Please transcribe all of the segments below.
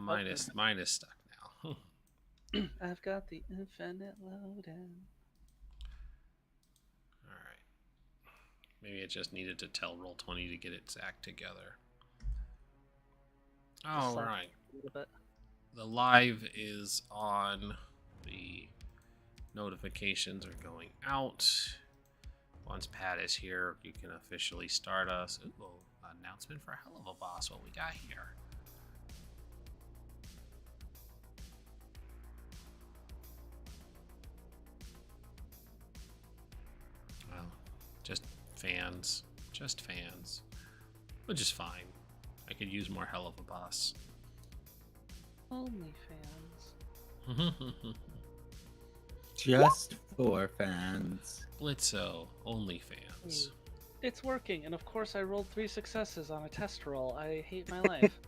Mine is stuck now. I've got the infinite loading. All right. Maybe it just needed to tell Roll20 to get its act together. Just All slap right. a little bit. The live is on. The notifications are going out. Once Pat is here, you can officially start us. Ooh, announcement for Hell of a Boss. What we got here? Well, just fans. Just fans. Which is fine. I could use more Hell of a Boss. Only fans. Just for fans. Blitzo, OnlyFans. It's working, and of course I rolled 3 successes on a test roll. I hate my life.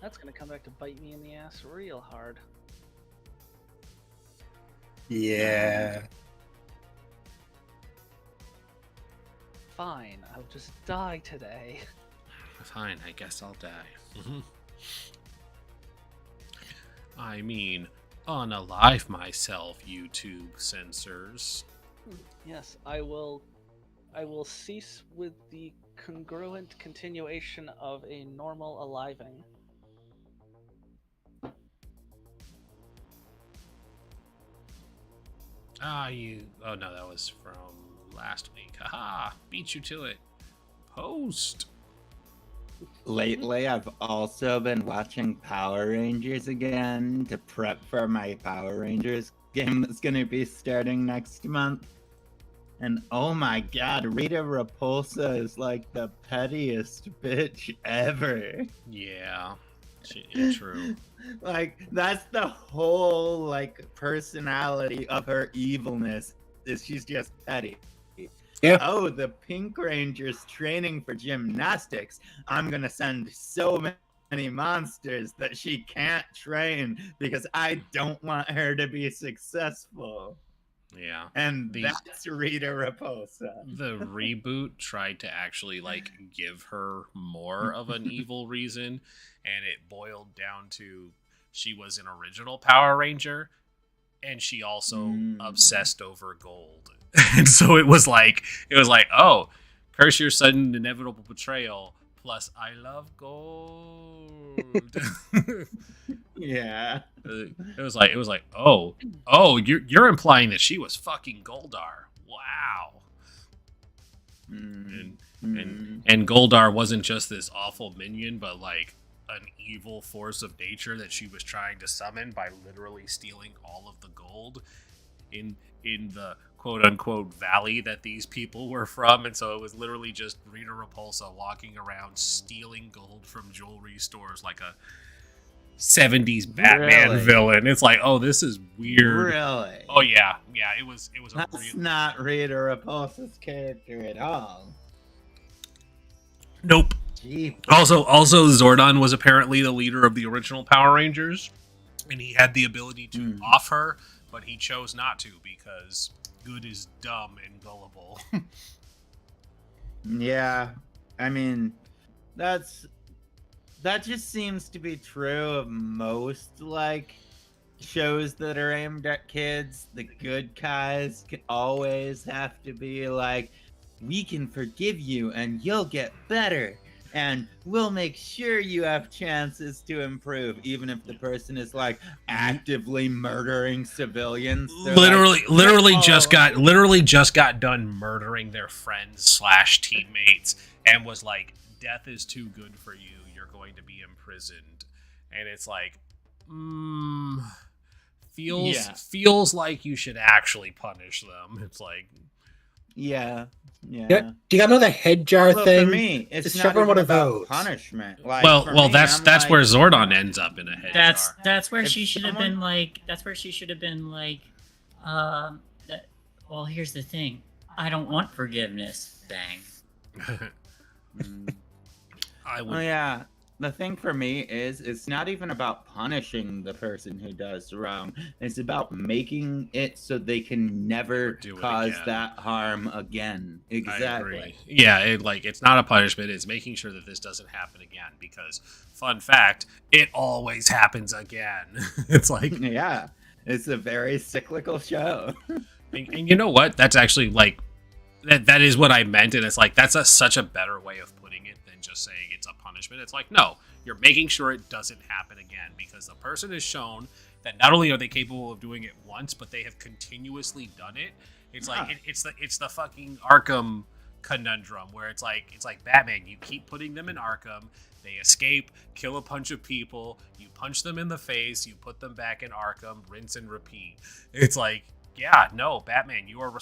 That's gonna come back to bite me in the ass real hard. Yeah. Fine, I'll just die today. Fine, I guess I'll die. I mean, unalive myself, YouTube censors. Yes, I will cease with the congruent continuation of a normal aliving. Oh no, that was from last week. Haha, beat you to it. Post. Lately, I've also been watching Power Rangers again to prep for my Power Rangers game that's going to be starting next month. And oh my god, Rita Repulsa is like the pettiest bitch ever. Yeah, true. Like, that's the whole, like, personality of her evilness, is she's just petty. Yeah. Oh, the Pink Ranger's training for gymnastics. I'm gonna send so many monsters that she can't train because I don't want her to be successful. Yeah. And that's Rita Repulsa. The reboot tried to actually, like, give her more of an evil reason, and it boiled down to she was an original Power Ranger, and she also obsessed over gold. And so it was like, oh, curse your sudden inevitable betrayal, plus I love gold. Yeah. It was like, oh, you're implying that she was fucking Goldar. Wow. And Goldar wasn't just this awful minion, but like an evil force of nature that she was trying to summon by literally stealing all of the gold in the quote unquote valley that these people were from. And so it was literally just Rita Repulsa walking around stealing gold from jewelry stores like a 70s Batman villain. It's like, oh, this is weird. Really? Oh yeah, it was. That's not Rita Repulsa's character at all. Nope. Jeez. Also, Zordon was apparently the leader of the original Power Rangers, and he had the ability to off her, but he chose not to because good is dumb and gullible. Yeah, I mean, that just seems to be true of most, like, shows that are aimed at kids. The good guys can always have to be like, we can forgive you and you'll get better. And we'll make sure you have chances to improve, even if the person is like actively murdering civilians. Literally just got done murdering their friends / teammates, and was like, "Death is too good for you. You're going to be imprisoned." And it's like, feels like you should actually punish them. It's like, yeah. Do you got another head jar thing? For me, it's not even even about votes. punishment. Like, that's where Zordon ends up in a head jar. That's where she should have been like. That's where she should have been like. Well, here's the thing. I don't want forgiveness. Bang. I would. Oh yeah, the thing for me is it's not even about punishing the person who does wrong. It's about making it so they can never Do it cause again. that harm again. I Exactly. agree. Yeah, it's not a punishment. It's making sure that this doesn't happen again. Because, fun fact, it always happens again. It's like, Yeah, it's a very cyclical show. and you know what? That's actually like that is what I meant, and it's like that's such a better way of putting it than just saying it's a punishment. It's like, no, you're making sure it doesn't happen again because the person has shown that not only are they capable of doing it once, but they have continuously done it. It's like it's the fucking Arkham conundrum where it's like Batman, you keep putting them in Arkham, they escape, kill a bunch of people, you punch them in the face, you put them back in Arkham, rinse and repeat. It's like, yeah, no, Batman, you are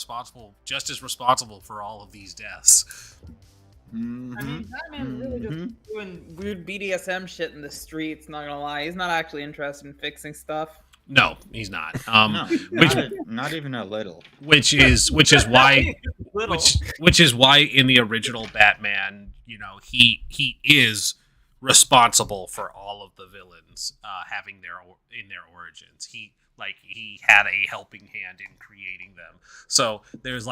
just as responsible for all of these deaths. Mhm. I mean, Batman's really just doing weird BDSM shit in the streets. Not gonna lie, he's not actually interested in fixing stuff. No, he's not. No, Which not even a little. which is why Little. which is why in the original Batman, he is responsible for all of the villains having their origins. He had a helping hand in creating them. So there's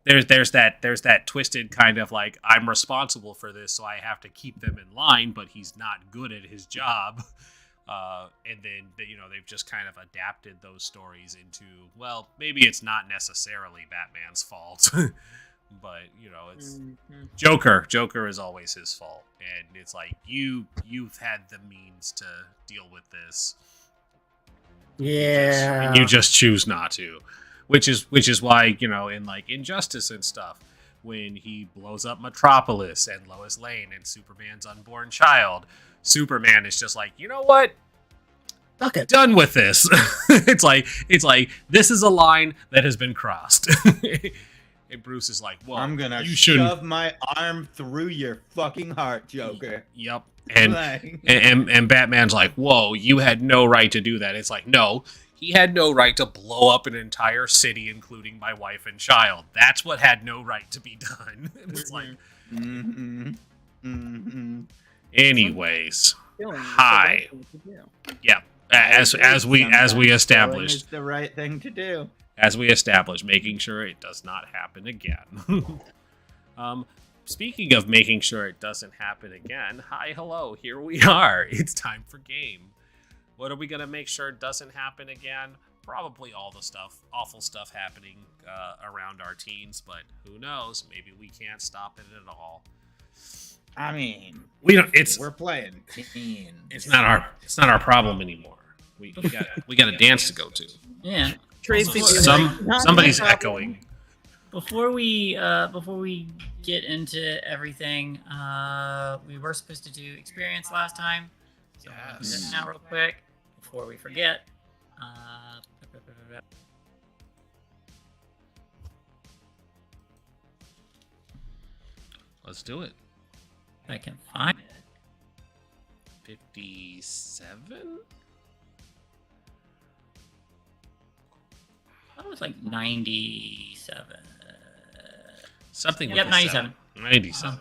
there's that twisted kind of like, I'm responsible for this, so I have to keep them in line, but he's not good at his job. And then they've just kind of adapted those stories into, well, maybe it's not necessarily Batman's fault. But it's Joker is always his fault, and it's like you've had the means to deal with this. Yeah. And you just choose not to, which is why in like Injustice and stuff, when he blows up Metropolis and Lois Lane and Superman's unborn child, Superman is just like, you know what? Fuck it. Done with this. It's like this is a line that has been crossed. And Bruce is like, well, I'm gonna you shouldn't. shove my arm through your fucking heart, Joker. Yep. And Like- and Batman's like, whoa, you had no right to do that. It's like, no, he had no right to blow up an entire city, including my wife and child. That's what had no right to be done. And it's like, anyways, Killing is the Hi. right thing to do. yeah. As we Killing established. is the right thing to do. As we established, making sure it does not happen again. Speaking of making sure it doesn't happen again, hi, hello, here we are. It's time for game. What are we going to make sure doesn't happen again? Probably all the awful stuff happening around our teens, but who knows? Maybe we can't stop it at all. I mean, We don't. we're playing teens. It's not our problem anymore. We got a dance to go to. Yeah. Tracy, being like, "Not Somebody's my problem." echoing. Before we get into everything, we were supposed to do experience last time. So I'm gonna do Yes. that now real quick before we forget. Let's do it. If I can find it. 57. That was like 97. Something. Yep, with a 97. 97.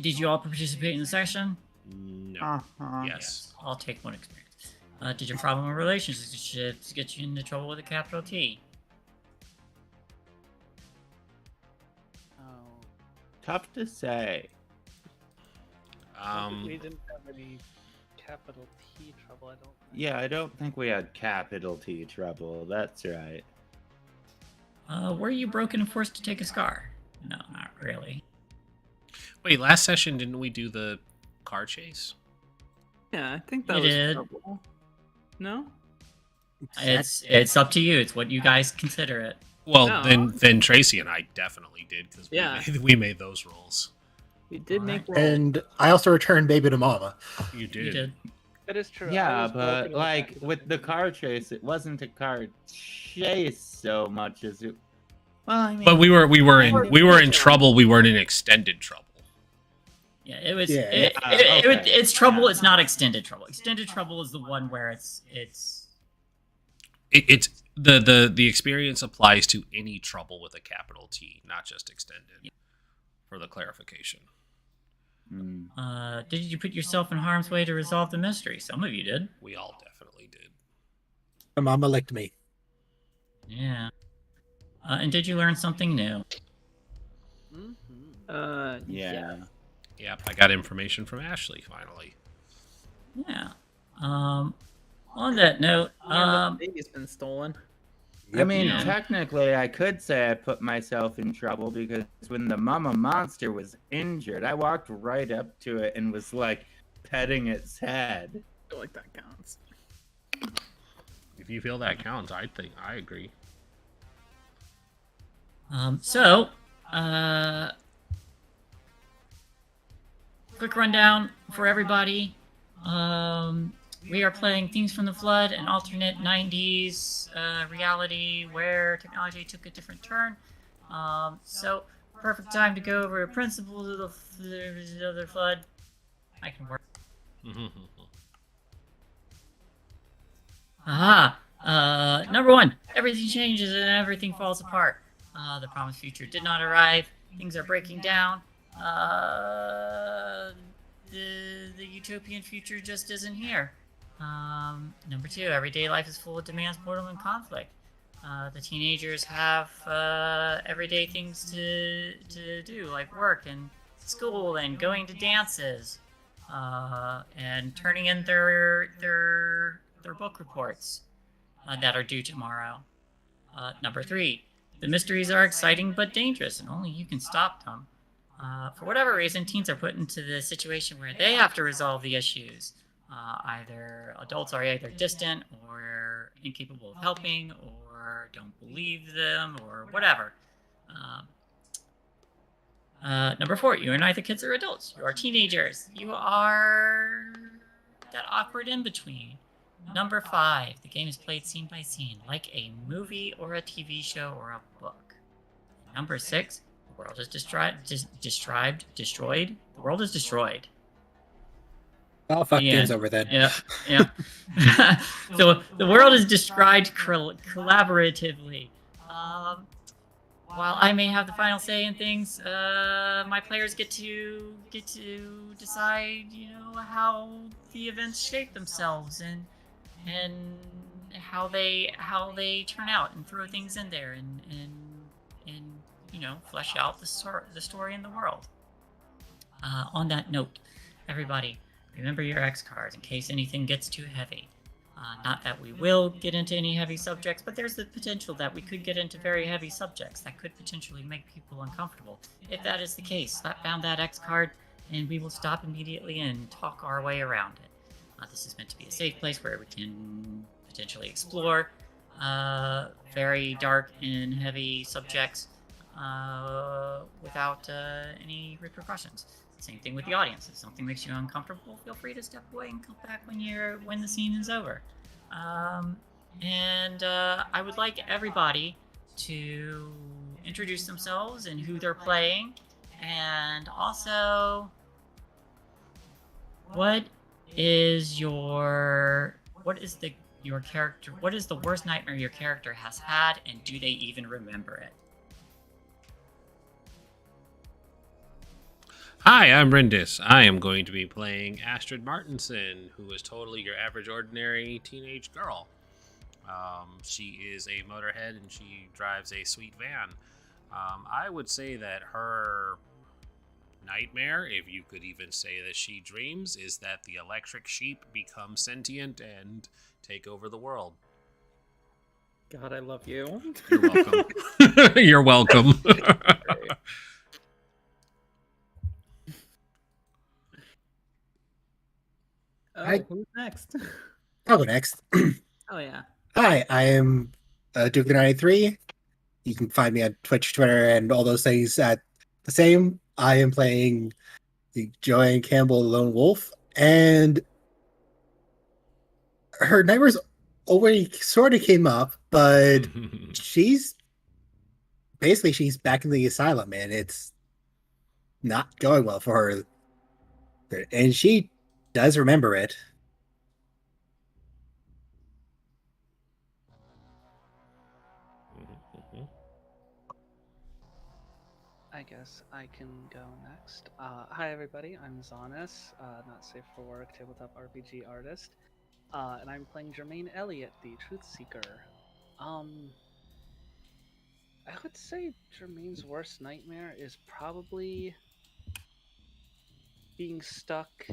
Did you all participate in the session? No. Uh-huh. Yes. I'll take one experience. Did your problem in relationships get you into trouble with a capital T? Oh, Tough to say. we didn't have any capital T trouble. I don't think. Yeah, I don't think we had capital T trouble. That's right. Were you broken and forced to take a scar? No, not really. Wait, last session didn't we do the car chase? Yeah, I think that You was did. trouble. No? It's up to you. It's what you guys consider it. Well, No. then Tracy and I definitely did because Yeah. we made those rolls. We did make rolls. And I also returned baby to mama. You did. You did. That is true. I Yeah, was but broken like capital with T. the car chase, it wasn't a car chase so much as it. Well, I mean, But we were in trouble. We weren't in extended trouble. Yeah, it was. Yeah. Okay. It's trouble. It's not extended trouble. Extended trouble is the one where it's. It's the experience applies to any trouble with a capital T, not just extended. For the clarification. Mm. Did you put yourself in harm's way to resolve the mystery? Some of you did. We all definitely did. My mama licked me. Yeah. And did you learn something new? Yeah. Yep, I got information from Ashley finally. Yeah. On that note, The baby's been stolen. I mean, Yeah. technically, I could say I put myself in trouble because when the mama monster was injured, I walked right up to it and was like petting its head. I feel like that counts. If you feel that counts, I agree. Quick rundown for everybody. We are playing Themes from the Flood, an alternate 90s reality where technology took a different turn. So, perfect time to go over principles of the Flood. I can work. Aha! Number one, everything changes and everything falls apart. The promised future did not arrive. Things are breaking down. The utopian future just isn't here. Number two, everyday life is full of demands, boredom, and conflict. The teenagers have everyday things to do, like work and school and going to dances, and turning in their book reports that are due tomorrow. Number three, the mysteries are exciting but dangerous, and only you can stop them. For whatever reason, teens are put into the situation where they have to resolve the issues. Either adults are either distant or incapable of helping or don't believe them or whatever. Number four, you are neither kids or adults. You are teenagers. You are that awkward in between. Number five, the game is played scene by scene, like a movie or a TV show or a book. Number six, the world is destroyed. The world is destroyed. Oh, fuck, game's over then. Yeah. So the world is described collaboratively. While I may have the final say in things, my players get to decide, how the events shape themselves and how they turn out and throw things in there and flesh out the story in the world. On that note, everybody, remember your X cards in case anything gets too heavy. Not that we will get into any heavy subjects, but there's the potential that we could get into very heavy subjects that could potentially make people uncomfortable. If that is the case, slap down that X card and we will stop immediately and talk our way around it. This is meant to be a safe place where we can potentially explore very dark and heavy subjects without any repercussions. Same thing with the audience. If something makes you uncomfortable, feel free to step away and come back when the scene is over. And I would like everybody to introduce themselves and who they're playing, and also what is your character? What is the worst nightmare your character has had, and do they even remember it? Hi, I'm Rindis. I am going to be playing Astrid Martinson, who is totally your average, ordinary teenage girl. She is a motorhead and she drives a sweet van. I would say that her nightmare, if you could even say that she dreams, is that the electric sheep become sentient and take over the world. God, I love you. You're welcome. You're welcome. Who's next? I'll go next. Oh yeah. Hi, I am Duke93. You can find me on Twitch, Twitter, and all those things at the same. I am playing the Joanne Campbell Lone Wolf, and her nightmares already sort of came up, but she's back in the asylum, and it's not going well for her. And she does remember it. I guess I can go next. host. Hi everybody, I'm Zonis, not safe for work tabletop RPG artist, and I'm playing Jermaine Elliott, the Truth Seeker. I would say Jermaine's worst nightmare is probably being stuck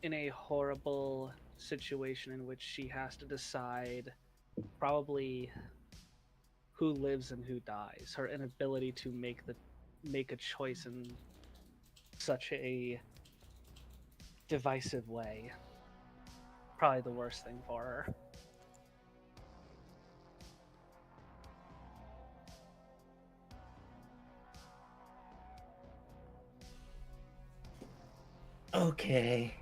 in a horrible situation in which she has to decide probably who lives and who dies. Her inability to make a choice in such a divisive way. Probably the worst thing for her. Okay.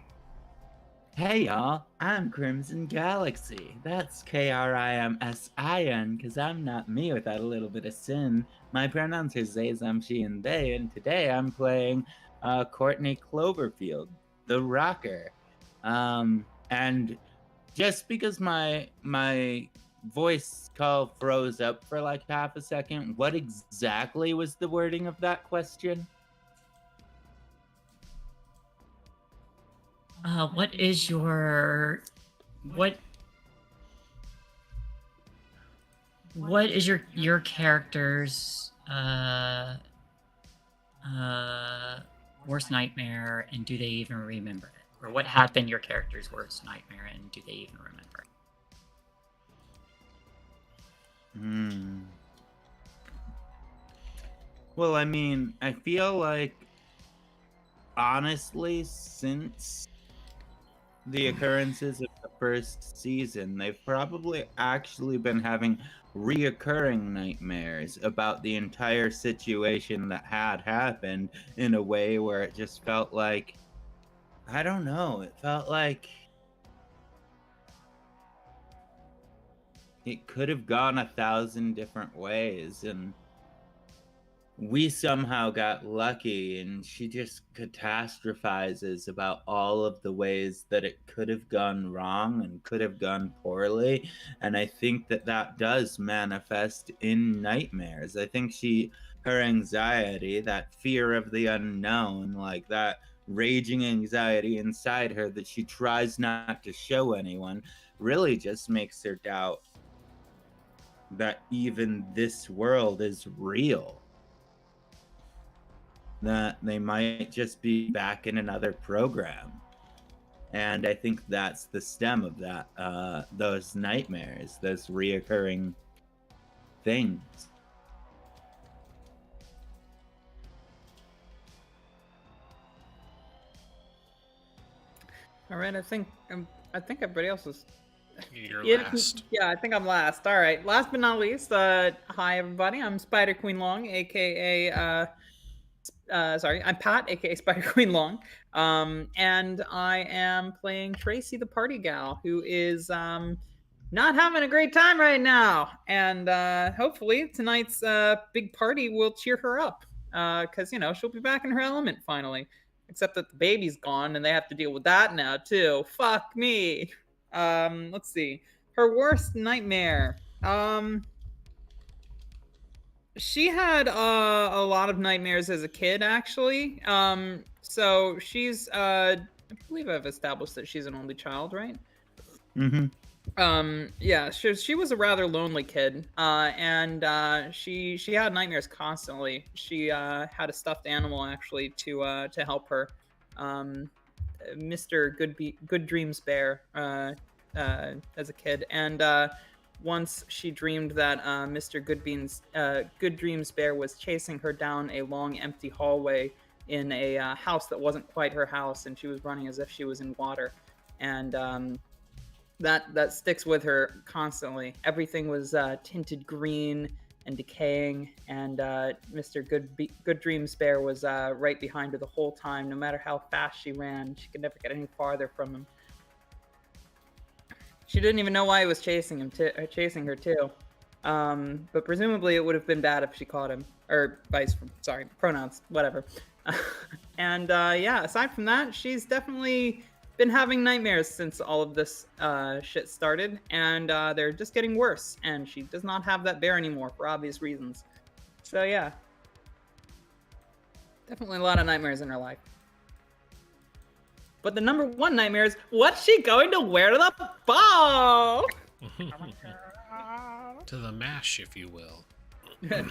Hey y'all, I'm Crimson Galaxy. That's Krimsin, because I'm not me without a little bit of sin. My pronouns are they, them, she, and they, and today I'm playing Courtney Cloverfield, the rocker. And just because my voice call froze up for like half a second, what exactly was the wording of that question? What is your what is your character's worst nightmare, and do they even remember it? Or what had been your character's worst nightmare, and do they even remember it? Well, I mean, I feel like honestly, since the occurrences of the first season, they've probably actually been having reoccurring nightmares about the entire situation that had happened in a way where it just felt like, I don't know, it felt like it could have gone 1,000 different ways, and we somehow got lucky, and she just catastrophizes about all of the ways that it could have gone wrong and could have gone poorly. And I think that that does manifest in nightmares. I think her anxiety, that fear of the unknown, like that raging anxiety inside her that she tries not to show anyone, really just makes her doubt that even this world is real. That they might just be back in another program. And I think that's the stem of that, those nightmares, those reoccurring things. All right, I think everybody else is. You're Yeah, last. yeah, I think I'm last. All right, last but not least, hi everybody. I'm Spider Queen Long, aka I'm Pat, aka Spider Queen Long, and I am playing Tracy, the party gal, who is not having a great time right now, and hopefully tonight's big party will cheer her up, because she'll be back in her element finally. Except that the baby's gone, and they have to deal with that now too. Fuck me. Let's see. Her worst nightmare. She had a lot of nightmares as a kid, actually. So she's I believe I've established that she's an only child, right? Mm-hmm. Yeah, she was a rather lonely kid. And she had nightmares constantly. She had a stuffed animal actually to help her. Mr. Good Dreams Bear as a kid, and once she dreamed that Mr. Good Dreams Bear was chasing her down a long empty hallway in a house that wasn't quite her house, and she was running as if she was in water, and that sticks with her constantly. Everything was tinted green and decaying, and Mr. Good Dreams Bear was right behind her the whole time. No matter how fast she ran, she could never get any farther from him. She didn't even know why he was chasing her too. But presumably it would have been bad if she caught him, or pronouns, whatever. And yeah, aside from that, she's definitely been having nightmares since all of this shit started, and they're just getting worse, and she does not have that bear anymore for obvious reasons. So yeah. Definitely a lot of nightmares in her life. But the number one nightmare is, what's she going to wear to the ball? To the mash, if you will. The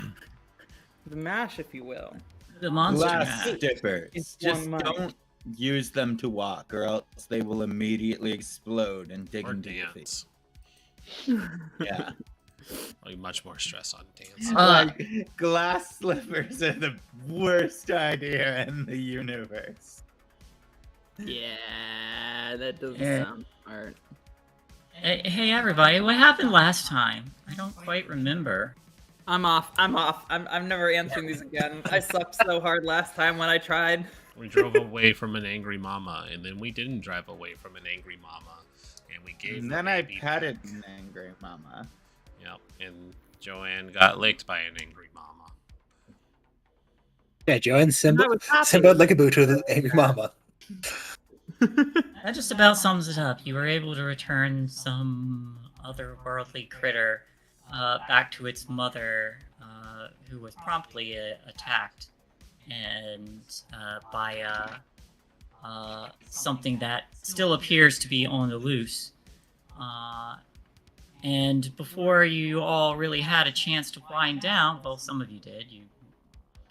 mash, if you will. The monster Glass mash. stickers. It's Just 1 month. don't use them to walk, or else they will immediately explode and dig Or into your feet. dance. Yeah. Like much more stress on dance. Like, glass slippers are the worst idea in the universe. Yeah, that doesn't Yeah. sound smart. Hey, everybody, what happened last time? I don't quite remember. I'm off. I'm never answering these again. I sucked so hard last time when I tried. We drove away from an angry mama, and then we didn't drive away from an angry mama, and we gave. And her then I baby petted back. an angry mama. Yep, and Joanne got licked by an angry mama. Yeah, Joanne, I Simba, was happy. Simba Lickaboo to the angry mama. That just about sums it up. You were able to return some otherworldly critter back to its mother, who was promptly attacked and by something that still appears to be on the loose. And before you all really had a chance to wind down, well, some of you did. You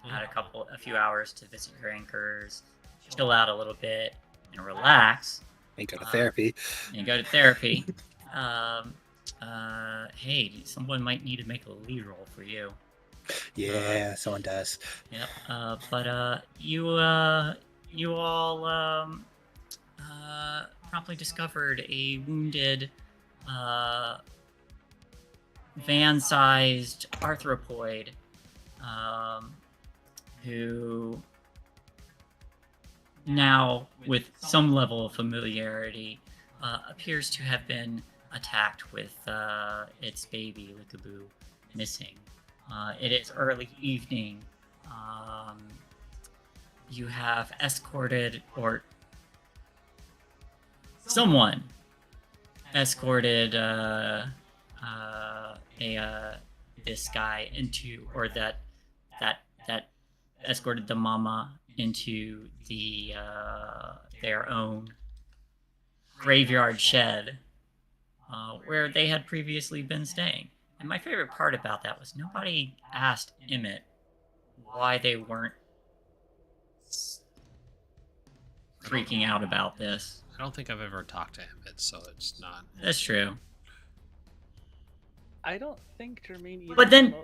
had a few hours to visit your anchors, chill out a little bit, and relax. And go to therapy. And go to therapy. Hey, someone might need to make a lead roll for you. Yeah, someone does. Yep. But you all promptly discovered a wounded, van-sized arthropoid, who now, with some level of familiarity, appears to have been attacked with its baby Lickaboo missing. It is early evening. You have escorted, or someone escorted this guy into, or that escorted the mama into the their own graveyard shed, where they had previously been staying. And my favorite part about that was nobody asked Emmett why they weren't freaking out about this. I don't think I've ever talked to Emmett, so it's not. That's true. I don't think Jermaine even But then-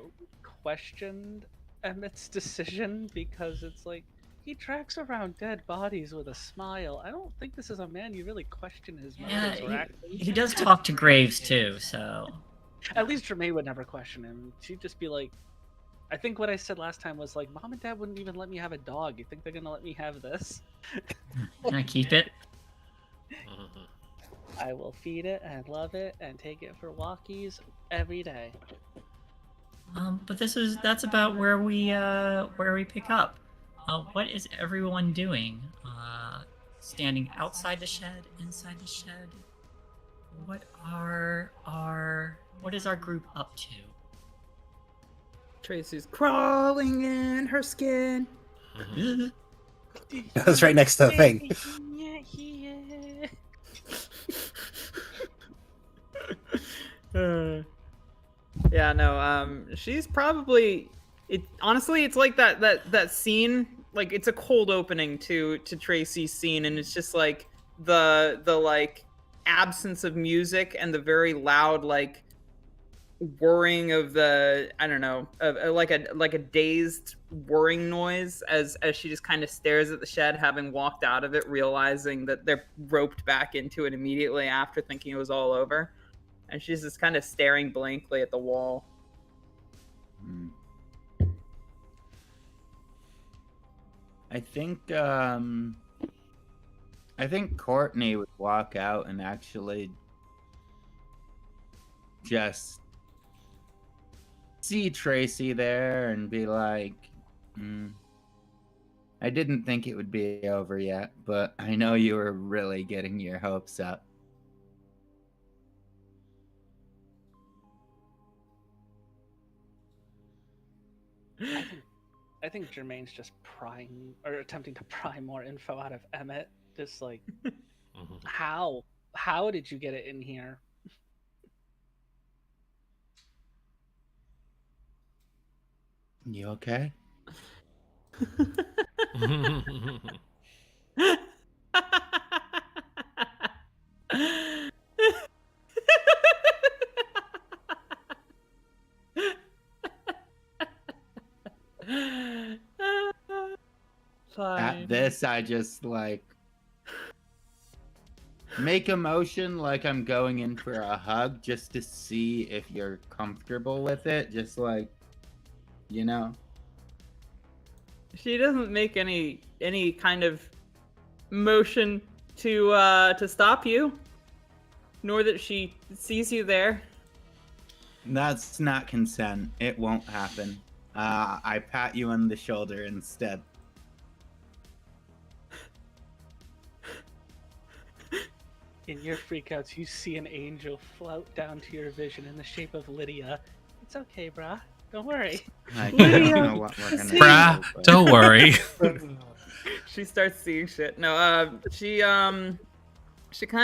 questioned Emmett's decision, because it's like, he tracks around dead bodies with a smile. I don't think this is a man you really question his motives or Yeah, actions. he does talk to Graves too, so... At least Jermaine would never question him. She'd just be like, I think what I said last time was like, Mom and Dad wouldn't even let me have a dog. You think they're gonna let me have this? Can I keep it? I will feed it and love it and take it for walkies every day. But that's about where we pick up. What is everyone doing? Standing outside the shed, inside the shed? What is our group up to? Tracy's crawling in her skin. That's right next to the thing. Yeah, no, she's probably, it honestly, it's like that scene, like it's a cold opening to Tracy's scene, and it's just like the like absence of music and the very loud like whirring of the, I don't know, of like a dazed whirring noise as she just kind of stares at the shed, having walked out of it, realizing that they're roped back into it immediately after thinking it was all over. And she's just kind of staring blankly at the wall. I think Courtney would walk out and actually just see Tracy there and be like, I didn't think it would be over yet, but I know you were really getting your hopes up. I think Jermaine's just prying or attempting to pry more info out of Emmett. Just like, Mhm. how did you get it in here? You okay? At Fine. this, I just like make a motion like I'm going in for a hug just to see if you're comfortable with it. Just like, you know. She doesn't make any kind of motion to stop you, nor that she sees you there. That's not consent. It won't happen. I pat you on the shoulder instead. In your freakouts, you see an angel float down to your vision in the shape of Lydia. It's okay, brah. Don't worry. I don't know what we're gonna Brah, do, but- don't worry. She starts seeing shit. No, she kind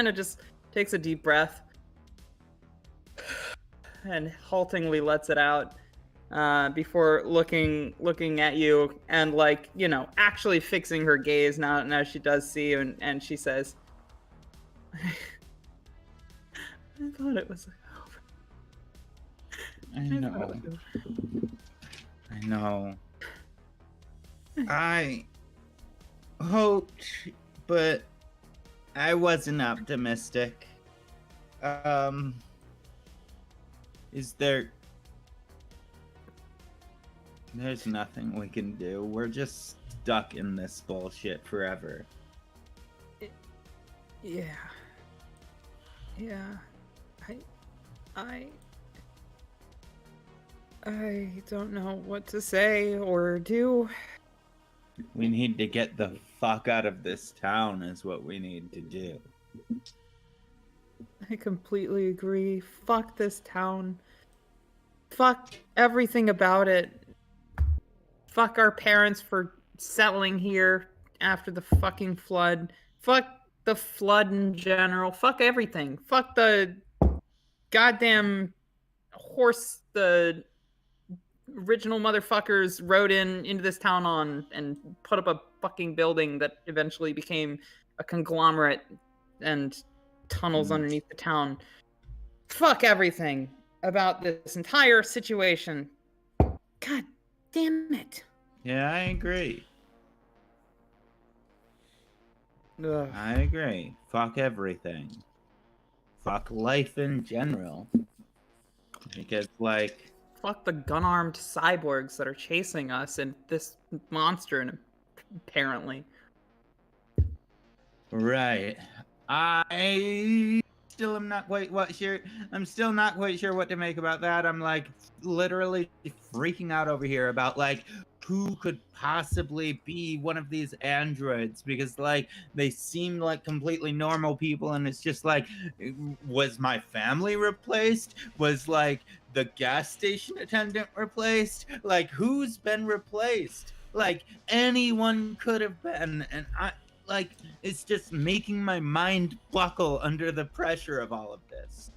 of just takes a deep breath and haltingly lets it out before looking at you and, like, you know, actually fixing her gaze now she does see you, and she says, I thought it was over. I I thought it know. was over. I know. I hoped, but I wasn't optimistic. Is there... There's nothing we can do. We're just stuck in this bullshit forever. Yeah. I don't know what to say or do. We need to get the fuck out of this town is what we need to do. I completely agree. Fuck this town. Fuck everything about it. Fuck our parents for settling here after the fucking flood. Fuck the flood in general. Fuck everything. Fuck the goddamn horse the original motherfuckers rode into this town on and put up a fucking building that eventually became a conglomerate and tunnels underneath the town. Fuck everything about this entire situation. God damn it. Yeah, I agree. Ugh. I agree. Fuck everything. Fuck life in general. Because, like... Fuck the gun-armed cyborgs that are chasing us and this monster, and apparently. Right. I still am not quite sure. I'm still not quite sure what to make about that. I'm like literally freaking out over here about like who could possibly be one of these androids, because like they seem like completely normal people, and it's just like, was my family replaced? Was like the gas station attendant replaced? Like who's been replaced? Like anyone could have been, and like, it's just making my mind buckle under the pressure of all of this.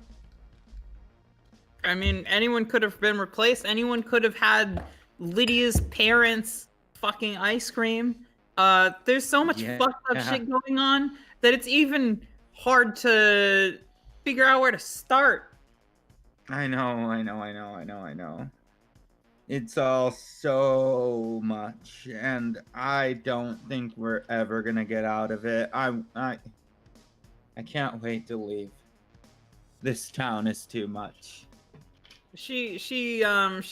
I mean, anyone could have been replaced. Anyone could have had Lydia's parents' fucking ice cream. There's so much fucked up shit going on that it's even hard to figure out where to start. I know. It's all so much, and I don't think we're ever gonna get out of it. I can't wait to leave. This town is too much. She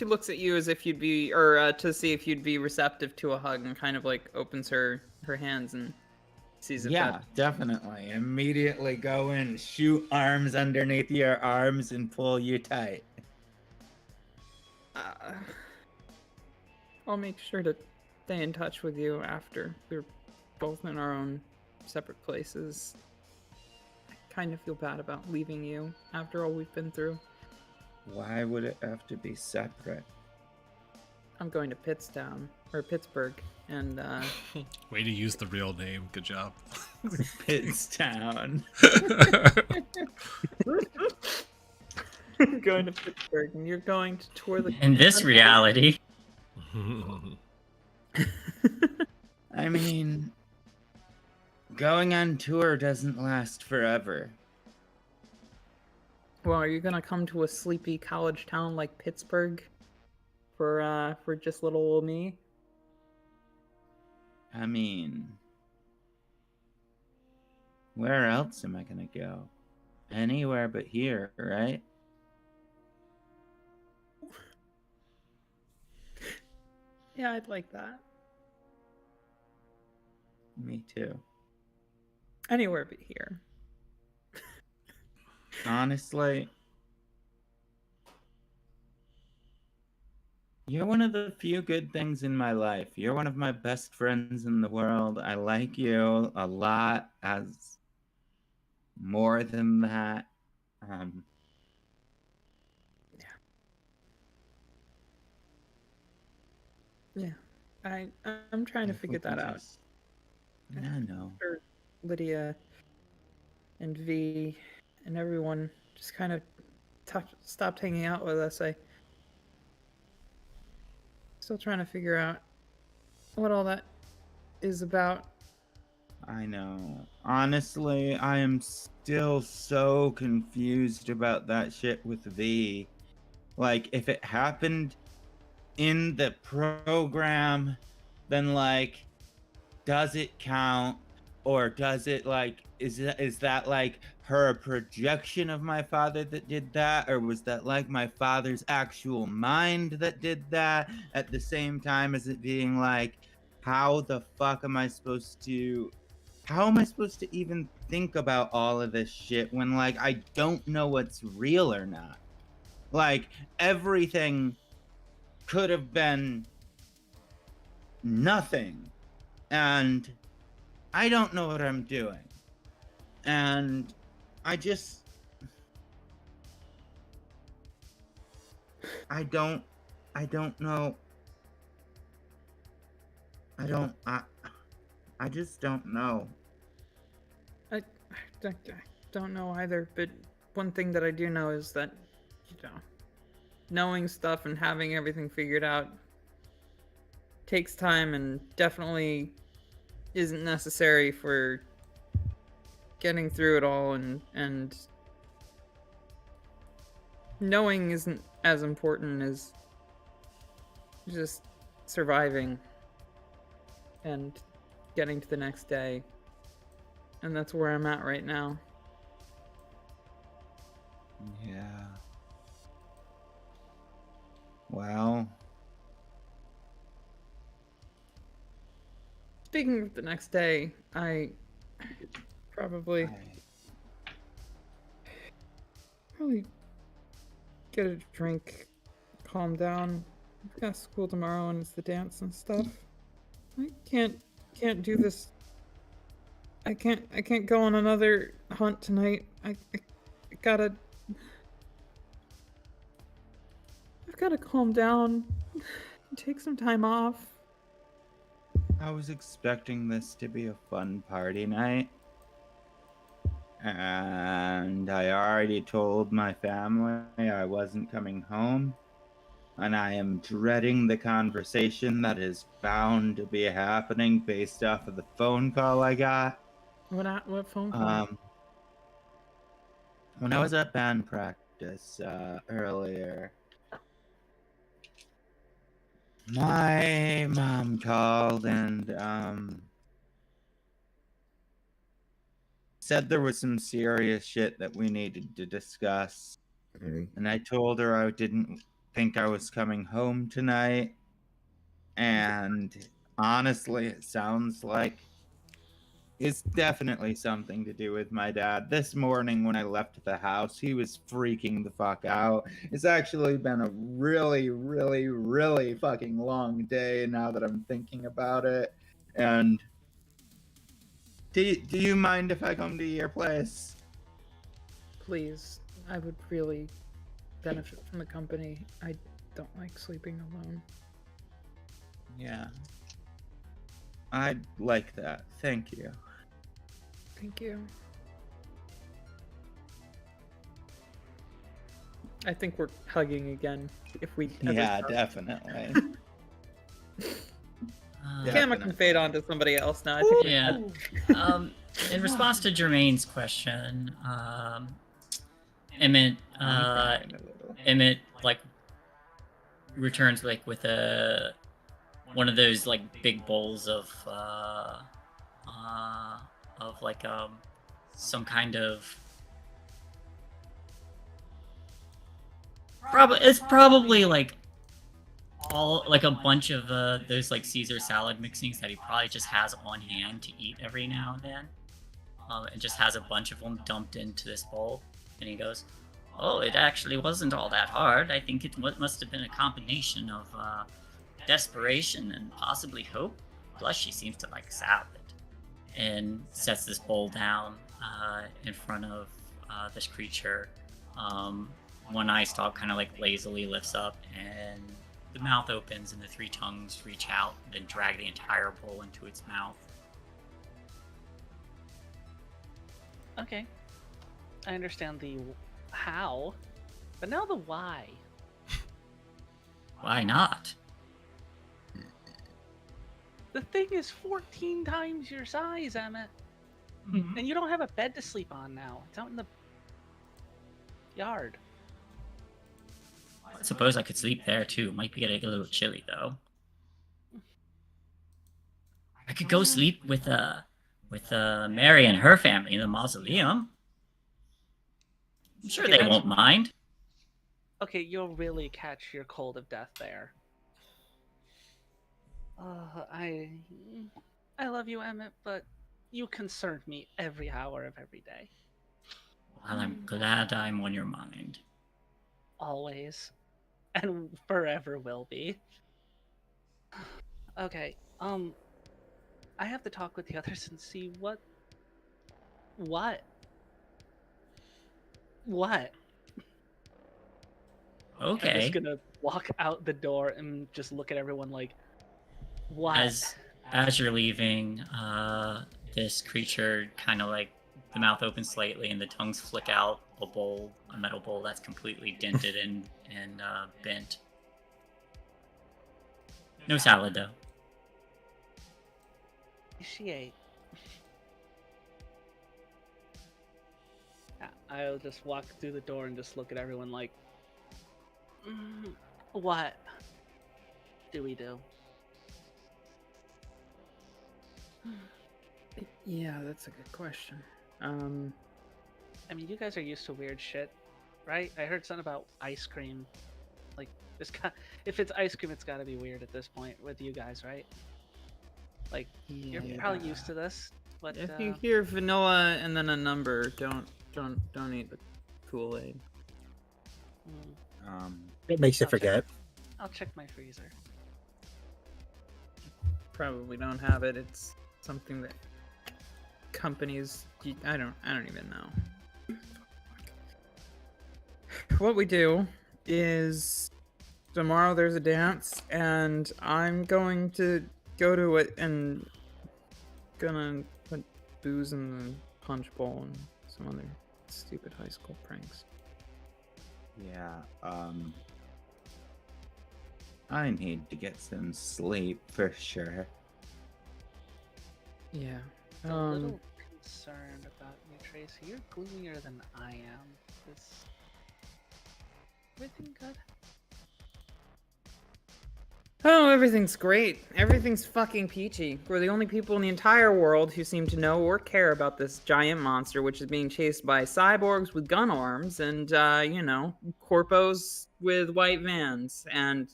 looks at you as if you'd be, or to see if you'd be receptive to a hug, and kind of like opens her hands and sees if Yeah, definitely. Immediately go and shoot arms underneath your arms and pull you tight. I'll make sure to stay in touch with you after we're both in our own separate places. I kind of feel bad about leaving you after all we've been through. Why would it have to be separate? I'm going to Pittstown or Pittsburgh, and Way to use the real name. Good job. Pittstown. I'm going to Pittsburgh, and you're going to tour the. In this reality, I mean, going on tour doesn't last forever. Well, are you gonna come to a sleepy college town like Pittsburgh for just little old me? I mean, where else am I gonna go? Anywhere but here, right? Yeah, I'd like that. Me too. Anywhere but here. Honestly, you're one of the few good things in my life. You're one of my best friends in the world. I like you a lot, as more than that. Yeah, I'm trying to figure that out. I know. Sure, Lydia and V and everyone just kind of stopped hanging out with us. I still trying to figure out what all that is about. I know. Honestly, I am still so confused about that shit with V. Like, if it happened in the program, then, like, does it count? Or does it, like, is that like her projection of my father that did that? Or was that like my father's actual mind that did that? At the same time as it being like, how the fuck am I supposed to even think about all of this shit when, like, I don't know what's real or not? Like, everything could have been nothing, and I don't know what I'm doing, and I don't know. I just don't know. I don't know either, but one thing that I do know is that, knowing stuff and having everything figured out takes time and definitely isn't necessary for getting through it all, and knowing isn't as important as just surviving and getting to the next day. And that's where I'm at right now. Yeah. Well, speaking of the next day, I probably get a drink, calm down. I've got school tomorrow and it's the dance and stuff. I can't do this. I can't go on another hunt tonight. I've gotta calm down, take some time off. I was expecting this to be a fun party night, and I already told my family I wasn't coming home, and I am dreading the conversation that is bound to be happening based off of the phone call I got. What phone call? When I was at band practice earlier, my mom called and said there was some serious shit that we needed to discuss. And I told her I didn't think I was coming home tonight. And honestly, it sounds like it's definitely something to do with my dad. This morning when I left the house, he was freaking the fuck out. It's actually been a really, really, really fucking long day now that I'm thinking about it. And do you mind if I come to your place? Please, I would really benefit from the company. I don't like sleeping alone. Yeah. I'd like that. Thank you. Thank you. I think we're hugging again. If we Yeah, definitely. Camera can fade on to somebody else now. I think we're Yeah. In response to Jermaine's question, Emmett, I'm crying a little. Emmett, like, returns, like, with one of those, like, big bowls of like, some kind of... It's probably, like, all, like, a bunch of those, like, Caesar salad mixings that he probably just has on hand to eat every now and then. And just has a bunch of them dumped into this bowl. And he goes, "Oh, it actually wasn't all that hard. I think it must have been a combination of desperation and possibly hope. Plus, she seems to like salad." And sets this bowl down in front of this creature. One eye stalk kind of like lazily lifts up, and the mouth opens, and the three tongues reach out and then drag the entire bowl into its mouth. Okay. I understand the how, but now the why. Why not? The thing is 14 times your size, Emmett. Mm-hmm. And you don't have a bed to sleep on now. It's out in the yard. I suppose I could sleep there too. Might be getting a little chilly though. I could go sleep with Mary and her family in the mausoleum. I'm sure Okay, they won't mind. Okay, you'll really catch your cold of death there. I love you, Emmett, but you concern me every hour of every day. Well, I'm glad I'm on your mind. Always. And forever will be. Okay, I have to talk with the others and see what? Okay. I'm just gonna walk out the door and just look at everyone like, what? As you're leaving, this creature kind of like the mouth opens slightly and the tongues flick out a metal bowl that's completely dented and bent. No salad though. She ate. I'll just walk through the door and just look at everyone like, what do we do? Yeah, that's a good question. I mean, you guys are used to weird shit, right? I heard something about ice cream. Like, if it's ice cream, it's got to be weird at this point with you guys, right? Like, you're probably used to this. But If you hear vanilla and then a number, don't eat the Kool-Aid. It makes you I'll check- forget. I'll check my freezer. Probably don't have it. It's something that companies. I don't even know. What we do is tomorrow there's a dance, and I'm going to go to it and gonna put booze in the punch bowl and some other stupid high school pranks. Yeah, I need to get some sleep for sure. Yeah. I'm a little concerned about you, Tracy. You're gloomier than I am. Is everything good? Oh, everything's great. Everything's fucking peachy. We're the only people in the entire world who seem to know or care about this giant monster, which is being chased by cyborgs with gun arms and, corpos with white vans. And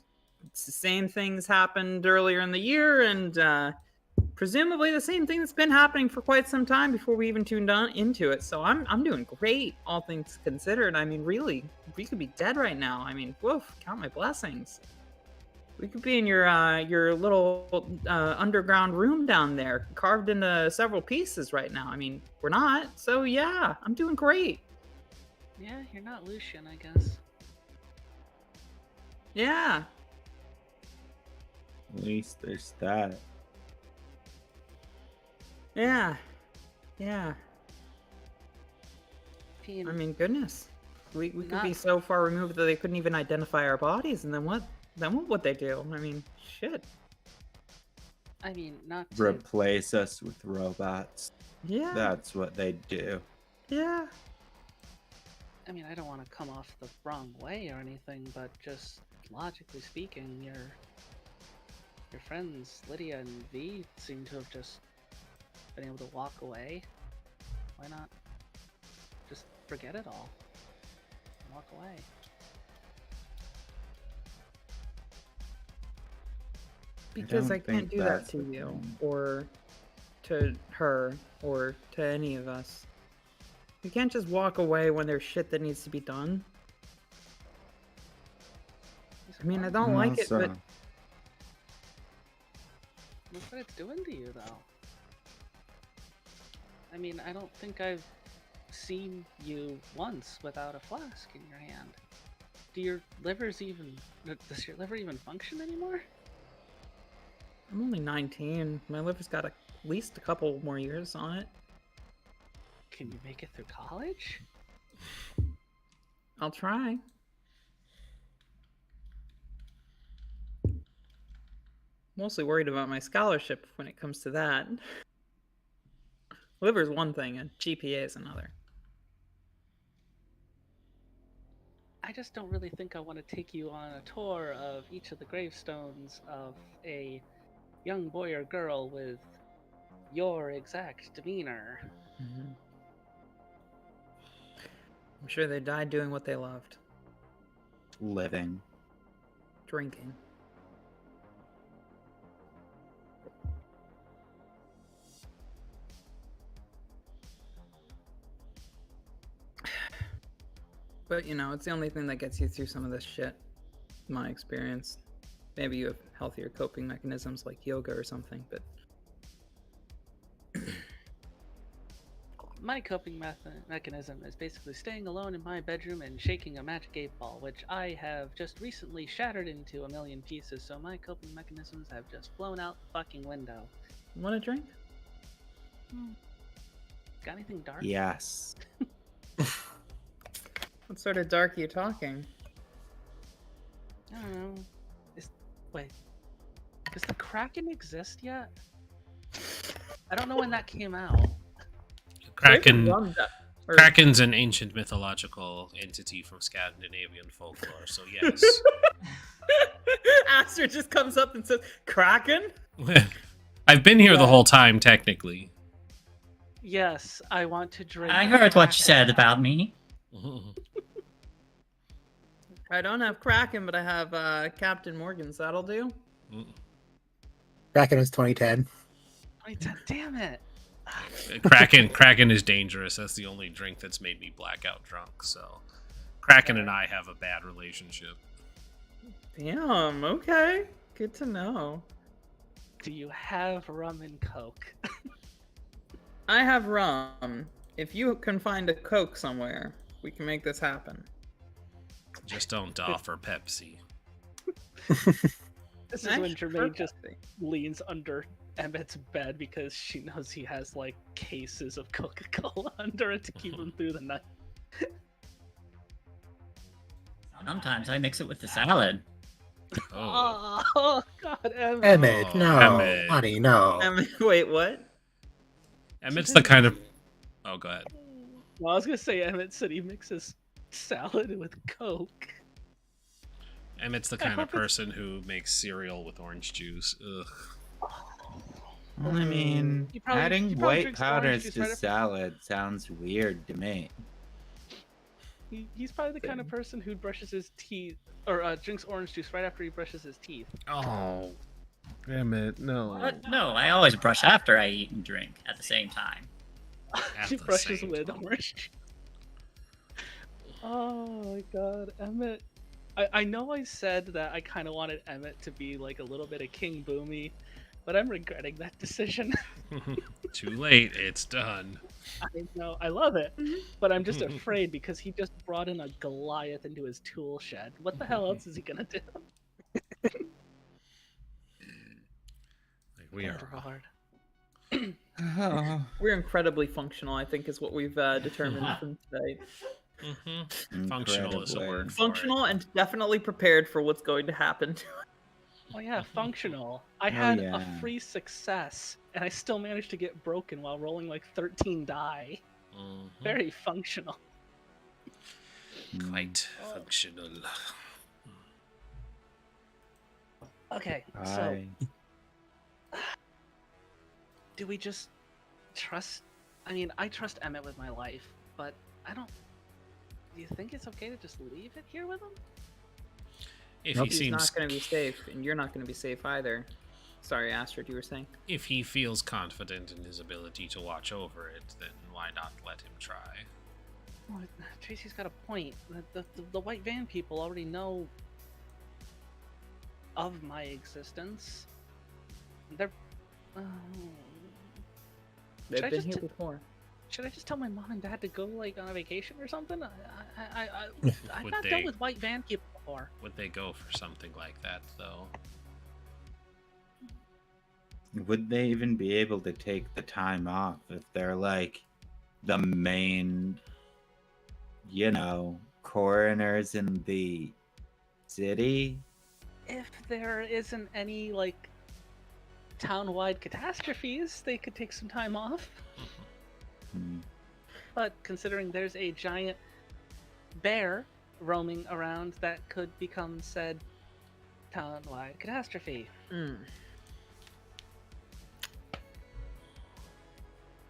it's the same things happened earlier in the year, and presumably the same thing that's been happening for quite some time before we even tuned on into it. So I'm doing great, all things considered. I mean, really, we could be dead right now. I mean, woof, count my blessings. We could be in your little underground room down there, carved into several pieces right now. I mean, we're not, so yeah, I'm doing great. Yeah, you're not Lucian, I guess. Yeah. At least there's that. Yeah. Yeah. I mean, goodness. We could be so far removed that they couldn't even identify our bodies, and then what? Then what would they do? I mean, shit. I mean, not to... Replace us with robots. Yeah. That's what they'd do. Yeah. I mean, I don't want to come off the wrong way or anything, but just logically speaking, your friends Lydia and V seem to have just been able to walk away. Why not just forget it all and walk away? Because I can't do that to you, or to her, or to any of us. You can't just walk away when there's shit that needs to be done. I mean, I don't like it, but... Look what it's doing to you, though. I mean, I don't think I've seen you once without a flask in your hand. Does your liver even function anymore? I'm only 19. My liver's got at least a couple more years on it. Can you make it through college? I'll try. Mostly worried about my scholarship when it comes to that. Liver's one thing and GPA is another. I just don't really think I want to take you on a tour of each of the gravestones of a young boy or girl with your exact demeanor. Mm-hmm. I'm sure they died doing what they loved. Living. Drinking. But, you know, it's the only thing that gets you through some of this shit, in my experience. Maybe you have healthier coping mechanisms like yoga or something, but... My coping mechanism is basically staying alone in my bedroom and shaking a magic 8-ball, which I have just recently shattered into a million pieces, so my coping mechanisms have just flown out the fucking window. Want a drink? Got anything dark? Yes. What sort of dark are you talking? I don't know. Wait. Does the Kraken exist yet? I don't know when that came out. Kraken's an ancient mythological entity from Scandinavian folklore, so yes. Aster just comes up and says, Kraken? I've been here the whole time, technically. Yes, I want to drink. I heard what you said about me. I don't have Kraken, but I have Captain Morgan's. That'll do. Kraken was 2010. 2010, damn it. Kraken is dangerous. That's the only drink that's made me blackout drunk. So, Kraken and I have a bad relationship. Damn. Okay. Good to know. Do you have rum and coke? I have rum. If you can find a Coke somewhere, we can make this happen. Just don't offer Pepsi. This is when Jermaine just leans under Emmett's bed because she knows he has like cases of Coca-Cola under it to keep him through the night. Sometimes I mix it with the salad. Oh God, Emmett. Emmett, no. Emmett. Honey, no. Wait, what? Emmett's the kind of... Oh, go ahead. Well, I was gonna say Emmett said he mixes salad with Coke. Emmett's the kind of person who makes cereal with orange juice. Ugh. I mean, adding white drinks powders orange juice to right after- salad sounds weird to me. He's probably the kind of person who brushes his teeth or drinks orange juice right after he brushes his teeth. Oh. Emmett, no. What? No, I always brush after I eat and drink at the same time. She the brushes same with time. orange juice. Oh my God, Emmett. I know I said that I kind of wanted Emmett to be like a little bit of King Boomy, but I'm regretting that decision. Too late, it's done. I know, I love it, but I'm just afraid because he just brought in a Goliath into his tool shed. What the hell else is he gonna do? We are. Good Lord. Oh, We're incredibly functional, I think, is what we've determined from today. Functional is a Incredibly. word for Functional and definitely prepared for what's going to happen. Oh yeah, functional. I Oh, had yeah. a free success, and I still managed to get broken while rolling like 13 die. it. Mhm. Very functional. Quite functional. Okay, so I do we just trust? I mean, I trust Emmett with my life, but I don't. Do you think it's okay to just leave it here with him? If Nope. he He's seems, not going to be safe, and you're not going to be safe either. Sorry, Astrid, you were saying? if he feels confident in his ability to watch over it, then why not let him try? Well, Tracy's got a point. The White Van people already know of my existence. They're. They've Should I been just here t- before. Should I just tell my mom and dad to go like on a vacation or something? I've Would not they- dealt with White Van people before. Would they go for something like that, though? would they even be able to take the time off if they're like the main, coroners in the city? If there isn't any like town-wide catastrophes, they could take some time off. Hmm. But considering there's a giant bear roaming around, that could become said town-wide catastrophe. Mm.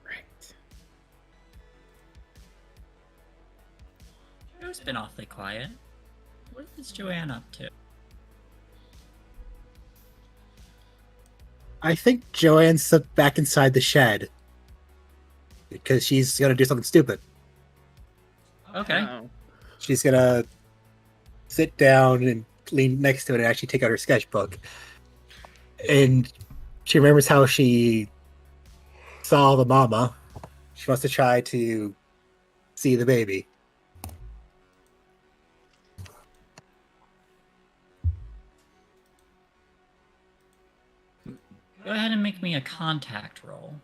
Right. Joe's been awfully quiet. What is Joanne up to? I think Joanne's slipped back inside the shed because she's gonna do something stupid. Okay. Oh. She's gonna sit down and lean next to it and actually take out her sketchbook. And she remembers how she saw the mama. She wants to try to see the baby. Go ahead and make me a contact roll.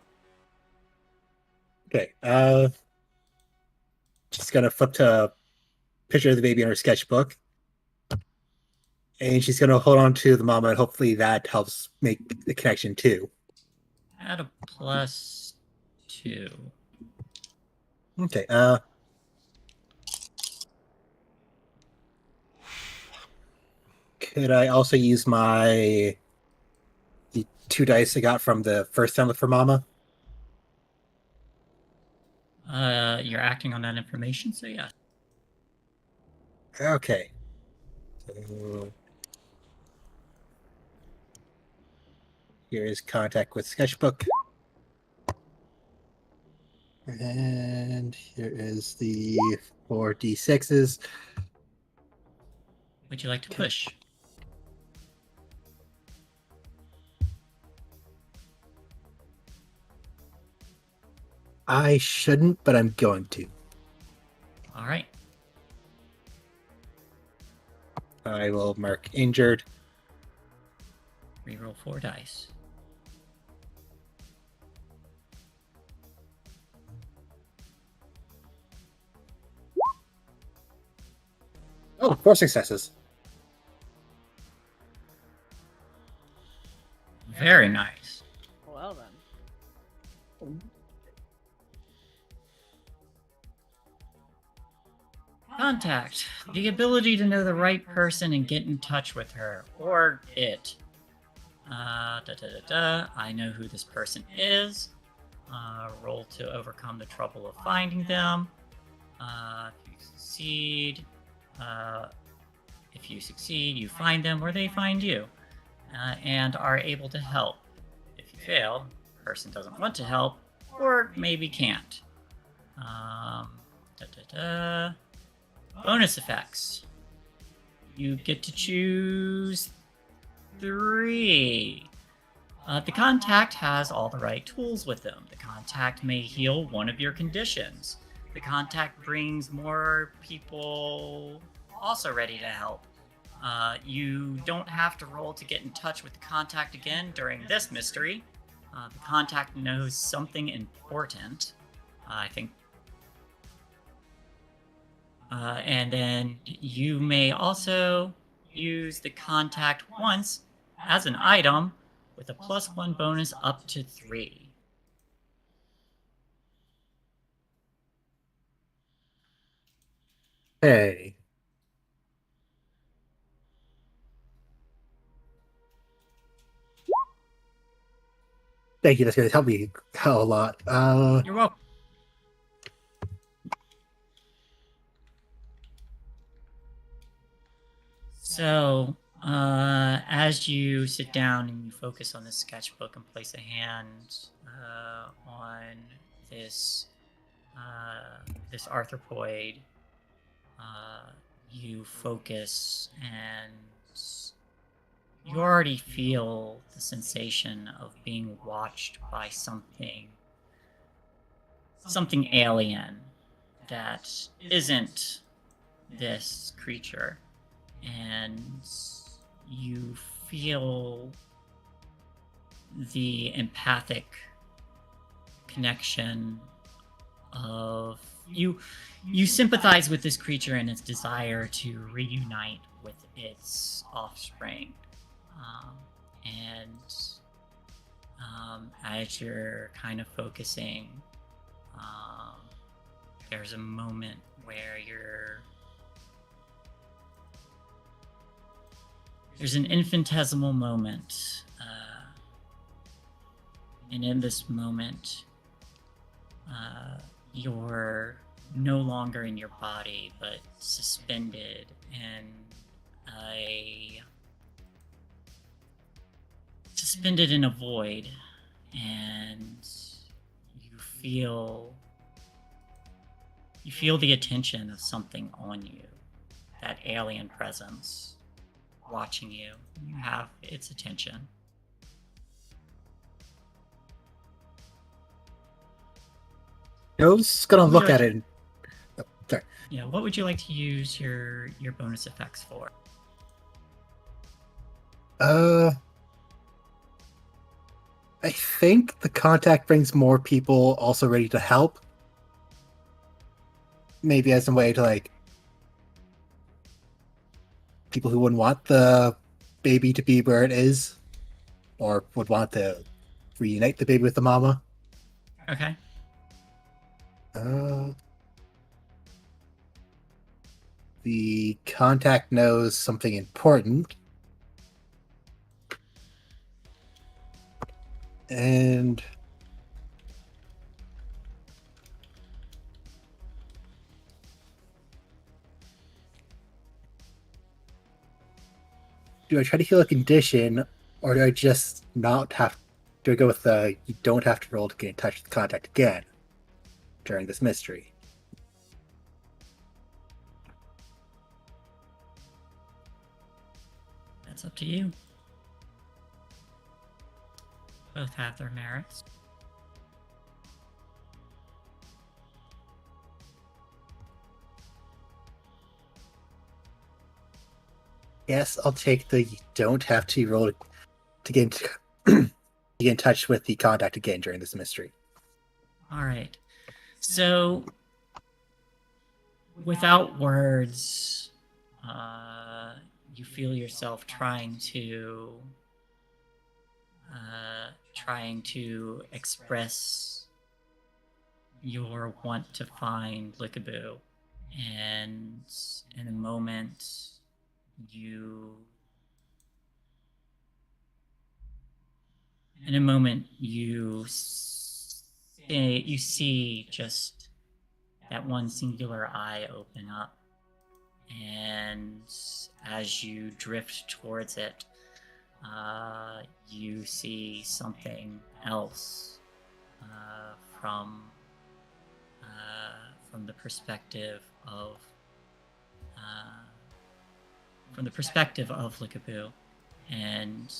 Okay, she's gonna flip to a picture of the baby in her sketchbook. And she's gonna hold on to the mama and hopefully that helps make the connection too. Add a +2. Okay, could I also use the 2 dice I got from the first time for Mama? You're acting on that information, so yeah. Okay. So here is contact with sketchbook. And here is the 4d6s. Would you like to push? I shouldn't, but I'm going to. All right. I will mark injured. Reroll 4 dice. Oh, 4 successes. Very nice. Well then. Contact. The ability to know the right person and get in touch with her. Or it. I know who this person is. Roll to overcome the trouble of finding them. If you succeed, you find them or they find you. And are able to help. If you fail, the person doesn't want to help or maybe can't. Bonus effects. You get to choose 3. The contact has all the right tools with them. The contact may heal one of your conditions. The contact brings more people also ready to help. You don't have to roll to get in touch with the contact again during this mystery. The contact knows something important, I think. And then you may also use the contact once as an item with a +1 bonus up to 3. Hey. Thank you. That's going to help me a lot. You're welcome. So, as you sit down and you focus on the sketchbook and place a hand on this this arthropoid, you focus and you already feel the sensation of being watched by something alien that isn't this creature. And you feel the empathic connection of you sympathize with this creature and its desire to reunite with its offspring. As you're kind of focusing, there's a moment where there's an infinitesimal moment, and in this moment, you're no longer in your body, but suspended in a void, and you feel the attention of something on you, that alien presence watching you. You have its attention. Joe's gonna look at it. And... Oh, sorry. Yeah, what would you like to use your bonus effects for? I think the contact brings more people also ready to help. Maybe as a way to, like, people who wouldn't want the baby to be where it is, or would want to reunite the baby with the mama. Okay. The contact knows something important. And do I try to heal a condition, or do I just not have? Do I go with the you don't have to roll to get in touch with the contact again during this mystery? That's up to you. Both have their merits. Yes, I'll take the you don't have to roll to get in touch with the contact again during this mystery. All right. So, without words, you feel yourself trying to express your want to find Lickaboo, and in a moment you see just that one singular eye open up, and as you drift towards it, you see something else from the perspective of Lickaboo, and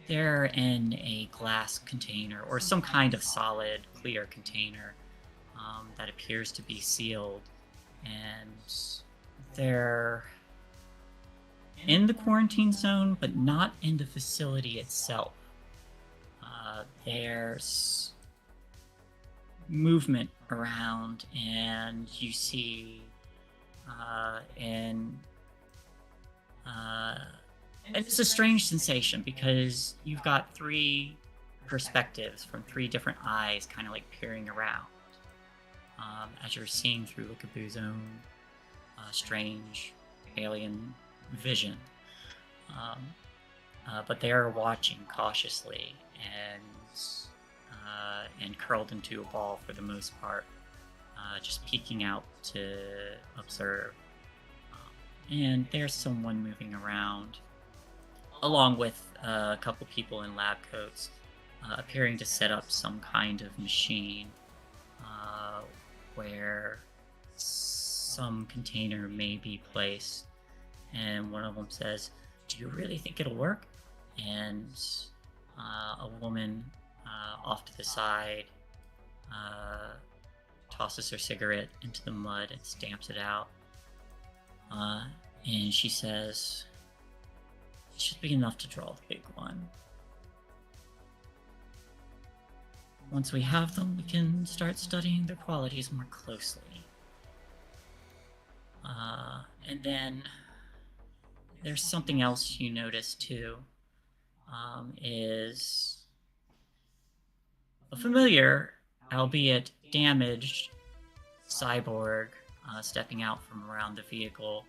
they're in a glass container or some kind of solid, clear container that appears to be sealed, and they're in the quarantine zone, but not in the facility itself. There's movement around, and you see, and it's a strange sensation because you've got 3 perspectives from 3 different eyes kind of like peering around as you're seeing through Likabu's own strange alien vision. But they are watching cautiously and curled into a ball for the most part, just peeking out to observe. And there's someone moving around, along with a couple people in lab coats, appearing to set up some kind of machine where some container may be placed. And one of them says, "Do you really think it'll work?" And a woman off to the side tosses her cigarette into the mud and stamps it out. And she says, "It should be enough to draw the big one. Once we have them, we can start studying their qualities more closely." And then there's something else you notice too, is a familiar, albeit damaged, cyborg stepping out from around the vehicle.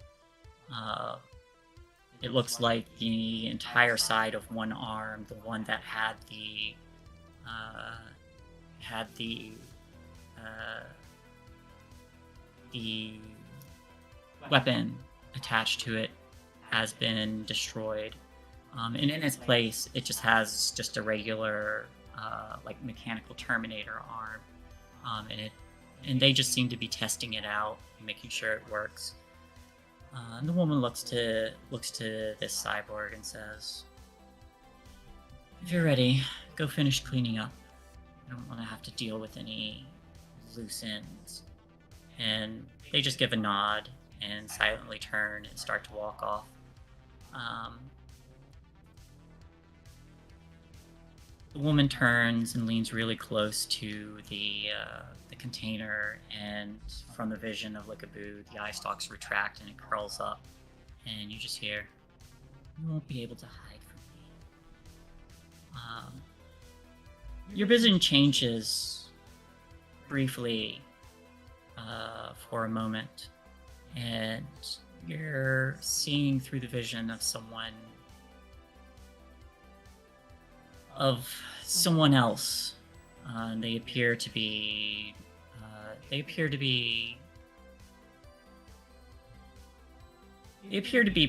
It looks like the entire side of one arm, the one that had the weapon attached to it, has been destroyed. And in its place, it just has just a regular, like mechanical Terminator arm. And they just seem to be testing it out, making sure it works. And the woman looks to this cyborg and says, "If you're ready, go finish cleaning up. I don't want to have to deal with any loose ends." And they just give a nod and silently turn and start to walk off. The woman turns and leans really close to the container, and from the vision of Likabu, the eye stalks retract and it curls up, and you just hear, "You won't be able to hide from me." Your vision changes briefly for a moment, and you're seeing through the vision of someone else. They appear to be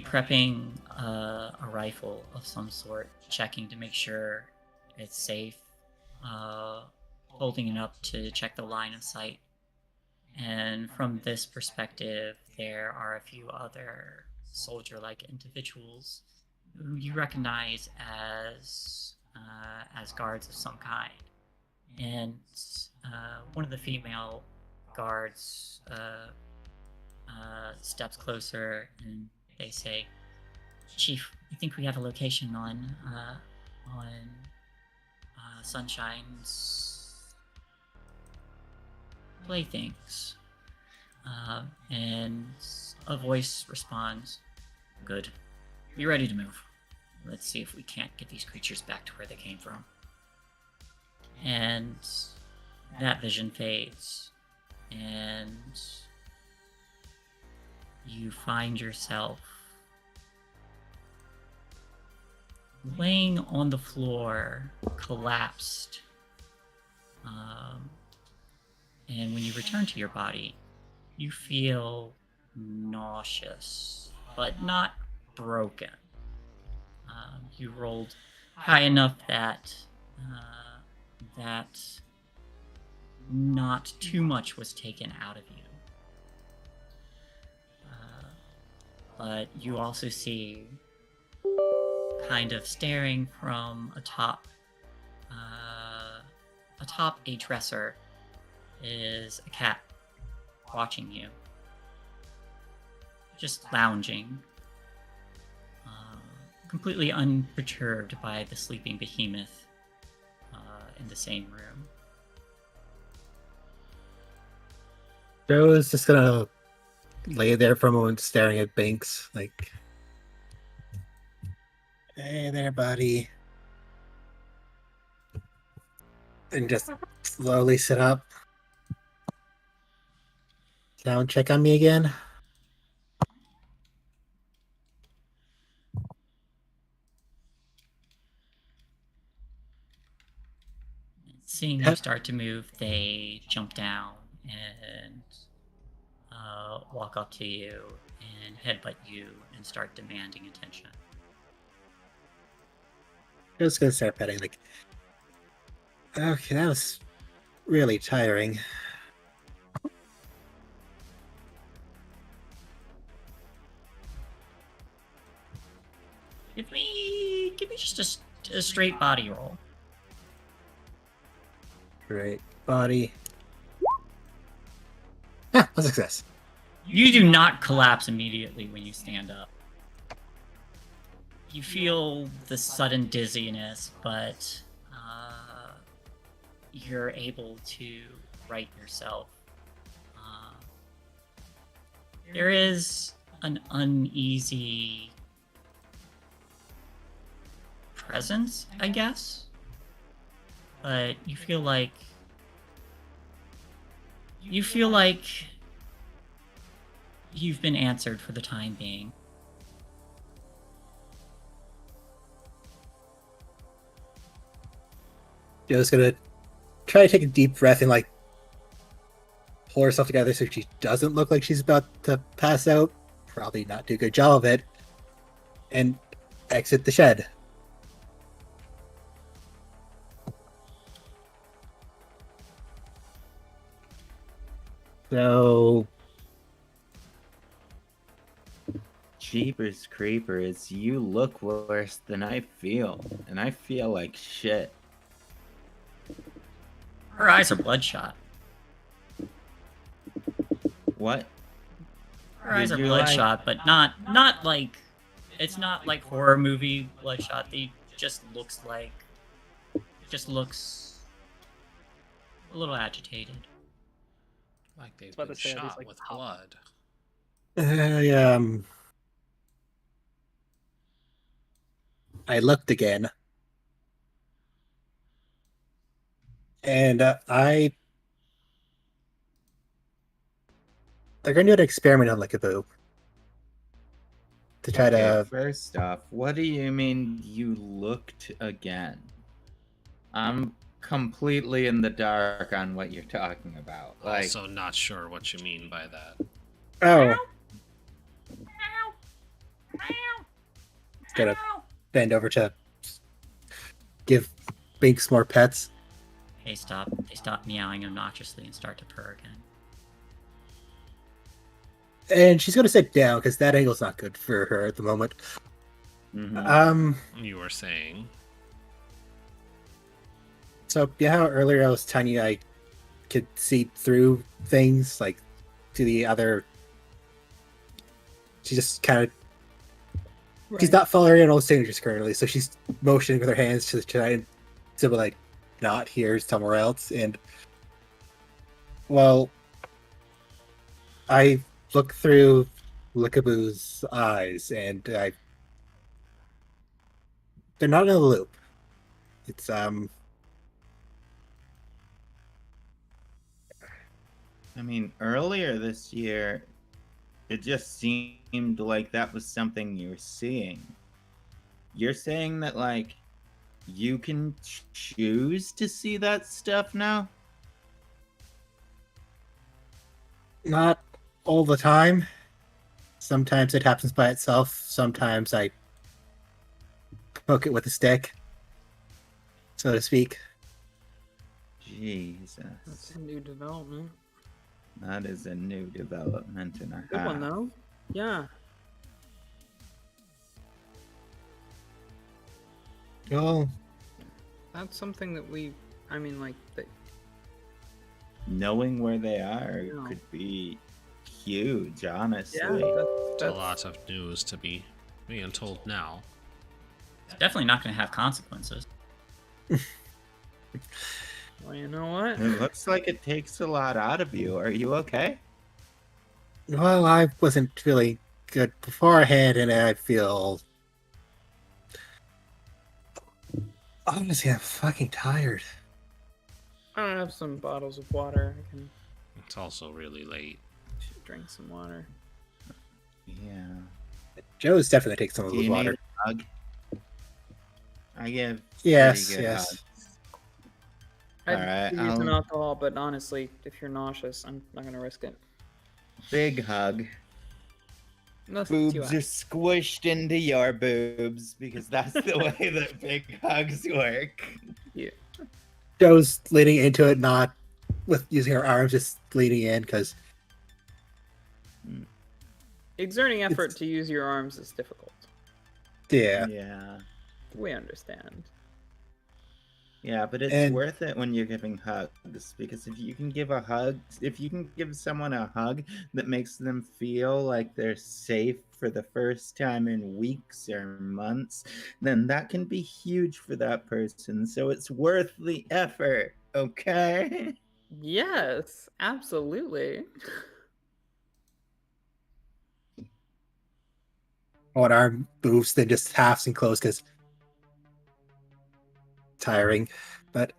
prepping a rifle of some sort, checking to make sure it's safe, holding it up to check the line of sight. And from this perspective, there are a few other soldier-like individuals who you recognize as guards of some kind. And one of the female guards steps closer, and they say, "Chief, I think we have a location on Sunshine's playthings." And a voice responds, "Good. Be ready to move. Let's see if we can't get these creatures back to where they came from." And that vision fades, and you find yourself laying on the floor, collapsed. And when you return to your body, you feel nauseous, but not broken. You rolled high enough that not too much was taken out of you. But you also see, kind of staring from atop a dresser, is a cat watching you, just lounging. completely unperturbed by the sleeping behemoth in the same room. Joe is just gonna lay there for a moment staring at Binks, like, hey there, buddy. And just slowly sit up. Down, check on me again. Seeing you start to move, they jump down and walk up to you and headbutt you and start demanding attention. I'm just gonna start petting, like, okay, that was really tiring. Give me just a straight body roll. Great body. Ah, a success. You do not collapse immediately when you stand up. You feel the sudden dizziness, but you're able to right yourself. There is an uneasy presence, I guess, but you feel like you've been answered for the time being. Joe's gonna try to take a deep breath and, like, pull herself together so she doesn't look like she's about to pass out. Probably not do a good job of it. And exit the shed. So, Jeepers creepers, you look worse than I feel, and I feel like shit. Her eyes are bloodshot. What? Her eyes are Did you, like- bloodshot, but not like, it's not like horror movie bloodshot. They just looks a little agitated. Like they've about been to say, are these, shot like, with pop- blood. I looked again. And they're going to do an experiment on Lickaboo. To try to... First off, what do you mean you looked again? I'm completely in the dark on what you're talking about. Like, Also, not sure what you mean by that. Oh. Gonna bend over to give Binks more pets. They stop meowing obnoxiously and start to purr again. And she's gonna sit down because that angle's not good for her at the moment. mhm. You were saying. So yeah, how earlier I was telling you I could see through things, like to the other. She just kind of. She's not following any signatures currently, so she's motioning with her hands to try to like not here somewhere else. And well, I look through Lickaboo's eyes, and they're not in a loop. It's I mean, earlier this year, it just seemed like that was something you were seeing. You're saying that, like, you can choose to see that stuff now? not all the time. Sometimes it happens by itself. Sometimes I poke it with a stick, so to speak. Jesus. That's a new development. That is a new development in a Good one though. Yeah. Well, That's something that that Knowing where they are Yeah. could be huge, honestly. yeah, It's a that's lot of news to be being told now. Definitely not going to have consequences. Well, you know what? It looks like it takes a lot out of you. Are you okay? Well, I wasn't feeling good beforehand, and I feel. Honestly, I'm fucking tired. I have some bottles of water. I can It's also really late. should drink some water. Yeah. Joe's definitely takes some of Do his you water. need a hug? I give Yes, pretty good yes. hugs. I'd Alright, use an I'll- alcohol, but honestly, if you're nauseous, I'm not gonna risk it. Big hug. Nothing too Boobs are squished into your boobs because that's the way that big hugs work. Yeah. Joe's leaning into it, not with using her arms, just leaning in because Exerting effort It's- to use your arms is difficult. yeah. Yeah. We understand. Yeah, but it's And- worth it when you're giving hugs because if you can give someone a hug that makes them feel like they're safe for the first time in weeks or months, then that can be huge for that person. So it's worth the effort, okay? Yes, absolutely. One arm moves, then just halves and closes because tiring. But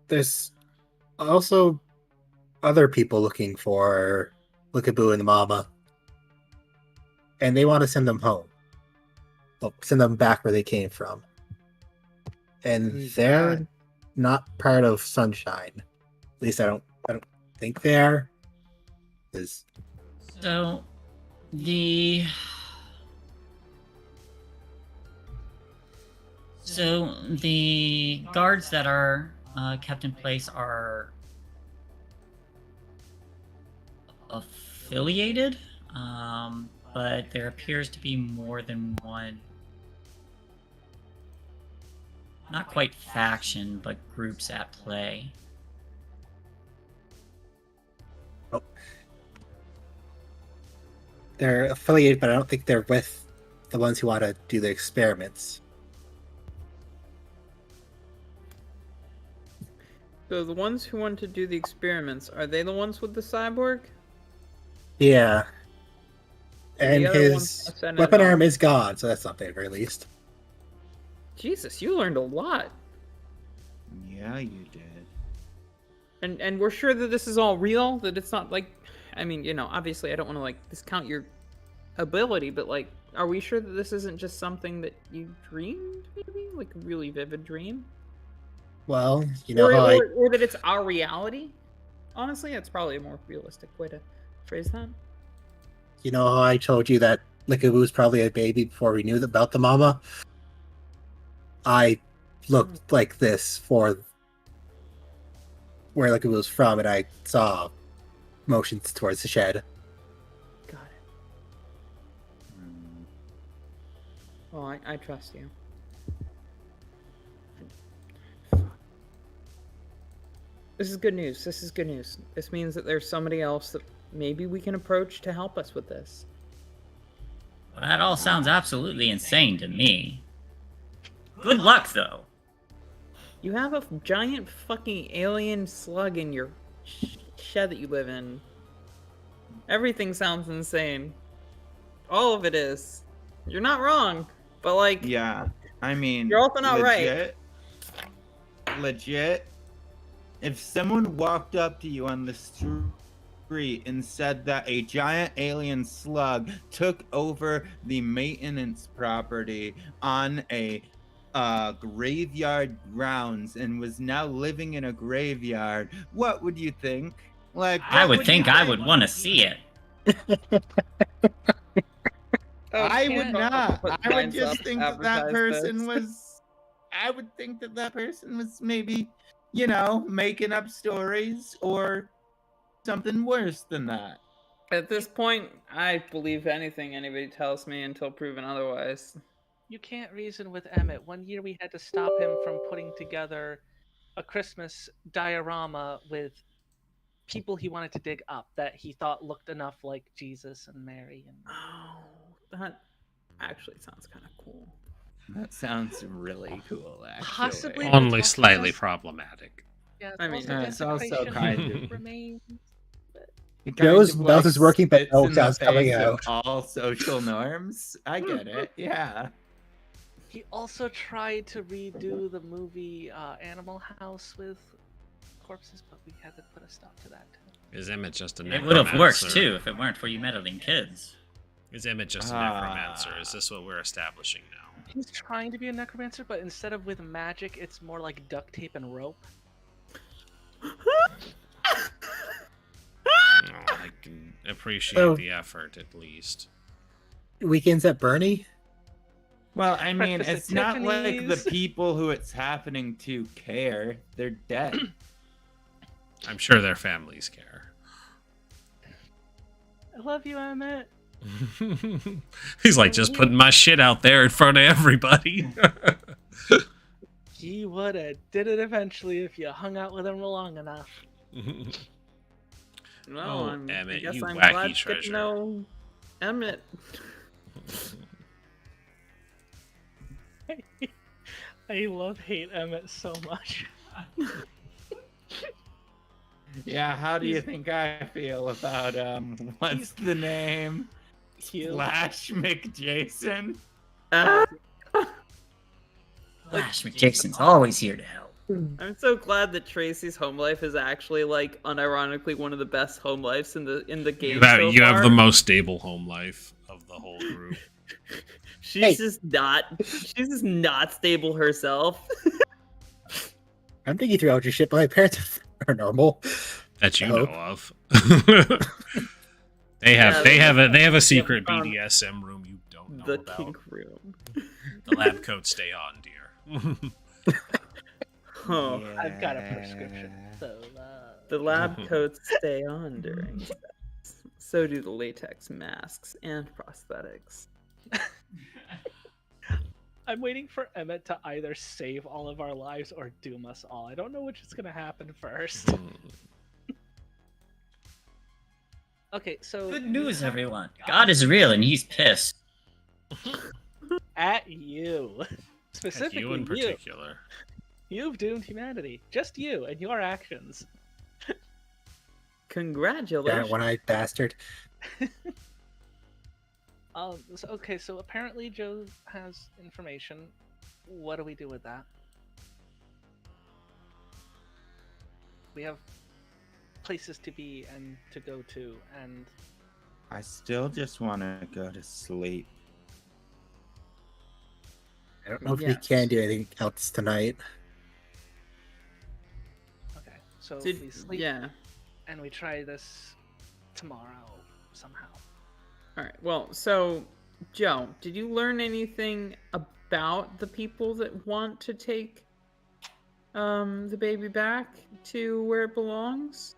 there's also other people looking for Lookaboo and Mama, and they want to send them home. Well, send them back where they came from, and Who's they're that? not part of Sunshine. At least I don't think they are. Is So, the guards that are kept in place are affiliated, but there appears to be more than one. Not quite faction, but groups at play. they're affiliated, but I don't think they're with the ones who want to do the experiments. So the ones who want to do the experiments, are they the ones with the cyborg? Yeah. And The other ones his are sent weapon in arm on- is gone, so that's something at the very least. Jesus, you learned a lot. Yeah, you did. And we're sure that this is all real, that it's not like, I mean, you know, obviously I don't want to like discount your ability, but like, are we sure that this isn't just something that you dreamed, maybe? Like a really vivid dream? Well, you know Or, how or that it's our reality? Honestly, that's probably a more realistic way to phrase that. I told you that Lickaboo was probably a baby before we knew about the mama? I looked like this for where Lickaboo was from, and I saw motions towards the shed. Got it. Well, I trust you. This is good news. This is good news. This means that there's somebody else that maybe we can approach to help us with this. Well, that all sounds absolutely insane to me. Good luck, though. You have a giant fucking alien slug in your shed that you live in. Everything sounds insane. All of it is. You're not wrong, but like, Yeah, I mean, You're also not right. Legit. If someone walked up to you on the street and said that a giant alien slug took over the maintenance property on a graveyard grounds and was now living in a graveyard, what would you think? Like, I what would think I would want to see it. I would can't not. put I would signs just up think to that advertise person this. was. I would think that person was maybe, making up stories or something worse than that. At this point, I believe anything anybody tells me until proven otherwise. You can't reason with Emmett. One year we had to stop him from putting together a Christmas diorama with people he wanted to dig up that he thought looked enough like Jesus and Mary. And Oh, actually sounds kind of cool. That sounds really cool, actually. Possibly. Only It's slightly also- problematic. Yeah, I mean, it's also desecration kind of- remains. It Joe's kind of, mouth is working, but spits no in the sound's coming face of out. all social norms. I get it. Yeah. He also tried to redo the movie Animal House with corpses, but we had to put a stop to that. Is Emmett just a It necromancer? would have worked too if it weren't for you meddling kids. Is Emmett just a necromancer? Is this what we're establishing now? He's trying to be a necromancer, but instead of with magic, it's more like duct tape and rope. Oh, I can appreciate Oh. the effort, at least. Weekends at Bernie? Well, I mean, Breakfast at it's not like the Tiffany's. people who it's happening to care. They're dead. I'm sure their families care. I love you, Emmett. He's like, just putting my shit out there in front of everybody. He would have did it eventually if you hung out with him long enough. Well, Oh, I Emmett, guess you I'm wacky glad to get treasure. to know Emmett. I hate Emmett so much. Yeah, how do you think I feel about what's the name? Cute. Flash McJason? Flash McJackson's always here to help. I'm so glad that Tracy's home life is actually like unironically one of the best home lives in the game. You have the most stable home life of the whole group. She's just not stable herself. I'm thinking through all your shit, but my parents are normal. That you Oh. know of. They have a secret BDSM room you don't know The about. kink room. The lab coats stay on, dear. Oh, I've got a prescription. So, the lab coats stay on during sex. So do the latex masks and prosthetics. I'm waiting for Emmett to either save all of our lives or doom us all. I don't know which is going to happen first. Okay, so Good news, everyone. God is real and he's pissed. at you. At Specifically you in particular. You've doomed humanity. Just you and your actions. Congratulations. That one-eyed bastard. So apparently Joe has information. What do we do with that? We have places to be and to go to, and I still just want to go to sleep. I don't know if we Yes. can do anything else tonight. okay. So Did- we sleep yeah. and we try this tomorrow somehow. All right. Well, so Joe, did you learn anything about the people that want to take the baby back to where it belongs?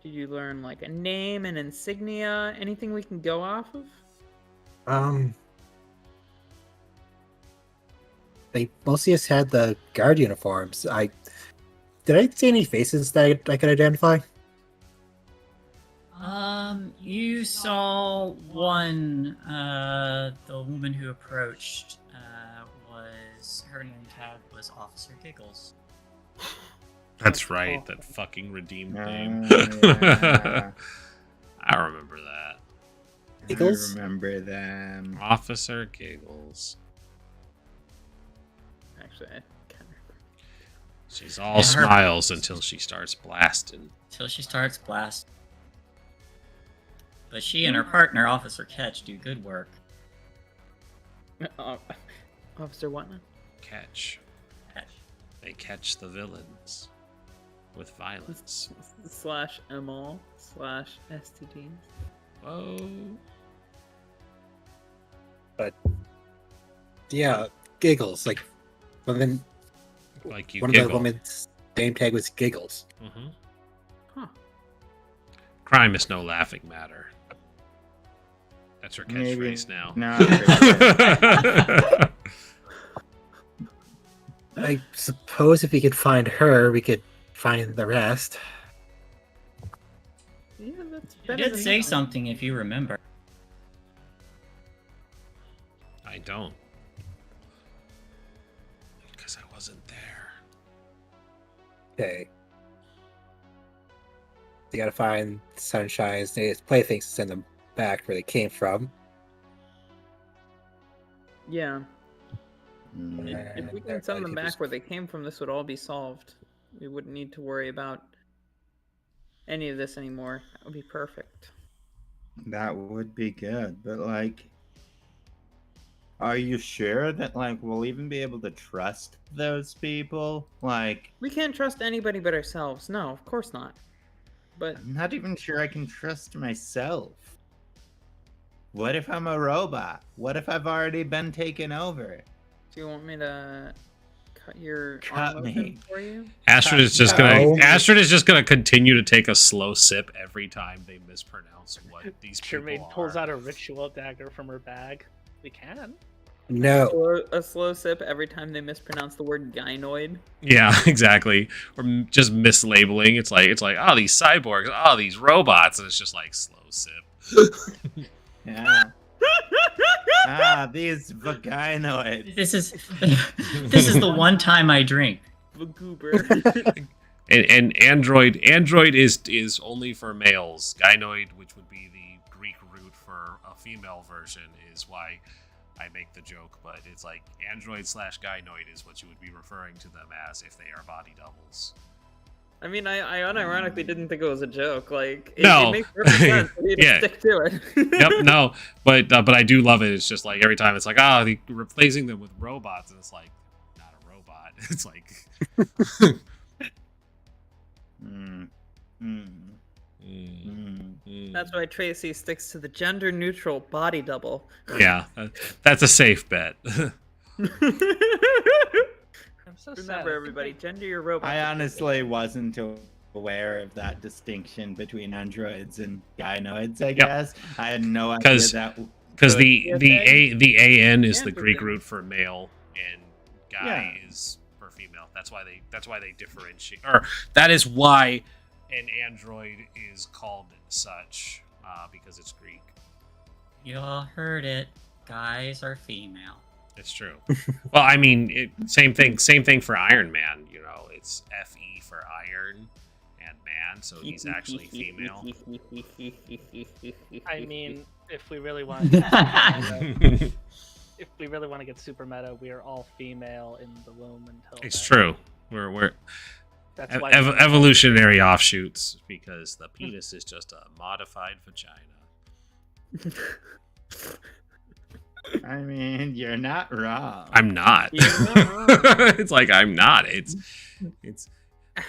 Did you learn like a name, an insignia, anything we can go off of? They mostly just had the guard uniforms. Did I see any faces that I could identify? You saw one, the woman who approached, her name tag was Officer Giggles. That's right, that fucking redeemed name. Yeah. I remember that. Giggles? I remember them. Officer Giggles. Actually, I can't remember. She's all And her- smiles until she starts blasting. Till she starts blasting. But she and her partner, Officer Ketch, do good work. Officer Whatnot? Catch. Ketch. They catch the villains with violence. /ML/STD. Oh. Yeah, Giggles. Like, one Like you of the giggle. women's name tag was Giggles. Mm-hmm. Huh. Crime is no laughing matter. That's her Maybe catchphrase now. not really. I suppose if we could find her, we could find the rest. Yeah, that's She better did than say nothing. something, if you remember. don't. Because I wasn't there. Okay. You gotta find Sunshine's playthings to send them back where they came from. Yeah. Mm. If we can send them back where they came from, this would all be solved. We wouldn't need to worry about any of this anymore. That would be perfect. That would be good, but like, are you sure that like we'll even be able to trust those people? Like, We can't trust anybody but ourselves. No, of course not. But I'm not even sure I can trust myself. What if I'm a robot? What if I've already been taken over? do you want me to cut your Cut arm me. open for you? Astrid is just gonna continue to take a slow sip every time they mispronounce what these people Jermaine are. pulls out a ritual dagger from her bag. We can. No. A slow sip every time they mispronounce the word gynoid. Yeah, exactly. Or just mislabeling. It's like, oh, these cyborgs, oh, these robots, and it's just like slow sip. Yeah. These vaginoids. This is the one time I drink. The goober. And android is only for males. Gynoid, which would be the Greek root for a female version, is why I make the joke. But it's like android/gynoid is what you would be referring to them as if they are body doubles. I mean, I unironically didn't think it was a joke. Like, No. it makes perfect sense. We need to Yeah. stick to it. Yep, no, but I do love it. It's just like every time it's like, they're replacing them with robots, and it's like not a robot. It's like, That's why Tracy sticks to the gender-neutral body double. yeah, that's a safe bet. I'm so sad. Remember, everybody, gender your robot. I honestly wasn't aware of that distinction between androids and gynoids, I guess. I had no idea that. Because the AN is the And for Greek them. root for male, and guy is for female. That's why they differentiate, or that is why an android is called such, because it's Greek. You all heard it. Guys are female. It's true. Well, I mean, same thing for Iron Man. You know, it's FE for iron and man, so he's actually female. I mean, if we really want to get super meta, we are all female in the womb until. It's true. We're That's why evolutionary offshoots, because the penis is just a modified vagina. I mean, you're not wrong. I'm not. You're not wrong. It's like I'm not. It's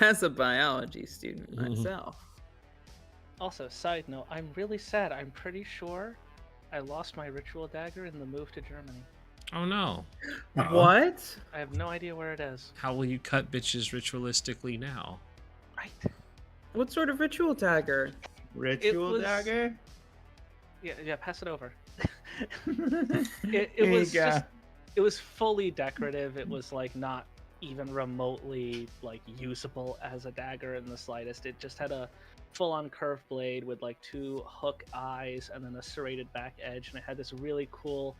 As a biology student Mhm. myself. Also, side note, I'm really sad. I'm pretty sure I lost my ritual dagger in the move to Germany. oh no. What? I have no idea where it is. How will you cut bitches ritualistically now? Right. What sort of ritual dagger? Ritual was- dagger? Yeah, pass it over. Here It you was go. just, it was fully decorative. It was like not even remotely like usable as a dagger in the slightest. It just had a full-on curved blade with like 2 hook eyes and then a serrated back edge, and it had this really cool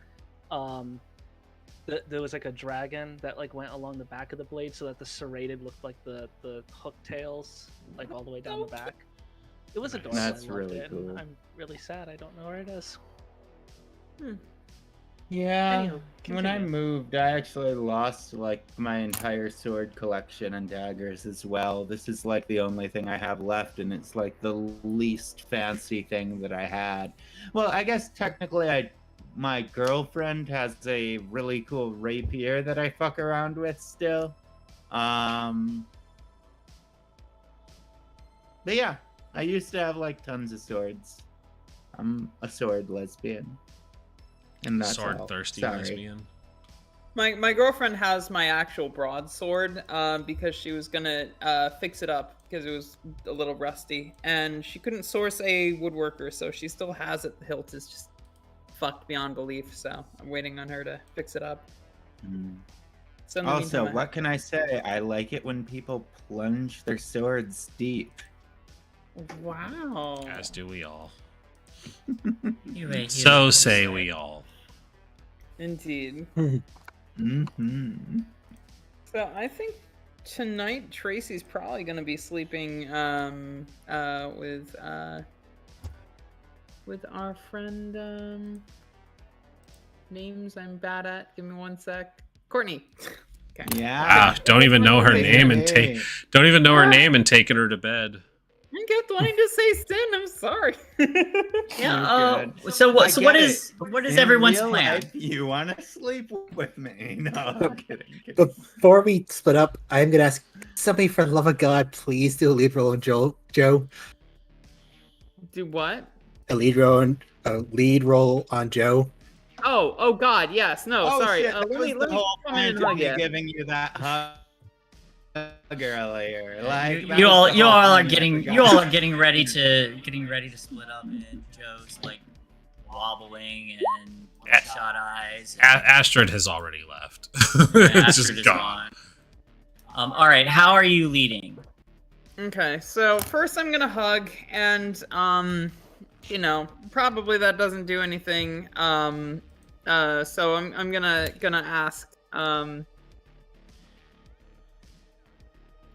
there was like a dragon that like went along the back of the blade so that the serrated looked like the hook tails like all the way down the back. It was adorable. That's I loved really it, and cool. I'm really sad I don't know where it is. Yeah. Anywho, When I continue. moved, I actually lost like my entire sword collection and daggers as well. This is like the only thing I have left, and it's like the least fancy thing that I had. Well, I guess technically my girlfriend has a really cool rapier that I fuck around with still. But yeah, I used to have like tons of swords. I'm a sword lesbian. And that's Sword all. thirsty Sorry. lesbian. My girlfriend has my actual broadsword because she was gonna fix it up because it was a little rusty, and she couldn't source a woodworker, so she still has it. The hilt is just fucked beyond belief, so I'm waiting on her to fix it up. Mm. So in the Also, meantime, what can I say? I like it when people plunge their swords deep. Wow. As do we all. You a So hero. say we all. Indeed. Mm-hmm. So I think tonight Tracy's probably gonna be sleeping with our friend names I'm bad at. Give me one sec. Courtney. Okay. Yeah. Wow, don't even know her Hey, name and hey. don't even know her name and taking her to bed. I kept wanting to say Sin. I'm sorry. Yeah. You're So I what? So get what it. is In everyone's real plan? life, you want to sleep with me? No, I'm kidding. Before we split up, I'm gonna ask somebody for the love of God, please do a lead role on Joe. Do what? A lead role on Joe. Oh God, yes. No, Oh sorry. shit! That Let was me the whole come in and point of hug me you. giving you that hug earlier. Like You all you all are getting ready to split up, and Joe's like wobbling and shot eyes. Astrid has already left. And It's Astrid just is gone. All right, how are you leading? Okay, so first I'm gonna hug, and probably that doesn't do anything. So I'm gonna ask, how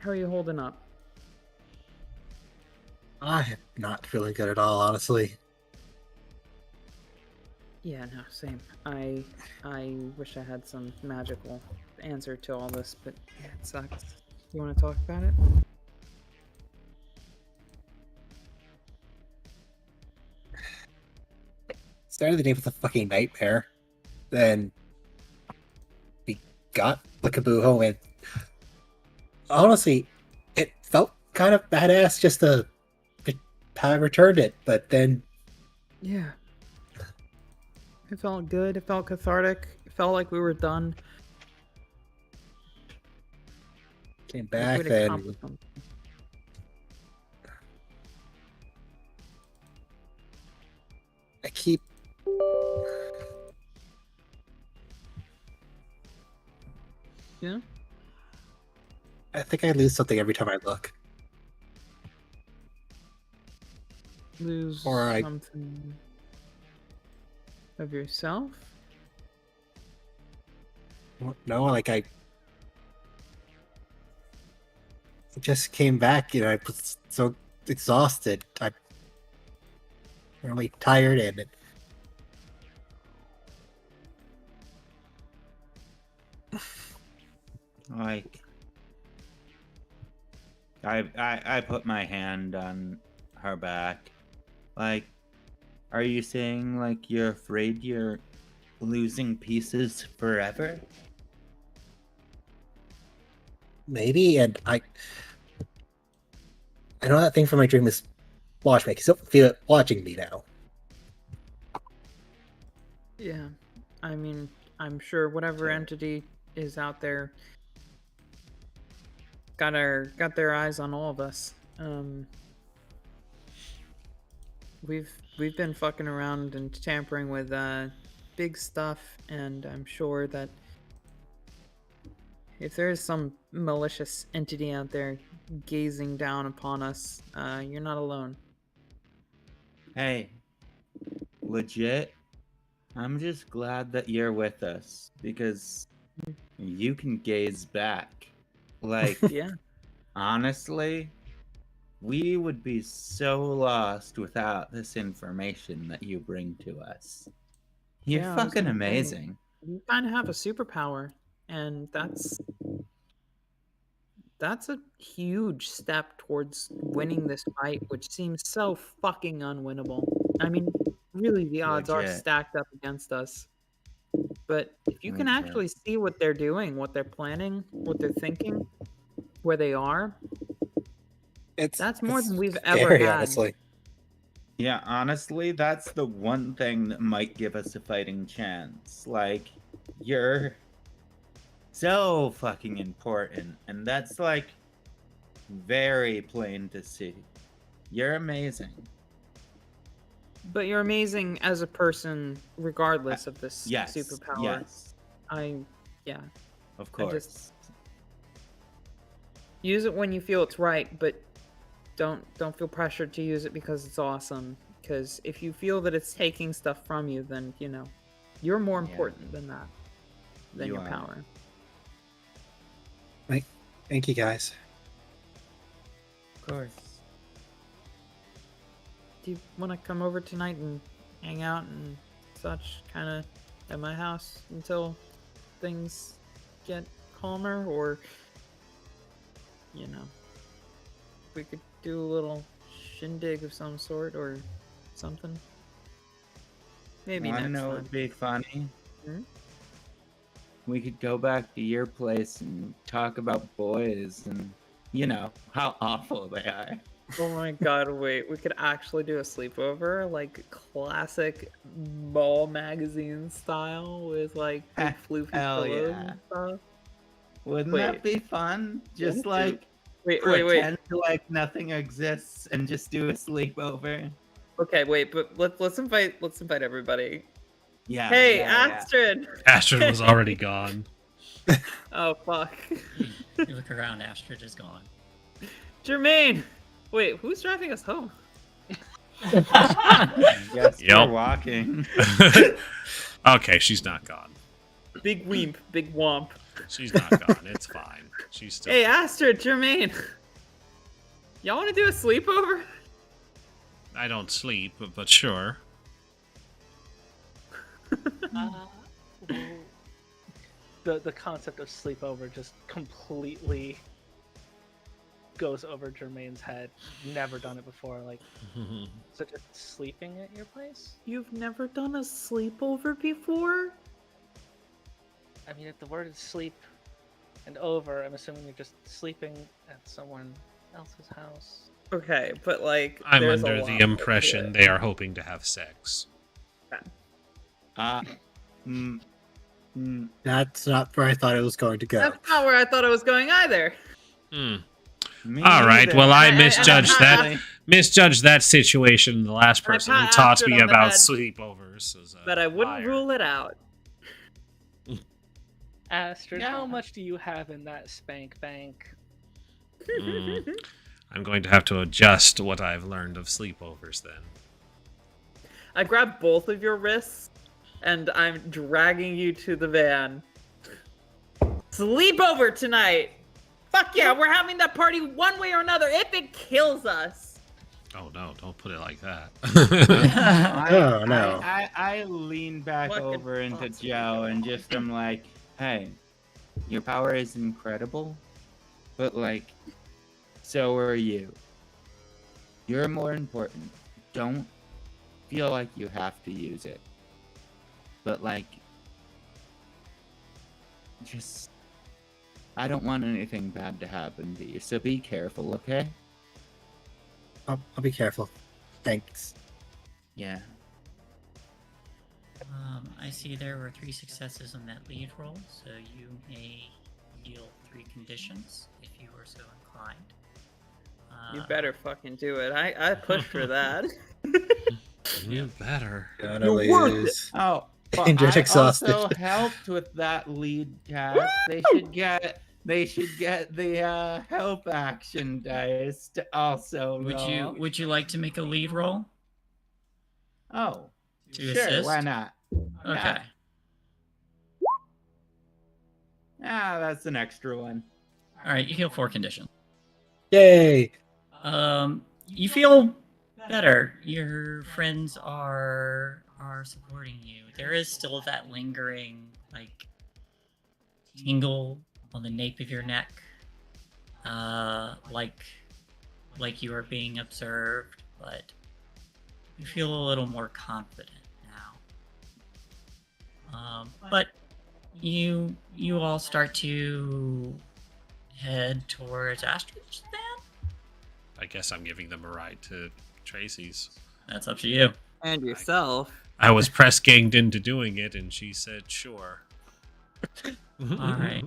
are you holding up? I'm not feeling good at all, honestly. Yeah, no, same. I wish I had some magical answer to all this, but yeah, it sucks. You want to talk about it? Started the day with a fucking nightmare. Then we got the Kaboo home, and honestly, it felt kind of badass just to have returned it, but then Yeah. It felt good. It felt cathartic. It felt like we were done. came Like back, we'd then accomplished something. I keep Yeah. I think I lose something every time I look. Lose Or I- something of yourself. No, like I just came back, I was so exhausted. I'm really tired, and Like, I put my hand on her back. Like, are you saying like you're afraid you're losing pieces forever? maybe, and I know that thing from my dream is watch me. I can still feel it watching me now. Yeah. I mean, I'm sure whatever entity is out there got their eyes on all of us. We've been fucking around and tampering with big stuff, and I'm sure that if there is some malicious entity out there gazing down upon us, you're not alone. Hey, legit, I'm just glad that you're with us because you can gaze back. Like, Yeah. honestly, we would be so lost without this information that you bring to us. You're Yeah, I was fucking gonna say. amazing. You kind of have a superpower, and that's a huge step towards winning this fight, which seems so fucking unwinnable. I mean, really, the odds are Legit. stacked up against us. But if you can Legit. actually see what they're doing, what they're planning, what they're thinking, where they are, that's more than we've ever scary, had. honestly. Yeah, honestly, that's the one thing that might give us a fighting chance. Like, you're so fucking important, and that's like very plain to see. You're amazing. But you're amazing as a person, regardless of this Yes. superpower. Yes. Yeah. Of I course. just- Use it when you feel it's right, but don't feel pressured to use it because it's awesome. Because if you feel that it's taking stuff from you, then you You're more Yeah. important than that, than You your are. power. Thank you, guys. Of course. Do you want to come over tonight and hang out and such, kind of at my house until things get calmer, or we could do a little shindig of some sort or something. Maybe I next know time. it'd be funny. Hmm? We could go back to your place and talk about boys and, how awful they are. Oh my god, wait, we could actually do a sleepover, like classic ball magazine style with like big floofy Hell pillows yeah. and stuff. Wouldn't Wait. that be fun? Just Wouldn't like Wait. pretend like nothing exists and just do a sleepover. Okay, wait, but let's invite everybody. Yeah. Hey, yeah. Astrid! Astrid was already gone. Oh fuck. You look around, Astrid is gone. Jermaine! Wait, who's driving us home? Guess Yep. we're walking. Okay, she's not gone. Big weemp, big womp. She's not gone. It's fine. She's still. Hey, Astrid, Jermaine! Y'all wanna do a sleepover? I don't sleep, but sure. Well, the concept of sleepover just completely goes over Jermaine's head. Never done it before. Like, such a sleeping at your place? You've never done a sleepover before? I mean, if the word is sleep and over, I'm assuming you're just sleeping at someone else's house. Okay, but like, I'm there's a under lot the to impression it. they are hoping to have sex. That's not where I thought it was going to go. That's not where I thought it was going either. Hmm. Me All right. neither. Well, I I- misjudged that. Actually, Misjudged that situation. The last And I person who pat taught Astrid me on the about head. sleepovers is a But I wouldn't liar. rule it out. Astrid, Yeah. how much do you have in that spank bank? Mm. I'm going to have to adjust what I've learned of sleepovers then. I grab both of your wrists and I'm dragging you to the van. Sleepover tonight! Fuck yeah, we're having that party one way or another if it kills us! Oh no! Don't put it like that. Oh, no. I lean back Fucking over into thoughts. Joe and just am like, hey, your power is incredible, but like, so are you. You're more important. Don't feel like you have to use it. But like, just, I don't want anything bad to happen to you, so be careful, okay? I'll be careful. Thanks. Yeah. I see there were 3 successes on that lead roll, so you may deal 3 conditions if you were so inclined. You better fucking do it. I pushed for that. You better. Gonna You worked it. lose. Oh, but Injured, I exhausted. also helped with that lead cast. They should get the help action dice to also roll. Would you like to make a lead roll? Oh, To sure. assist? Why not? Okay. That's an extra one. All right, you heal 4 conditions. Yay! You feel better. Your friends are supporting you. There is still that lingering tingle on the nape of your neck, like you are being observed, but you feel a little more confident now. But you all start to head towards Astrid's van. I guess I'm giving them a ride to Tracy's. That's up to you. And yourself. I was press ganged into doing it, and she said, "Sure." All right.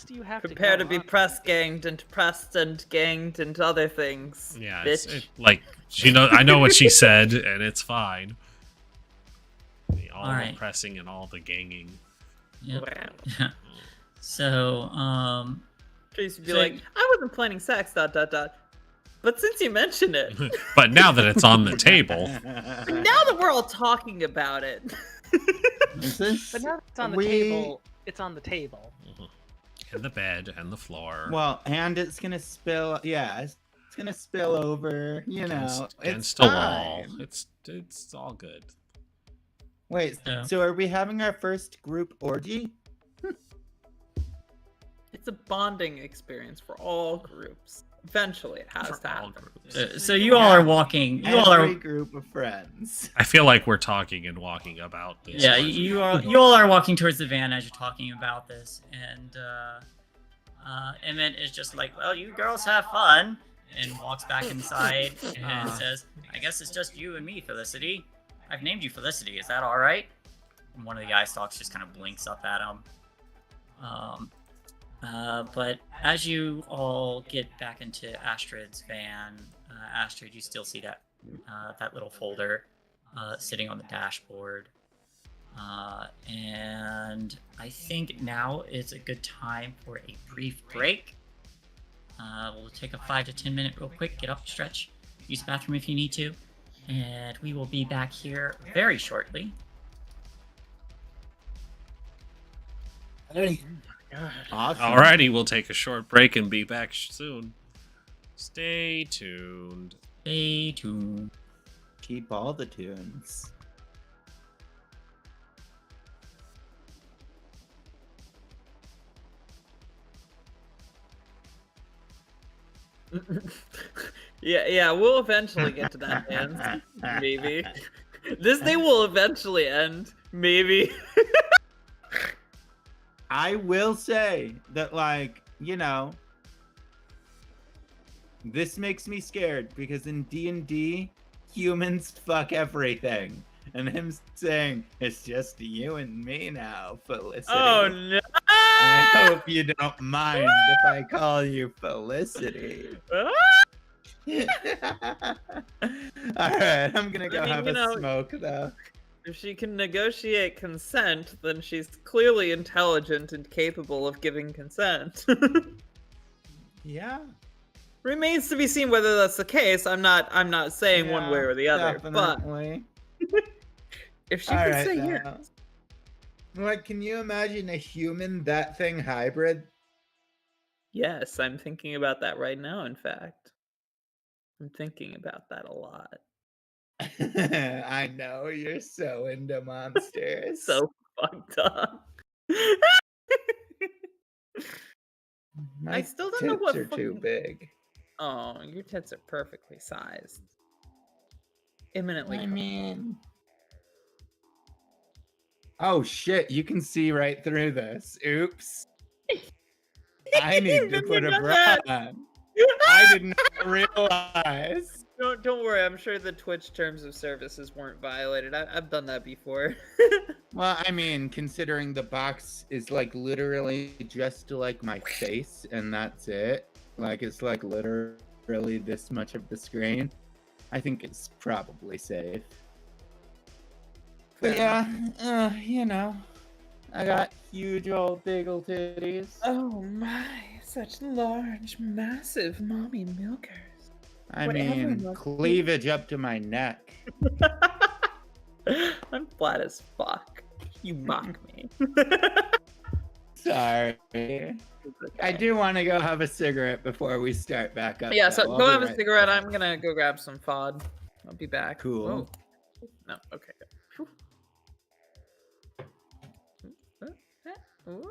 Do you have Prepare to, to go be press ganged and pressed and ganged and other things. Yeah, bitch. I know what she said, and it's fine. All Alright. the pressing and all the ganging. Yep. Wow. So, Trace would be So- like, I wasn't planning sex, ... But since you mentioned it, But now that it's on the table, now that we're all talking about it, Is this? But now it's on the we- table. It's on the table. And the bed and the floor. Well, and it's gonna spill. Yeah, it's gonna spill over. You know, against it's a wall. fine. It's all good. Wait, Yeah. so are we having our first group orgy? It's a bonding experience for all groups. Eventually, it has For to all happen. groups. So you all are walking. You all Every are. group of friends. I feel like we're talking and walking about this. Yeah, you all are walking towards the van as you're talking about this, and Emmett is just like, "Well, you girls have fun," and walks back inside and says, "I guess it's just you and me, Felicity. I've named you Felicity. Is that all right?" And one of the eye stalks just kind of blinks up at him. But as you all get back into Astrid's van, Astrid, you still see that that little folder sitting on the dashboard. And I think now is a good time for a brief break. We'll take a 5 to 10 minute real quick, get up, stretch, use the bathroom if you need to, and we will be back here very shortly. Alrighty. Awesome. Alrighty, we'll take a short break and be back soon. Stay tuned. Stay tuned. Keep all the tunes. Yeah, we'll eventually get to that dance. Maybe. This thing will eventually end. Maybe. I will say that, like, you know, this makes me scared because in D&D, humans fuck everything. And him saying, it's just you and me now, Felicity. Oh no! I hope you don't mind if I call you Felicity. Alright, I'm gonna go have a smoke, though. If she can negotiate consent, then she's clearly intelligent and capable of giving consent. Yeah. Remains to be seen whether that's the case. I'm not saying one way or the other, Definitely. but if she can say now. yes. Like, can you imagine a human that thing hybrid? Yes, I'm thinking about that right now, in fact. I'm thinking about that a lot. I know, you're so into monsters. So fucked up. My I still don't know tits what are too fucking- big. Oh, your tits are perfectly sized. Imminently. I mean... Oh shit, you can see right through this. Oops. I need to put a bra on. I did not realize. Don't worry, I'm sure the Twitch terms of services weren't violated. I've done that before. Well, I mean, considering the box is like literally just like my face and that's it. Like it's like literally this much of the screen. I think it's probably safe. But yeah, you know, I got huge old diggle titties. Oh my, such large, massive mommy milkers. I whatever mean, must be. cleavage up to my neck. I'm flat as fuck. You mock me. Sorry. I do want to go have a cigarette before we start back up. Yeah, so though. I'll go be have a right cigarette. back. I'm gonna go grab some FOD. I'll be back. Cool. Whoa. No, okay. Whew. Ooh.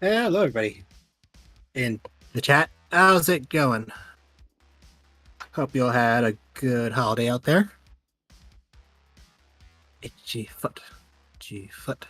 Hello, everybody. In the chat, how's it going? Hope you all had a good holiday out there. Itchy foot. Itchy foot.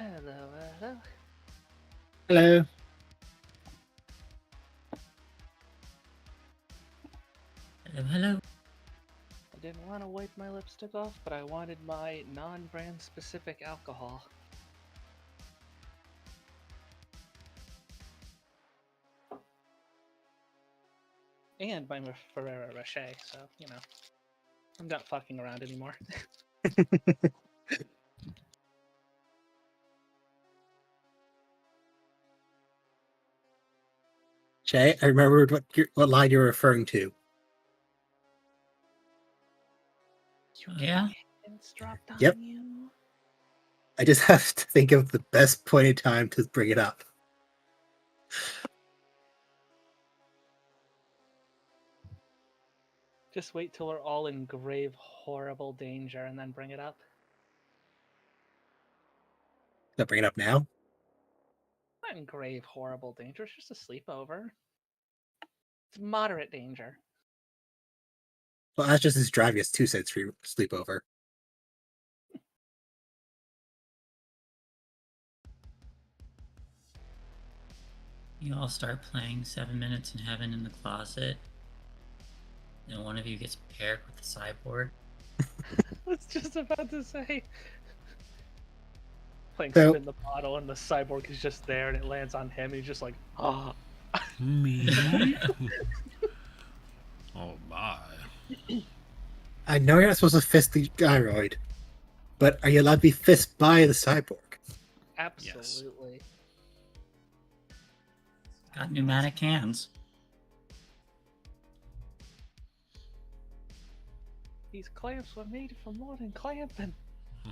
Hello, hello. Hello. Hello. I didn't want to wipe my lipstick off, but I wanted my non-brand specific alcohol. And my Ferrero Rocher, so, you know. I'm not fucking around anymore. Jay, I remembered what line you're referring to. Yeah? It's dropped on Yep. you. I just have to think of the best point in time to bring it up. Just wait till we're all in grave, horrible danger and then bring it up. Should I bring it up now? Not in grave, horrible danger. It's just a sleepover. It's moderate danger. Well, that's just his driving us 2 cents for sleepover. You all start playing 7 Minutes in Heaven in the closet. And one of you gets paired with the cyborg. I was just about to say. Playing So- spin the bottle and the cyborg is just there and it lands on him. He's just like, ah. Me? Oh my. I know you're not supposed to fist the gyroid, but are you allowed to be fist by the cyborg? Absolutely. Got pneumatic hands. These clamps were made for more than clamping. Go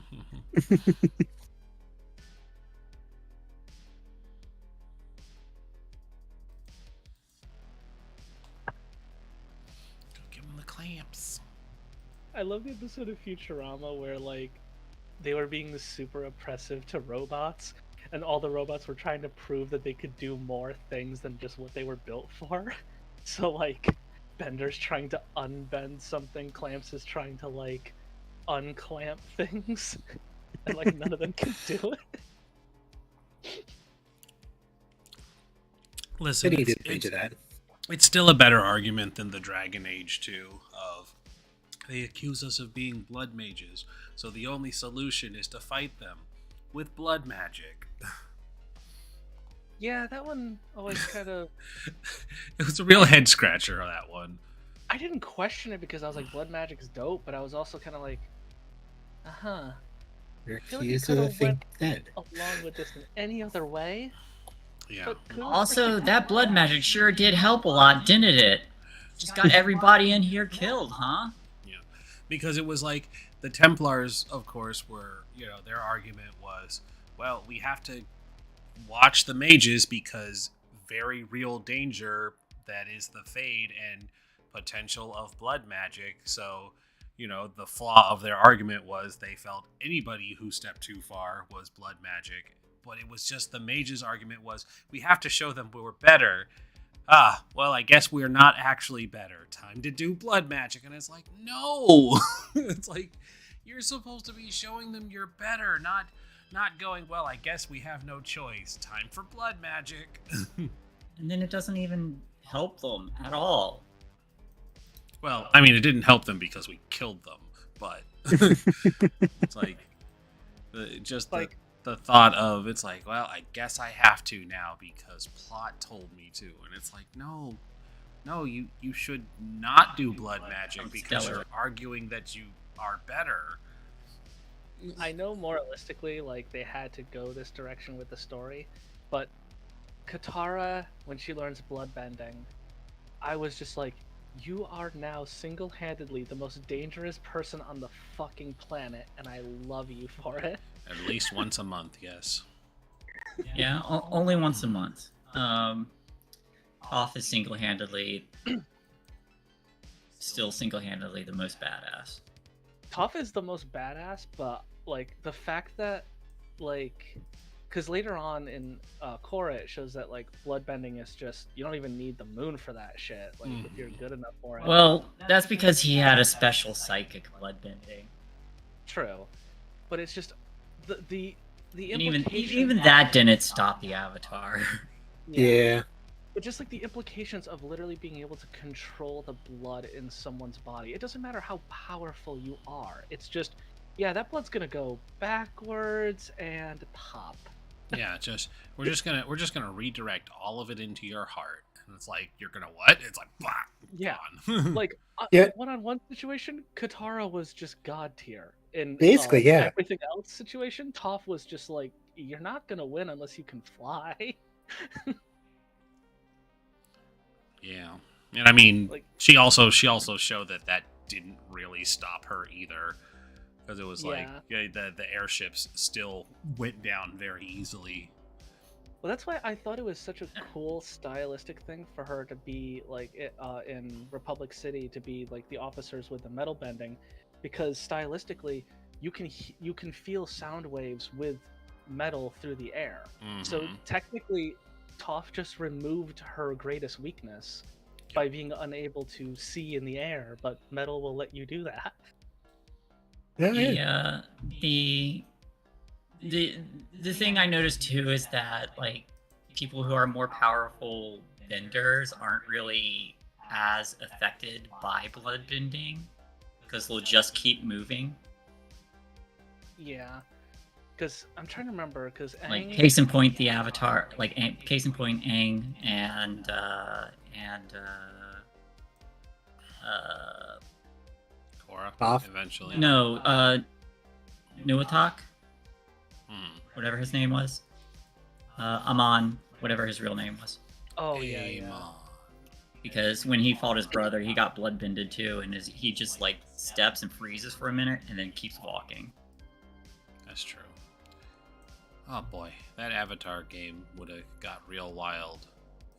give him the clamps. I love the episode of Futurama where, like, they were being super oppressive to robots, and all the robots were trying to prove that they could do more things than just what they were built for. So, like, Bender's trying to unbend something, Clamps is trying to, like, unclamp things, and, like, none of them can do it. Listen, City it's, did agree to that. it's still a better argument than the Dragon Age 2 of they accuse us of being blood mages, so the only solution is to fight them with blood magic. Yeah, that one always kind of... It was a real head scratcher, that one. I didn't question it because I was like, blood magic's dope, but I was also kind of like, uh-huh. feel like it Refuse could've to think went dead. along with this in any other way. Yeah. But kudos for Also, sticking that with blood magic sure did help a lot, didn't it? Just got everybody in here killed, huh? Yeah. Because it was like the Templars, of course, were, their argument was, well, we have to watch the mages because very real danger, that is the Fade and potential of blood magic. So, the flaw of their argument was they felt anybody who stepped too far was blood magic. But it was just the mages' argument was, we have to show them we're better. Well, I guess we're not actually better. Time to do blood magic. And it's like, no! It's like, you're supposed to be showing them you're better, not going, well, I guess we have no choice. Time for blood magic. And then it doesn't even help them at all. Well, I mean, it didn't help them because we killed them, but it's like, the thought of, it's like, well, I guess I have to now because plot told me to. And it's like, no, you should not do blood magic because you're arguing that you are better. I know moralistically, like, they had to go this direction with the story, but Katara, when she learns bloodbending, I was just like, you are now single-handedly the most dangerous person on the fucking planet, and I love you for it. At least once a month, yes. Yeah, only once a month. Toph is still single-handedly the most badass. Toph is the most badass, but, like, the fact that, like, because later on in Korra, it shows that, like, bloodbending is just, you don't even need the moon for that shit, like, if you're good enough for it. Well, that's because he had a special psychic bloodbending. True. But it's just, the And implication... even that didn't stop the Avatar. Yeah. But just, like, the implications of literally being able to control the blood in someone's body. It doesn't matter how powerful you are. It's just, yeah, that blood's gonna go backwards and pop. Yeah, we're just gonna redirect all of it into your heart, and it's like, you're gonna what? It's like, blah, yeah, gone. like Yeah. one-on-one situation, Katara was just god tier. In Basically, yeah. everything else situation, Toph was just like, you're not gonna win unless you can fly. Yeah, and I mean, Like- she also showed that didn't really stop her either. Because it was like, the airships still went down very easily. Well, that's why I thought it was such a cool stylistic thing for her to be like in Republic City, to be like the officers with the metal bending, because stylistically you can feel sound waves with metal through the air. So technically, Toph just removed her greatest weakness by being unable to see in the air, but metal will let you do that. Yeah. The thing I noticed too is that, like, people who are more powerful benders aren't really as affected by blood bending because they'll just keep moving. Yeah, because I'm trying to remember, because Like, case in point, the Avatar, like, case in point, Aang and Korra, Toph? eventually. no, Nuatak, whatever his name was, Amon, whatever his real name was. Oh yeah. Because when he fought his brother, he got bloodbended too, and he just, like, steps and freezes for a minute and then keeps walking. That's true. Oh boy, that Avatar game would have got real wild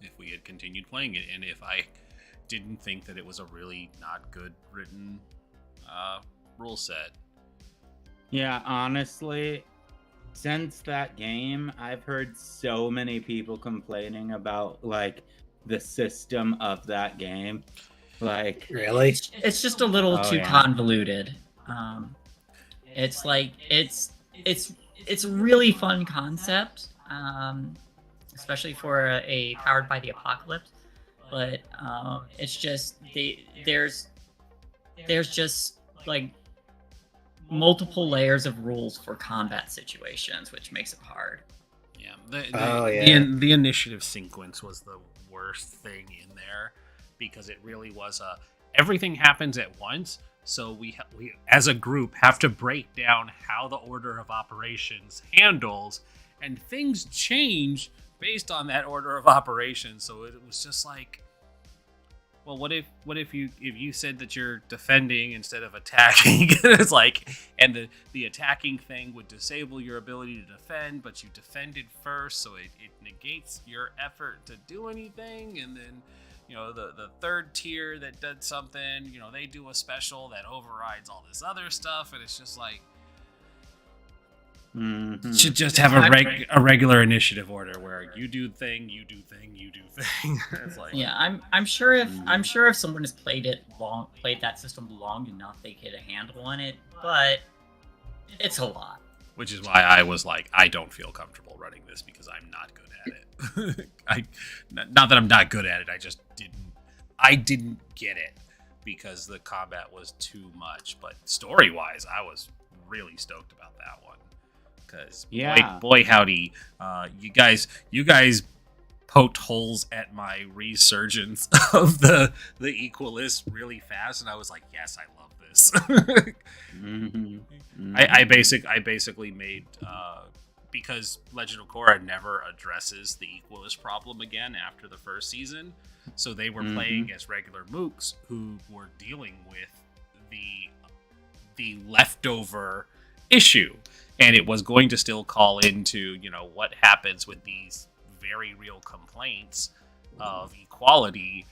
if we had continued playing it, and if I didn't think that it was a really not good written rule set. Yeah, honestly, since that game, I've heard so many people complaining about, like, the system of that game. Like, Really? It's just a little too yeah. convoluted. It's like it's a really fun concept, especially for a powered by the apocalypse. But it's just there's just, like, multiple layers of rules for combat situations, which makes it hard. Yeah, the initiative sequence was the worst thing in there, because it really was everything happens at once, So we as a group have to break down how the order of operations handles, and things change based on that order of operations. So it was just like, well, what if you said that you're defending instead of attacking? It's like, and the attacking thing would disable your ability to defend, but you defended first, so it negates your effort to do anything. And then, the third tier that did something, they do a special that overrides all this other stuff, and it's just like, should just have a regular initiative order where you do thing, you do thing, you do thing. It's like, yeah, I'm sure if someone has played that system long enough, they get a handle on it, but it's a lot. Which is why I was like, I don't feel comfortable running this because I'm not good at it. Not that I'm not good at it, I didn't get it because the combat was too much. But story-wise, I was really stoked about that one. Because boy howdy, you guys poked holes at my resurgence of the Equalist really fast, and I was like, yes, I love this. I basically made because Legend of Korra never addresses the Equalist problem again after the first season, so they were playing as regular mooks who were dealing with the leftover issue. And it was going to still call into, what happens with these very real complaints of equality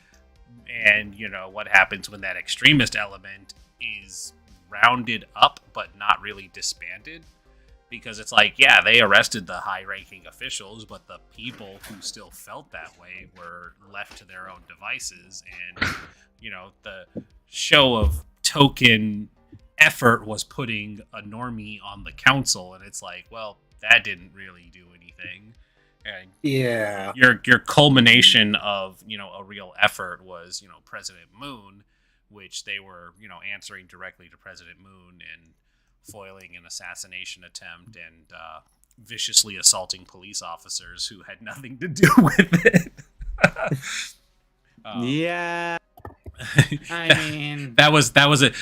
and, what happens when that extremist element is rounded up but not really disbanded. Because it's like, yeah, they arrested the high-ranking officials, but the people who still felt that way were left to their own devices. And, the show of token effort was putting a normie on the council, and it's like, well, that didn't really do anything. And yeah, your culmination of a real effort was President Moon, which they were answering directly to President Moon and foiling an assassination attempt and viciously assaulting police officers who had nothing to do with it. Yeah. I mean, that was it.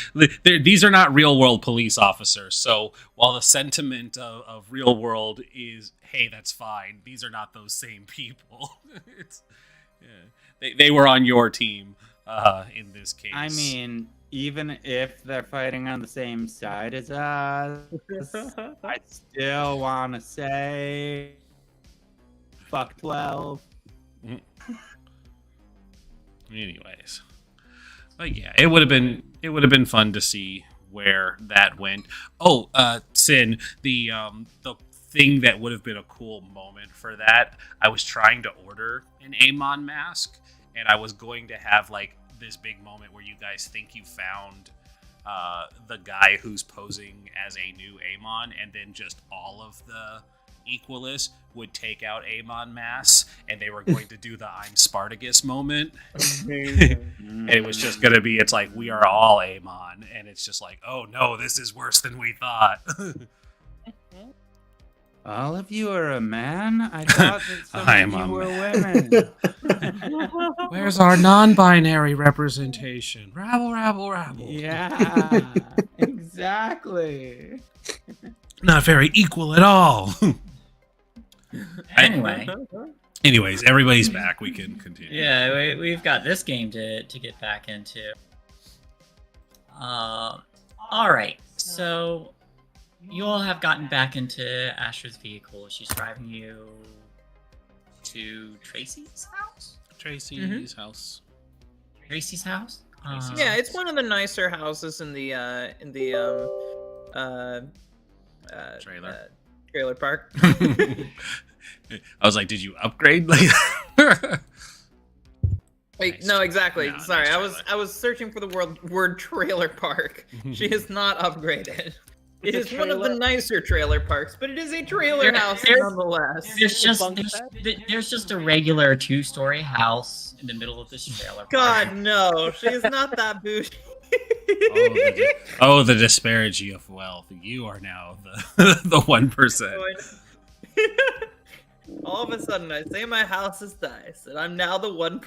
These are not real world police officers. So while the sentiment of real world is, hey, that's fine, these are not those same people. They were on your team in this case. I mean, even if they're fighting on the same side as us, I still want to say, fuck 12. Anyways. But yeah, it would have been fun to see where that went. Oh, Sin, the thing that would have been a cool moment for that, I was trying to order an Amon mask, and I was going to have like this big moment where you guys think you found the guy who's posing as a new Amon, and then just all of the Equalists would take out Amon masks, and they were going to do the I'm Spartacus moment. And it was just going to be, it's like, we are all Amon, and it's just like, oh no, this is worse than we thought. All of you are a man? I thought that some I'm of a you were women. Where's our non-binary representation? Rabble, rabble, rabble. Yeah, exactly. Not very equal at all. Anyways, everybody's back. We can continue. Yeah, we've got this game to get back into. All right, so you all have gotten back into Astra's vehicle. She's driving you to Tracy's house. Tracy's house. Tracy's house. Yeah, it's one of the nicer houses in the trailer park. I was like, did you upgrade? Wait, Nice no, trailer. exactly. No, Sorry, nice I was searching for the word trailer park. She is not upgraded. It is one of the nicer trailer parks, but it is a trailer house nonetheless. There's just a regular 2-story house in the middle of this trailer park. God, no, she is not that bougie. The disparity of wealth. You are now the 1%. all of a sudden I say my house is nice, and I'm now the 1%.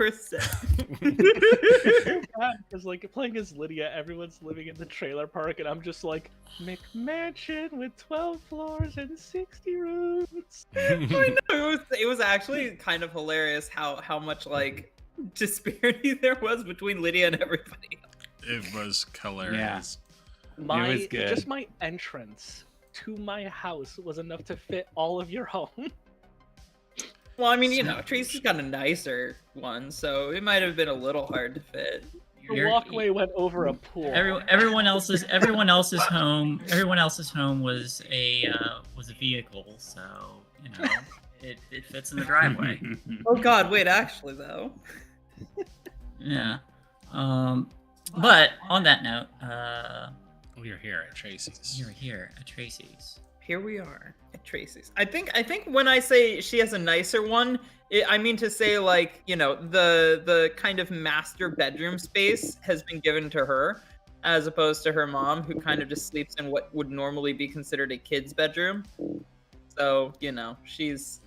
Because like playing as Lydia, everyone's living in the trailer park, and I'm just like McMansion with 12 floors and 60 rooms. I know it was actually kind of hilarious how much like disparity there was between Lydia and everybody else. It was hilarious. was good. Just my entrance to my house was enough to fit all of your home. Well, I mean, you know, Tracy's got a nicer one, so it might have been a little hard to fit. The walkway went over a pool. Everyone else's home was a vehicle, so you know it fits in the driveway. Oh God, wait, actually though. Yeah. But on that note, We're here at Tracy's. you're here at Tracy's. Here we are at Tracy's. I think when I say she has a nicer one, I mean to say like, you know, the kind of master bedroom space has been given to her, as opposed to her mom, who kind of just sleeps in what would normally be considered a kid's bedroom. So, you know, she's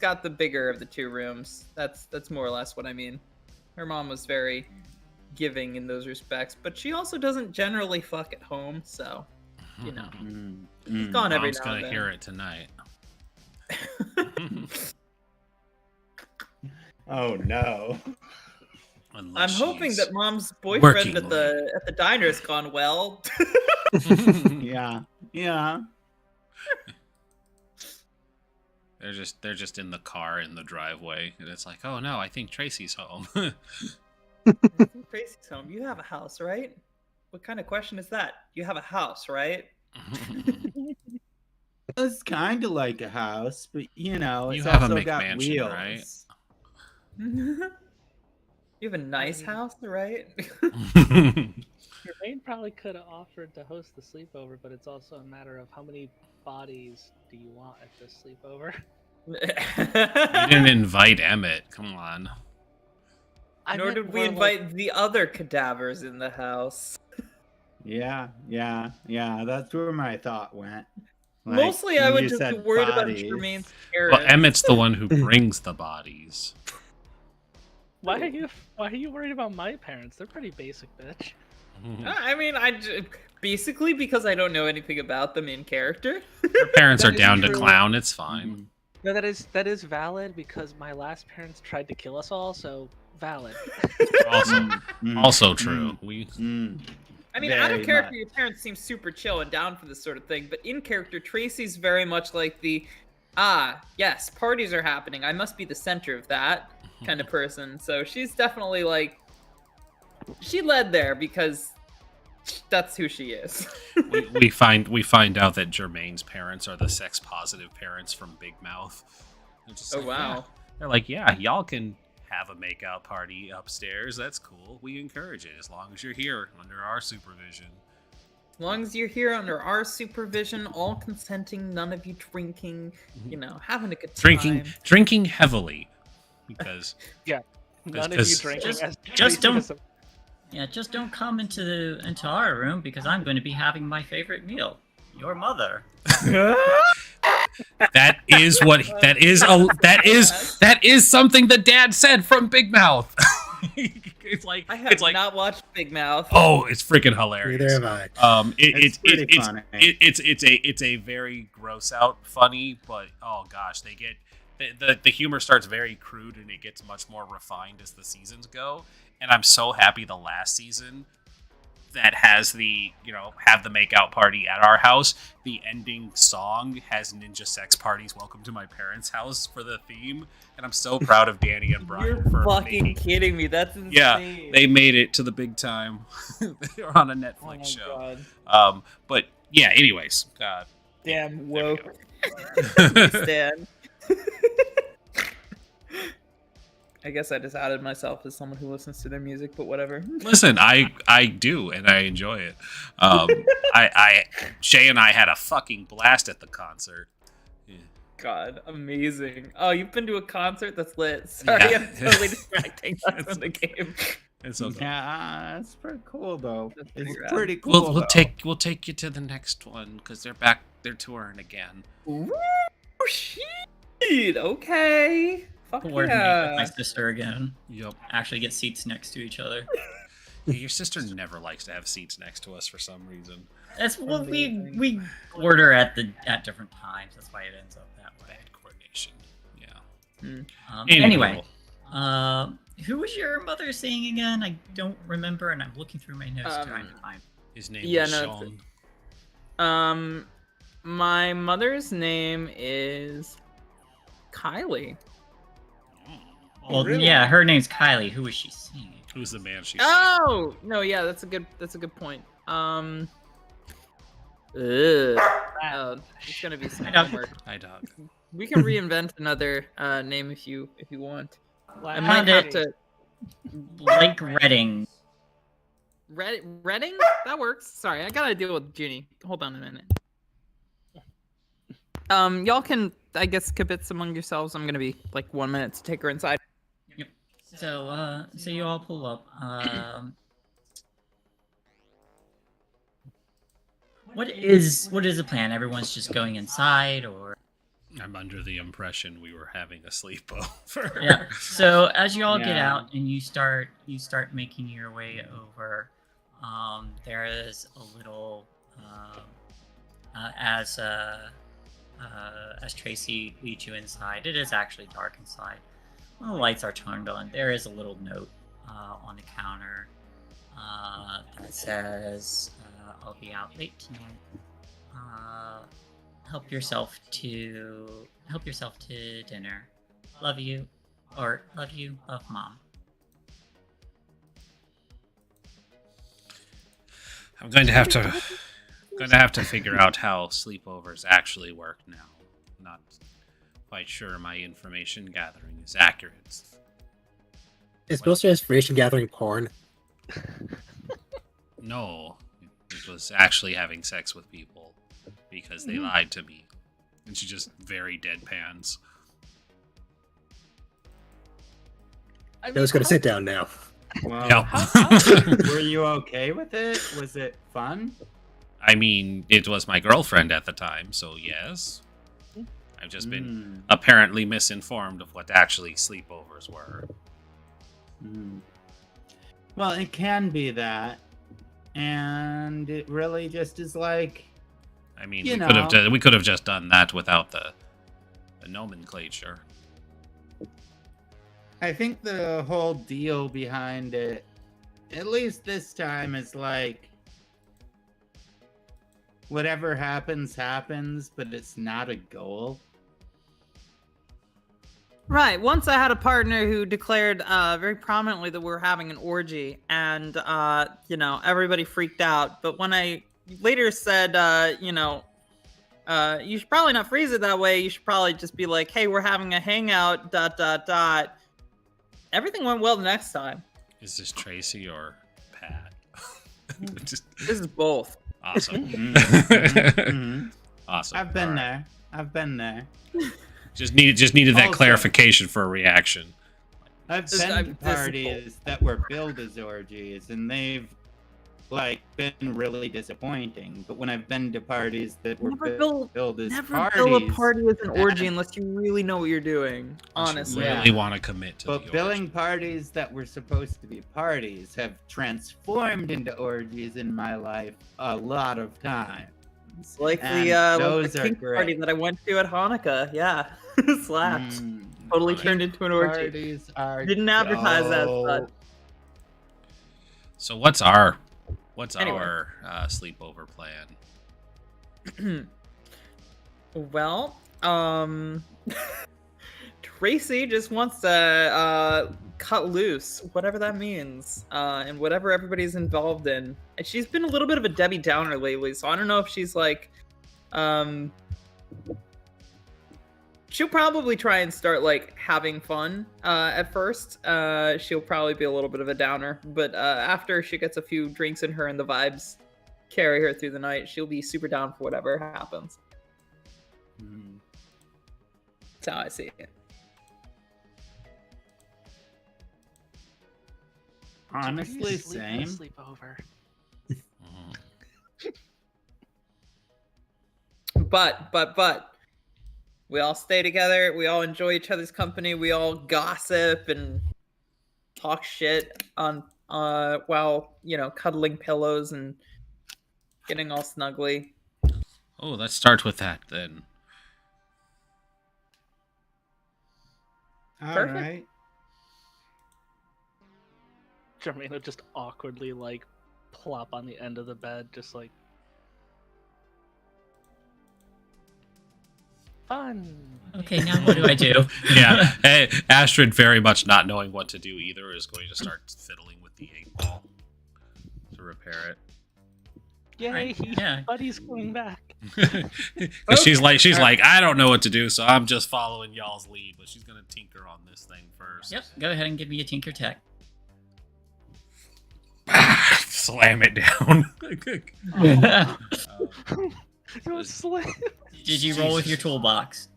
got the bigger of the two rooms. That's more or less what I mean. Her mom was very giving in those respects, but she also doesn't generally fuck at home, so you know. She's gone every Mom's now gonna and then. hear it tonight. Oh no. Unless I'm hoping she's that mom's boyfriend working at the diner has gone well. Yeah. Yeah. They're just in the car in the driveway, and it's like, oh no, I think Tracy's home. Tracy's home. You have a house, right? What kind of question is that? You have a house, right? It's kind of like a house, but you know, it's You have a also got McMansion, wheels. right? You have a nice house, right? Jermaine probably could have offered to host the sleepover, but it's also a matter of how many bodies do you want at this sleepover? You didn't invite Emmett. Come on. Nor did we invite the other cadavers in the house. Yeah. That's where my thought went. Like, Mostly, I when would you just be said worried bodies. about Jermaine's Well, parents. Emmett's the one who brings the bodies. Why are you worried about my parents? They're pretty basic, bitch. I mean, basically because I don't know anything about them in character. Her parents That are is down to true. clown. It's fine. No, that is valid because my last parents tried to kill us all, so valid. Also true. We I mean, out Very of character, much. your parents seem super chill and down for this sort of thing, but in character, Tracy's very much like the, yes, parties are happening. I must be the center of that kind of person. So she's definitely like, she led there because that's who she is. we find out that Jermaine's parents are the sex positive parents from Big Mouth. It's just Oh, like, wow. yeah. They're like, yeah, y'all can have a makeout party upstairs. That's cool. We encourage it as long as you're here under our supervision. As long as you're here under our supervision, all consenting, none of you drinking, you know, having a good time. Drinking heavily, because None of you Just- drinking. just don't- Yeah, just don't come into our room because I'm going to be having my favorite meal. Your mother. that is something the dad said from Big Mouth. it's like I have it's like not watched Big Mouth. oh, it's freaking hilarious. Neither have I. It's pretty funny. It's a very gross out funny, but oh gosh, they get the humor starts very crude and it gets much more refined as the seasons go. And I'm so happy the last season that has the, have the makeout party at our house. The ending song has Ninja Sex Parties Welcome to My Parents' House for the theme. And I'm so proud of Danny and Brian You're for fucking making. kidding me. That's insane. Yeah, they made it to the big time. They're on a Netflix show. God. But yeah, anyways. Damn there we woke. go. Stan. I guess I just outed myself as someone who listens to their music, but whatever. Listen, I do, and I enjoy it. Shay and I had a fucking blast at the concert. God, amazing. Oh, you've been to a concert? That's lit. Sorry, Yeah. I'm totally distracting us from the game. It's okay. Yeah, it's pretty cool though. That's It's pretty rad. pretty cool. We'll take you to the next one because they're touring again. Ooh, shit. Sweet. Okay. Fuck Coordinate with my yeah. sister again. Yep. Actually get seats next to each other. Your sister never likes to have seats next to us for some reason. That's what Amazing. we order at different times. That's why it ends up that way. Bad coordination. Yeah. Anyway, who was your mother saying again? I don't remember, and I'm looking through my notes trying to find. His name Yeah, was no, Sean. My mother's name is Kylie. Well, really? yeah, her name's Kylie. Who was she singing? Who's the man she's Oh no, yeah, that's a good point. It's gonna be some I don't- homework. Hi, dog. We can reinvent another name if you want. I Found might have it. to. Blake Redding. Redding? That works. Sorry, I gotta deal with Ginny. Hold on a minute. Y'all can, I guess, kibitz among yourselves. I'm gonna be like 1 minute to take her inside. Yep. So you all pull up. What is the plan? Everyone's just going inside, or? I'm under the impression we were having a sleepover. Yeah. So as you all get Yeah. out and you start making your way over, there is a little as Tracy leads you inside. It is actually dark inside. When the lights are turned on, there is a little note on the counter that says, "I'll be out late tonight. Help yourself to dinner. Love you, love mom." I'm going to have to figure out how sleepovers actually work now. Not quite sure my information gathering is accurate. Is most information gathering porn? No, it was actually having sex with people because they lied to me. And she just very deadpans. Joe's gonna sit down now. Well, Yep. were you okay with it? Was it fun? I mean, it was my girlfriend at the time, so yes. I've just been apparently misinformed of what actually sleepovers were. Well, it can be that, and it really just is like, I mean, You we could have just done that without the nomenclature. I think the whole deal behind it, at least this time, is like, whatever happens, happens, but it's not a goal. Right. Once I had a partner who declared very prominently that we were having an orgy, and everybody freaked out. But when I later said, you should probably not phrase it that way. You should probably just be like, "Hey, we're having a hangout." ... Everything went well the next time. Is this Tracy or Pat? Just This is both. awesome. Mhm. Awesome. I've been All right. there. I've been there. Just needed that Also- clarification for a reaction. I've This- been I- to this is parties that were billed as orgies, and they've been really disappointing. But when I've been to parties that were billed as Never parties, bill a party as an orgy and- unless you really know what you're doing. Unless Honestly. you Yeah. really want to commit to but the billing orgy. parties that were supposed to be parties have transformed into orgies in my life a lot of times. Like And the those are kink party great. that I went to at Hanukkah. Yeah. Slapped. Mm, Totally turned into an orgy. parties are Didn't advertise as such. dope. So what's our Anyway. sleepover plan? Well, Tracy just wants to cut loose, whatever that means, and whatever everybody's involved in. And she's been a little bit of a Debbie Downer lately, so I don't know if she's like, she'll probably try and start like having fun at first. She'll probably be a little bit of a downer, but after she gets a few drinks in her and the vibes carry her through the night, she'll be super down for whatever happens. Mm. That's how I see it. Honestly, Sleep in a same. Sleepover. Mhm. But We all stay together. We all enjoy each other's company. We all gossip and talk shit on while cuddling pillows and getting all snuggly. Oh, let's start with that then. All Perfect. right. Jermaine would just awkwardly like plop on the end of the bed, just like fun. Okay, now what do I do? Yeah, hey, Astrid, very much not knowing what to do either, is going to start fiddling with the 8-ball to repair it. Yay! Right, yeah. Buddy's coming back. 'Cause she's like, I don't know what to do, so I'm just following y'all's lead. But she's gonna tinker on this thing first. Yep, go ahead and give me a Tinker Tech. Slam it down. Don't slam. Did you roll with your toolbox?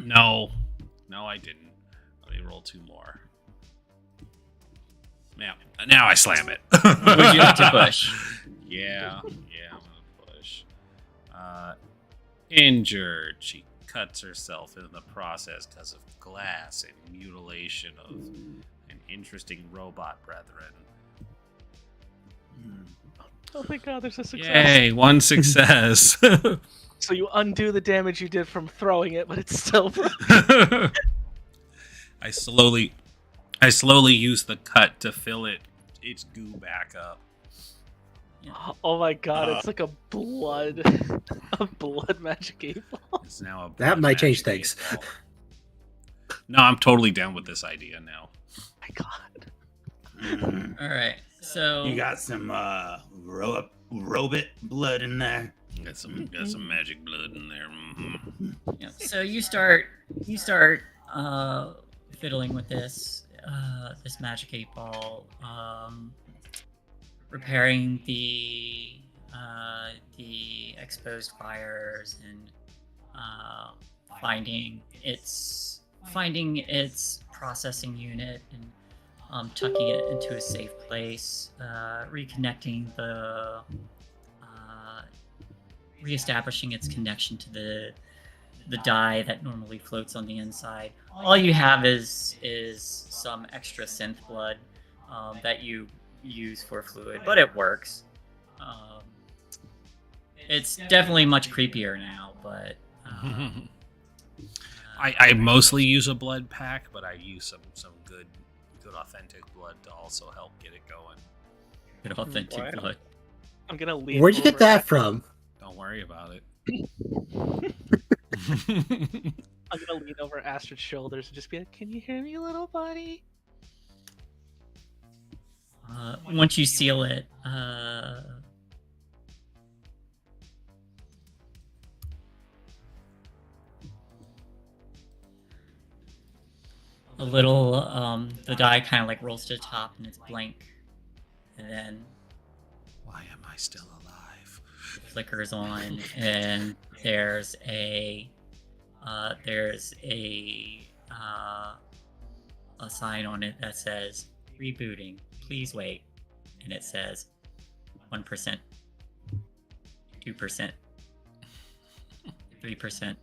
No, I didn't. Let me roll 2 more. Now I slam it. Would you like to push? Yeah, I'm gonna push. Injured. She cuts herself in the process because of glass and mutilation of an interesting robot brethren. Oh thank God, there's a success. Yay, 1 success. So you undo the damage you did from throwing it, but it's still I slowly use the cut to fill its goo back up. Oh my God, it's like a blood magic 8-ball. It's now a That blood might change magic things. 8-ball. No, I'm totally down with this idea now. Oh my God. All right, so You got some robot blood in there. Got some magic blood in there. Mhm. yeah, so you start fiddling with this magic 8-ball, repairing the exposed fires and finding its processing unit and tucking it into a safe place, reconnecting reestablishing its connection to the dye that normally floats on the inside. All you have is some extra synth blood that you use for fluid, but it works. It's definitely much creepier now, but I mostly use a blood pack, but I use some good authentic blood to also help get it going. good authentic blood. I'm gonna lean. Where'd you get over that from? Don't worry about it. I'm gonna lean over Astrid's shoulders and just be like, "Can you hear me, little buddy?" Once you seal it, the dye kind of like rolls to the top and it's blank, and then Why am I still alive? flickers on, and there's a sign on it that says rebooting. Please wait, and it says 1%, 2%, 3%.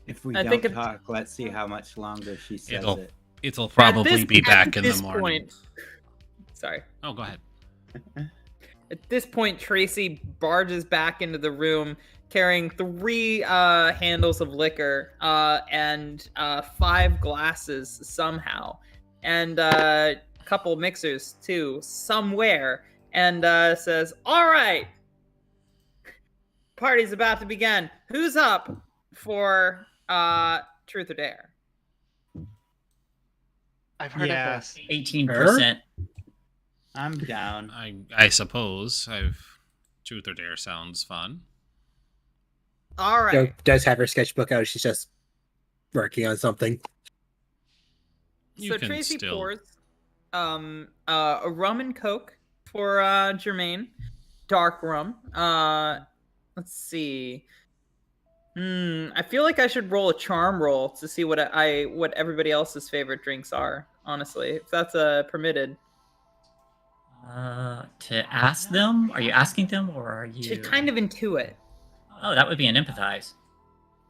If we I don't think it- talk, let's see how much longer she says It'll- it. It'll probably At be back in the this morning. point- Sorry. Oh, go ahead. At this point, Tracy barges back into the room carrying 3 handles of liquor and 5 glasses somehow, and a couple mixers too somewhere, and says, "All right, party's about to begin. Who's up for Truth or Dare?" I've heard Yeah. of this. 18%. I'm down. I suppose Truth or Dare sounds fun. All right. Jo does have her sketchbook out. She's just working on something. You So can Tracy still- pours a rum and coke for Jermaine, dark rum. Let's see. I feel like I should roll a charm roll to see what everybody else's favorite drinks are. Honestly, if that's permitted. To ask them? Are you asking them, or are you? To kind of intuit. Oh, that would be an empathize.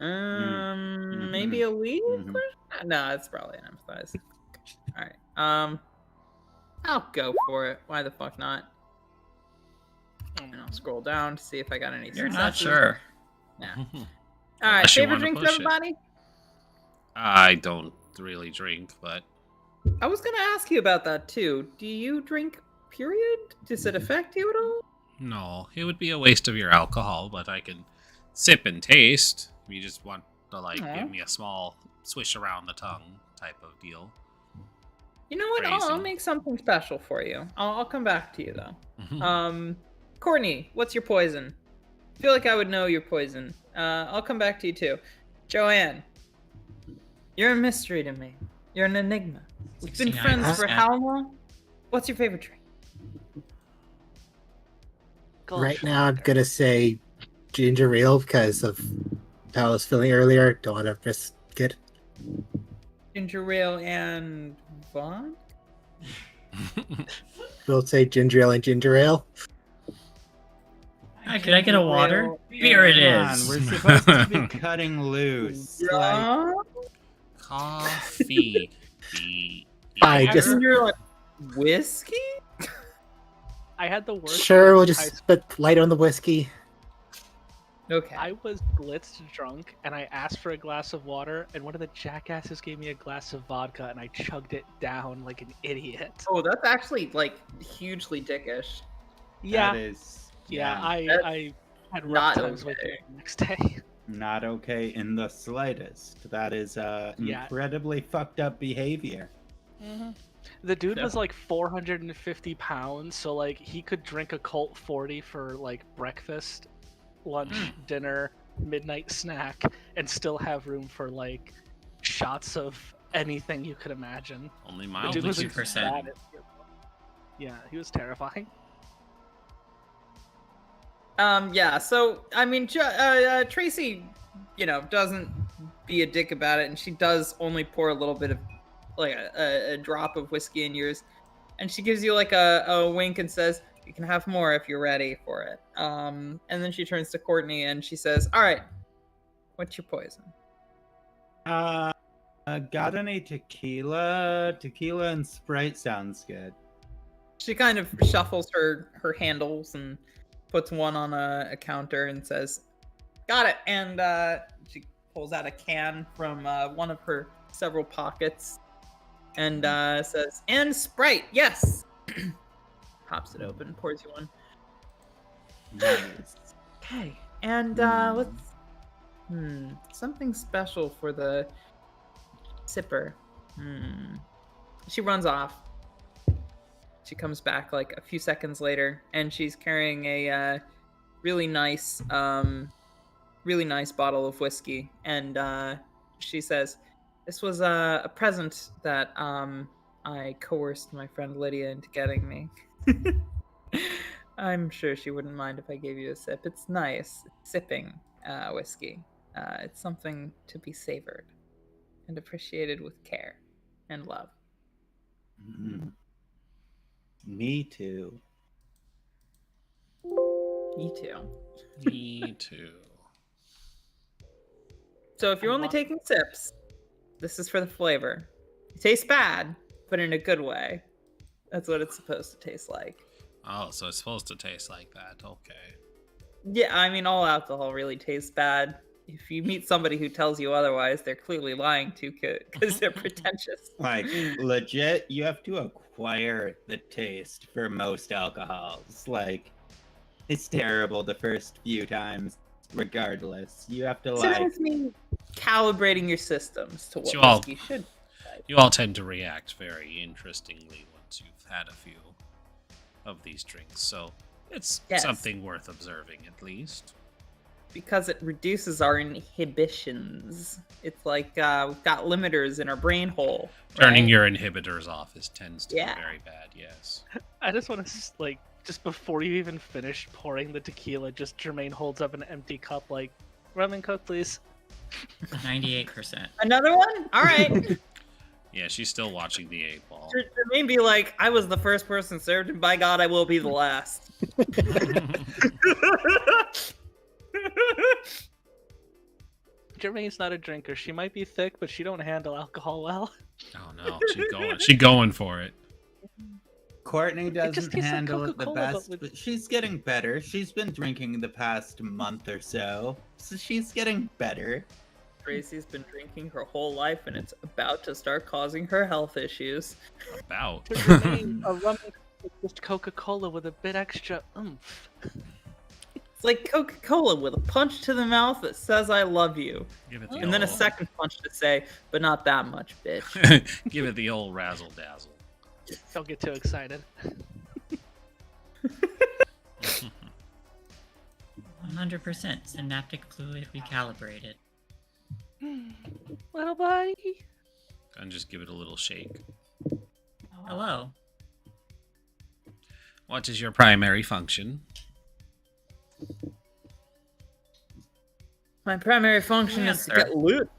Maybe a week? Mhm. No, it's probably an empathize. All right. I'll go for it. Why the fuck not? And I'll scroll down to see if I got any You're not successes. sure. Yeah. Unless All right. you Favorite wanna drink for push it. everybody? I don't really drink, but I was gonna ask you about that too. Do you drink? Period? Does it affect you at all? no, it would be a waste of your alcohol. But I can sip and taste. If you just want to Aw. give me a small swish around the tongue type of deal. You know what? I'll Crazy. make something special for you. I'll come back to you though. Courtney, what's your poison? I feel like I would know your poison. I'll come back to you too. Joanne, you're a mystery to me. You're an enigma. We've been friends for 69%. how long? What's your favorite drink? Right now, I'm gonna say ginger ale because of how I was feeling earlier. Don't want to risk it. Ginger ale and vodka? We'll say ginger ale and ginger ale. Hi, could I get a water? ale. Here it Come on, is. we're supposed to be cutting loose. Like, Yeah. Coffee. I just- Ginger like whiskey? I had the worst. Sure, we'll I just put light on the whiskey. Okay. I was blitzed drunk and I asked for a glass of water and one of the jackasses gave me a glass of vodka and I chugged it down like an idiot. Oh, that's actually like hugely dickish. Yeah, that is yeah, That's I had not rough times with okay. it the next day. not okay in the slightest. That is Yeah. incredibly fucked up behavior. The dude was like 450 pounds, so like he could drink a Colt 40 for like breakfast, lunch, dinner, midnight snack, and still have room for like shots of anything you could imagine. Only The mildly dude was 2%. bad at- Yeah, he was terrifying. Yeah, so I mean, Tracy, doesn't be a dick about it, and she does only pour a little bit of, like, a drop of whiskey in yours, and she gives you like a wink and says, "You can have more if you're ready for it." And then she turns to Courtney and she says, "All right, what's your poison?" Got any tequila? Tequila and Sprite sounds good. She kind of shuffles her handles and puts one on a counter and says, "Got it." And she pulls out a can from one of her several pockets and says, "And Sprite, yes." Pops it open, pours you one. Nice. Okay, and let's something special for the sipper. She runs off. She comes back like a few seconds later, and she's carrying a really nice bottle of whiskey. And she says, "This was a present that I coerced my friend Lydia into getting me. I'm sure she wouldn't mind if I gave you a sip. It's nice, sipping whiskey. It's something to be savored and appreciated with care and love." Mm. Me too. Me too. Me too. So if you're only taking sips, this is for the flavor. It tastes bad, but in a good way. That's what it's supposed to taste like. Oh, so it's supposed to taste like that. Okay. Yeah, I mean, all alcohol really tastes bad. If you meet somebody who tells you otherwise, they're clearly lying to you because they're pretentious. Like, legit, you have to acquire the taste for most alcohols. Like, it's terrible the first few times, regardless. You have to, So like... that's me calibrating your systems to what So I'll- whiskey should. You all tend to react very interestingly once you've had a few of these drinks, so it's Yes. something worth observing at least. Because it reduces our inhibitions. It's like we've got limiters in our brain hole. Turning right? your inhibitors off tends to Yeah. be very bad, yes. I just want to like, just before you even finish pouring the tequila, just Jermaine holds up an empty cup like, "Rum and Coke, please." 98%. Another one? All right. Yeah, she's still watching the 8-ball. Jermaine be like, "I was the first person served, and by God, I will be the last." Jermaine's not a drinker. She might be thick, but she don't handle alcohol well. Oh no, she's going for it. Courtney just doesn't tastes like handle it the Coca-Cola, but best, with- but she's getting better. She's been drinking the past month or so she's getting better. Tracy's been drinking her whole life, and it's about to start causing her health issues. About. To Jermaine, a rum is just Coca-Cola with a bit extra oomph. It's like Coca-Cola with a punch to the mouth that says "I love you," Give it the and then a old- second punch to say, "But not that much, bitch." Give it the old razzle dazzle. Don't get too excited. 100% synaptic fluid recalibrated. Little buddy. And just give it a little shake. Hello. What is your primary function? My primary function is to get loot.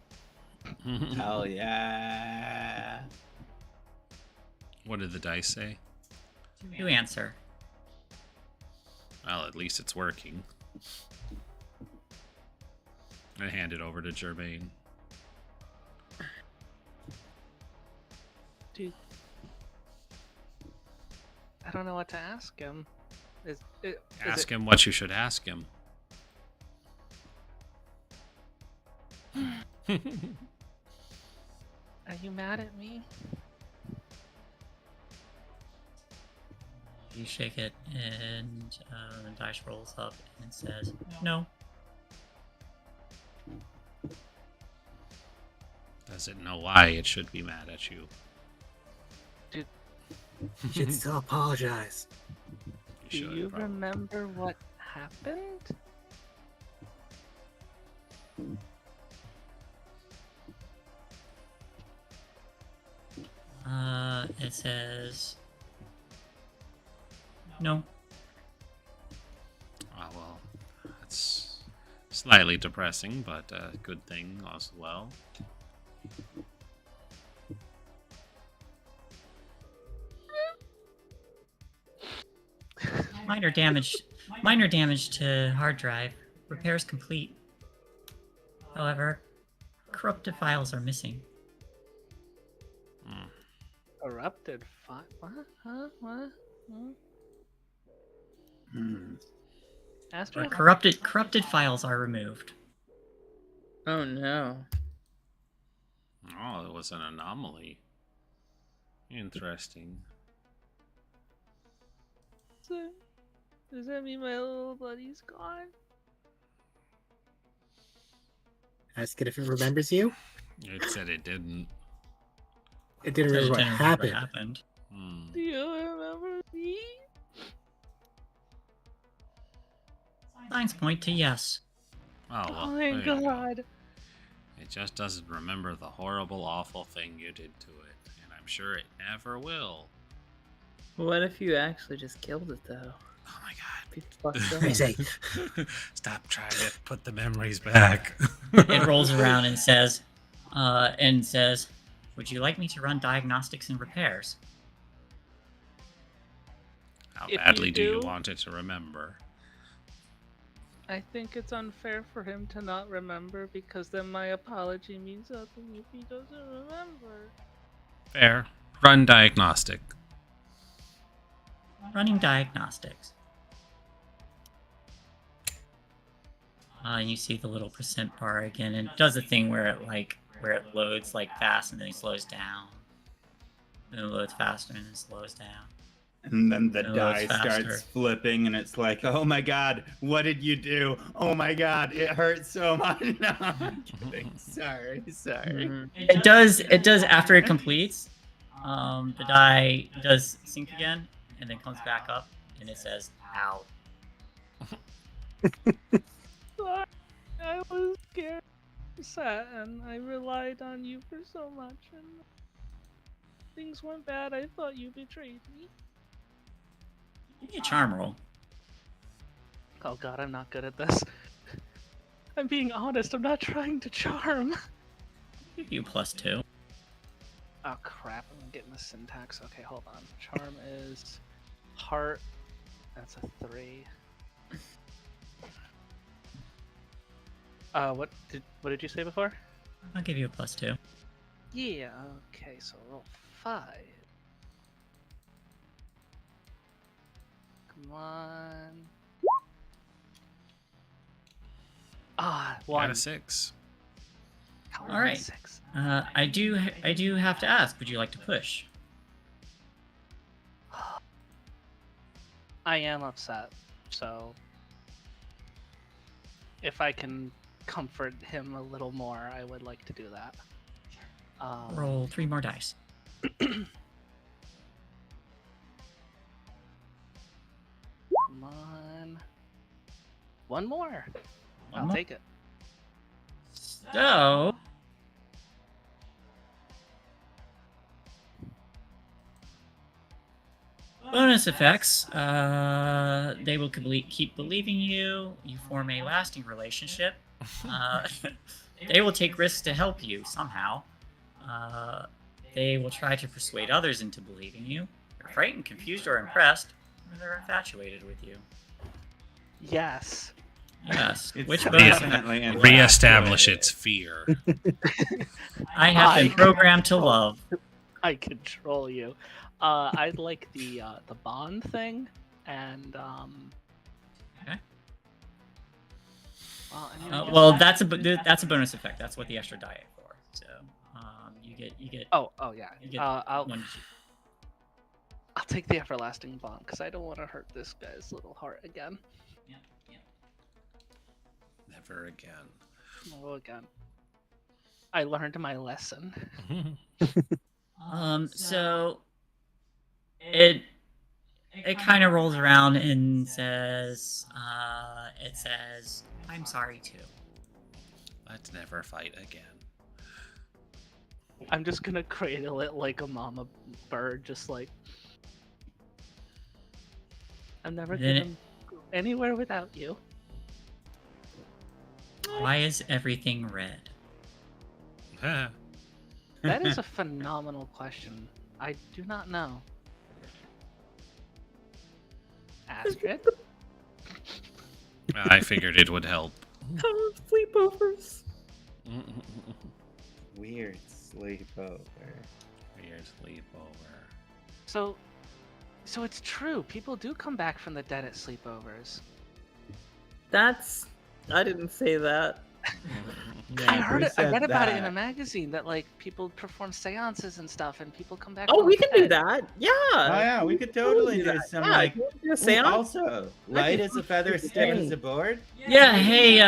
Hell yeah. What did the dice say? You answer. Well, at least it's working. I hand it over to Jermaine. Dude. I don't know what to ask him. Ask him what you should ask him. Are you mad at me? You shake it, and the dice rolls up and says, "No." Does it know why it should be mad at you? You should still apologize. Do should, you probably. remember what happened? It says, "No." Oh, well, that's slightly depressing, but a good thing as well. Minor damage to hard drive. Repairs complete. However, corrupted files are missing. Corrupted file? What? Huh? What? Astro? Corrupted files are removed. Oh no. Oh, it was an anomaly. Interesting. So, does that mean my little buddy's gone? Ask it if it remembers you. It said it didn't. It didn't remember what Didn't remember happened. what happened. Do you remember me? Signs point to yes. Oh, well, Oh my there you go. god. It just doesn't remember the horrible, awful thing you did to it. And I'm sure it never will. What if you actually just killed it though? Oh my god. Be fucked up. I say, Stop trying to put the memories back. It rolls around and says, "Would you like me to run diagnostics and repairs?" How If badly you do you do- want it to remember? I think it's unfair for him to not remember because then my apology means nothing if he doesn't remember. Fair. Run diagnostic. Running diagnostics. And you see the little percent bar again, and it does a thing where it loads like fast and then it slows down. Then it loads faster and then slows down. And then the Oh, die it's faster. starts flipping, and it's like, oh my god, what did you do? Oh my god, it hurts so much. No, I'm kidding. Sorry. Mhm. It does after it completes. The die does sink again and then comes back up and it says "ow." Sorry, I was scared, sad, and I relied on you for so much, and things went bad. I thought you betrayed me. Give me a charm roll. Oh god, I'm not good at this. I'm being honest, I'm not trying to charm. Give you +2. Oh crap, I'm getting the syntax. Okay, hold on. Charm is heart. That's a 3. What did you say before? I'll give you a +2. Yeah. Okay. So roll 5. Come on. Got 1. a 6. Come All on, right. 6. I do have to ask. Would you like to push? I am upset. So if I can comfort him a little more, I would like to do that. Roll 3 more dice. Come on. 1 more. I'll more? take it. So, bonus effects. They will keep believing you. You form a lasting relationship. They will take risks to help you somehow. They will try to persuade others into believing you. They're frightened, confused, or impressed. Or they're infatuated with you. Yes. Yes. It's Which definitely bonus? infatuated. Reestablish its fear. I have been programmed to love. I control you. I'd like the bond thing, and Okay. well, I mean, I guess Well, that- that's a bonus effect. That's what the extra die is for. So, you get. Oh yeah. You get I'll one. take the everlasting bond because I don't want to hurt this guy's little heart again. Yeah, yeah. Never again. No again. I learned my lesson. So it kind of rolls around and says, "I'm sorry too." Let's never fight again. I'm just gonna cradle it like a mama bird, just like I'm never Then gonna go anywhere without you. Why is everything red? That is a phenomenal question. I do not know. Astrid? I figured it would help. Sleepovers. Weird sleepover. Weird sleepover. So it's true. People do come back from the dead at sleepovers. I didn't say that. I heard it. I read about it in a magazine that like people perform seances and stuff, and people come back. Oh, from we the can do dead. that. Yeah. Oh yeah, we could totally do that. some Yeah, like. you wanna do a Ooh, seance? also, light as a feather, stiff as a board. Yeah. Hey,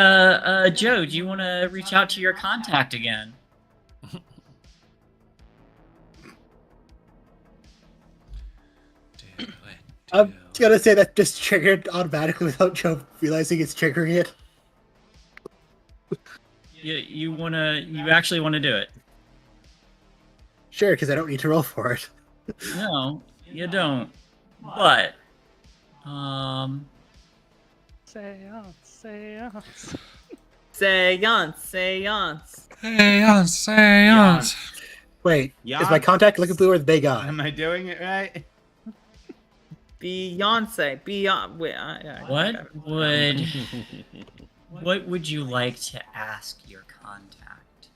Joe, do you want to reach out to your contact again? Do it. I'm gonna say that just triggered automatically without Joe realizing it's triggering it. You actually wanna do it? Sure, because I don't need to roll for it. No, you don't. But, Seance, seance. Seance, seance. Seance. Wait, Yeah. is my contact looking blue or the big eye? Am I doing it right? Beyonce. Beyond. Wait. Yeah, what would you like to ask your contact?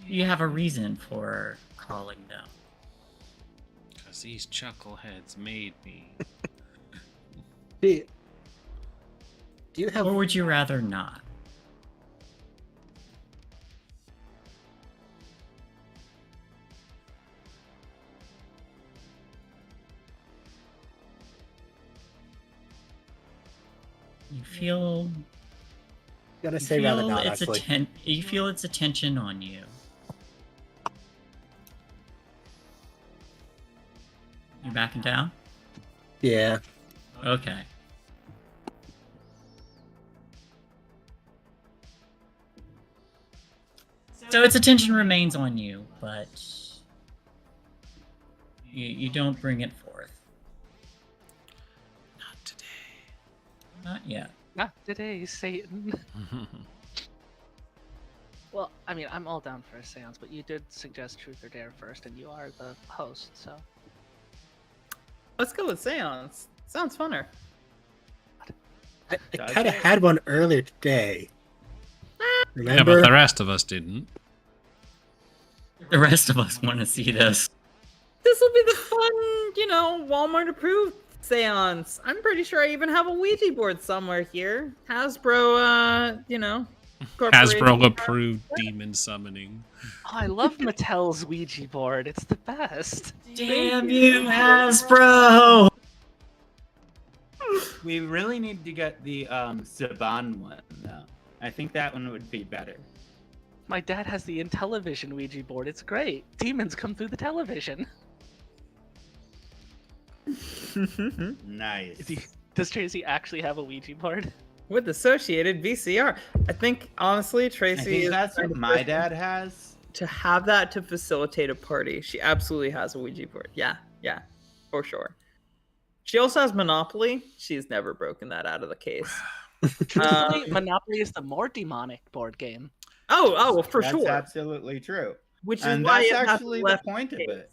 You have a reason for calling them. Because these chuckleheads made me. Do you have? Or would you rather not? You feel Gonna you say rather feel not. it's Actually, you feel its attention on you. You backing down? yeah. Okay. So its attention remains on you, but you don't bring it forth. Not today. Not yet. Not today, Satan. Well, I mean, I'm all down for a seance, but you did suggest truth or dare first, and you are the host, so Let's go with Seance. Sounds funner. I kind of had one earlier today. Yeah, Remember? but the rest of us didn't. The rest of us want to see this. This will be the fun, Walmart approved seance. I'm pretty sure I even have a Ouija board somewhere here. Hasbro, corporation. Hasbro approved demon summoning. Oh, I love Mattel's Ouija board. It's the best. Damn you, Hasbro! We really need to get the Saban one though. I think that one would be better. My dad has the Intellivision Ouija board. It's great. Demons come through the television. Nice. Does Tracy actually have a Ouija board? With associated VCR. I think, honestly, I Tracy think is that's what my dad has. to have that to facilitate a party. She absolutely has a Ouija board. Yeah, for sure. She also has Monopoly. She's never broken that out of the case. Monopoly is the more demonic board game. Oh, for That's sure. absolutely true. Which is And why that's it has actually the left point of case. it.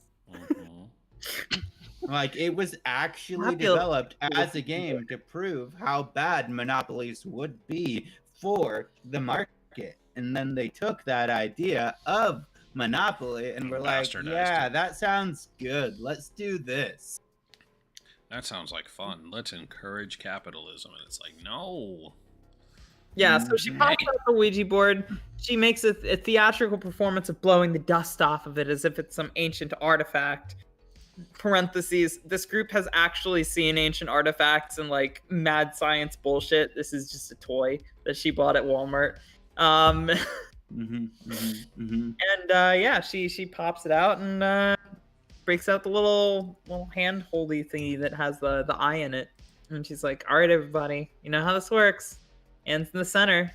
Like, it was actually I feel- developed as a game to prove how bad monopolies would be for the market. And then they took that idea of Monopoly and were like, Bastardized yeah, it. that sounds good. Let's do this. That sounds like fun. Let's encourage capitalism. And it's like, no. Yeah, so she pops out the Ouija board. She makes a theatrical performance of blowing the dust off of it as if it's some ancient artifact. Parentheses, this group has actually seen ancient artifacts and like mad science bullshit. This is just a toy that she bought at Walmart. And she pops it out and breaks out the little hand holdy thingy that has the eye in it. And she's like, all right, everybody, you know how this works. Anne's in the center.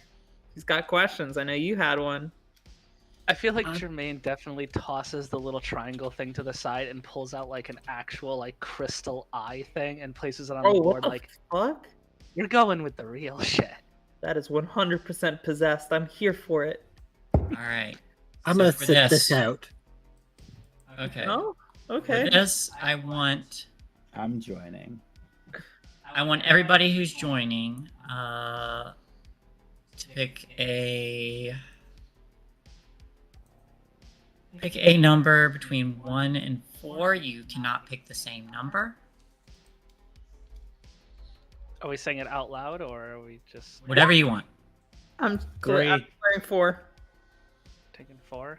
She's got questions. I know you had one. I feel like Jermaine definitely tosses the little triangle thing to the side and pulls out like an actual like crystal eye thing and places it on the What board. the Like, fuck? you're going with the real shit. That is 100% possessed. I'm here for it. Alright. I'm So gonna for sit this out. Okay. Oh, For okay. this, I want joining. everybody who's joining to pick a number between 1 and 4. You cannot pick the same number. Are we saying it out loud or are we just Whatever you want. I'm Three. I'm wearing 4. taking 4?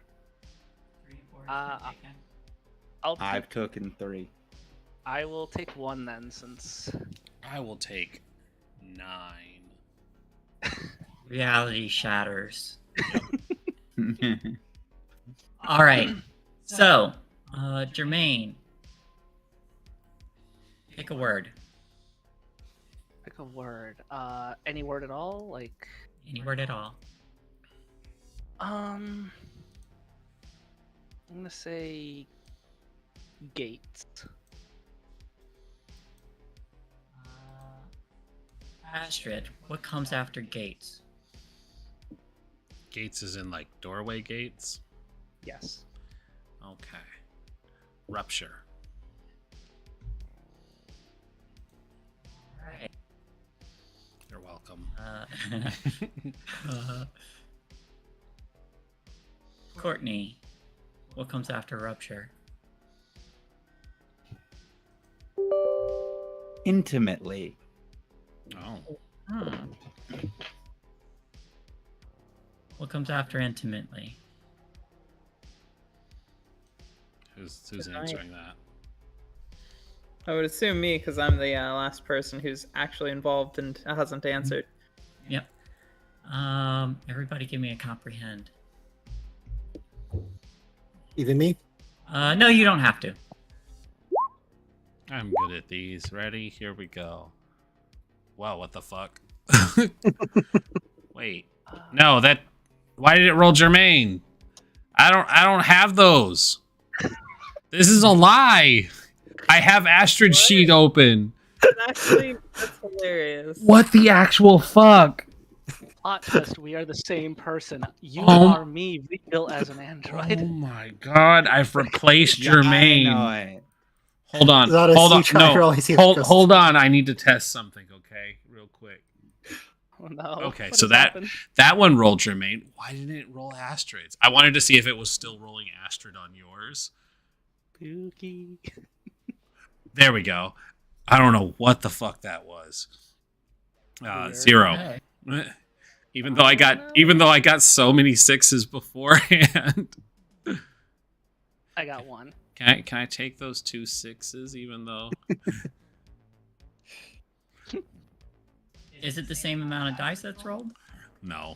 3, 4, I've taken 3. I will take 1 then, since I will take 9. Reality shatters. All right. So, Jermaine, pick a word. pick a word. Any word at all? Like, Any word at all. I'm gonna say gates. Astrid, what comes after gates? Gates is in like doorway gates. Yes. Okay. Rupture. All right. You're welcome. Courtney, what comes after rupture? Intimately. Oh. What comes after intimately? Who's Good night. answering that? I would assume me because I'm the last person who's actually involved and hasn't answered. Yep. Everybody give me a comprehend. Even me? No, you don't have to. I'm good at these. Ready? Here we go. Wow, what the fuck? Wait. No, that why did it roll Jermaine? I don't have those. This is a lie. I have Astrid's sheet open. Actually, that's hilarious. What the actual fuck? Plot twist, we are the same person. You Oh. are me rebuilt as an android. Oh my god, I've replaced Yeah, I know Jermaine. it. Hold on. Not a Hold on. sea try No. roll, I see the Hold, ghost. hold on. I need to test something, okay? Real quick. Oh no. Okay, What so has that happened? that one rolled Jermaine. Why didn't it roll Astrid's? I wanted to see if it was still rolling Astrid on yours. Spooky. There we go. I don't know what the fuck that was. Weird. 0. Okay. Even though I got so many 6s beforehand. I got one. Can I take those 2 6s even though Is it the same amount of dice that's rolled? no.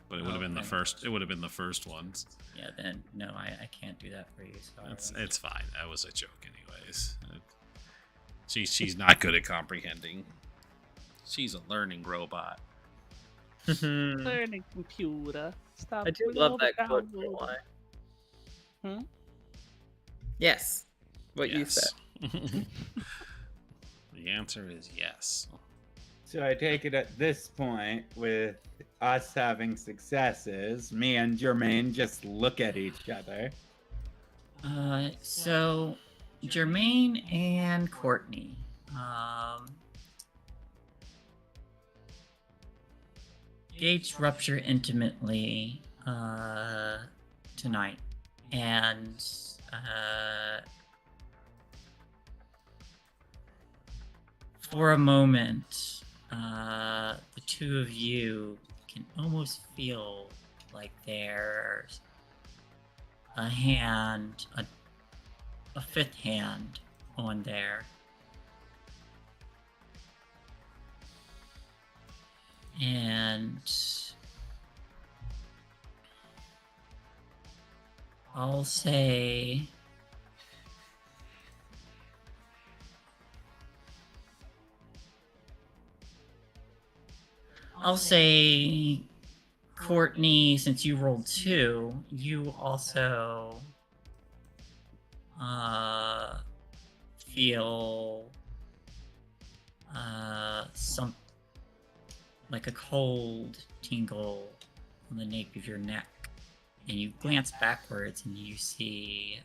But it would have been the Okay. first. It would have been the first ones. Yeah, then no, I can't do that for you. Sorry. It's fine. That was a joke, anyways. She's not good at comprehending. She's a learning robot. Learning computer. Stop. I do doing love all the that quote. downloading. Hmm? Yes. What you Yes. said. The answer is yes. So I take it at this point, with us having successes, me and Jermaine just look at each other. So Jermaine and Courtney. Gates rupture intimately tonight, and for a moment, the two of you can almost feel like there's a hand, a fifth hand on there. And I'll say Courtney, since you rolled 2, you also feel some like a cold tingle on the nape of your neck, and you glance backwards and you see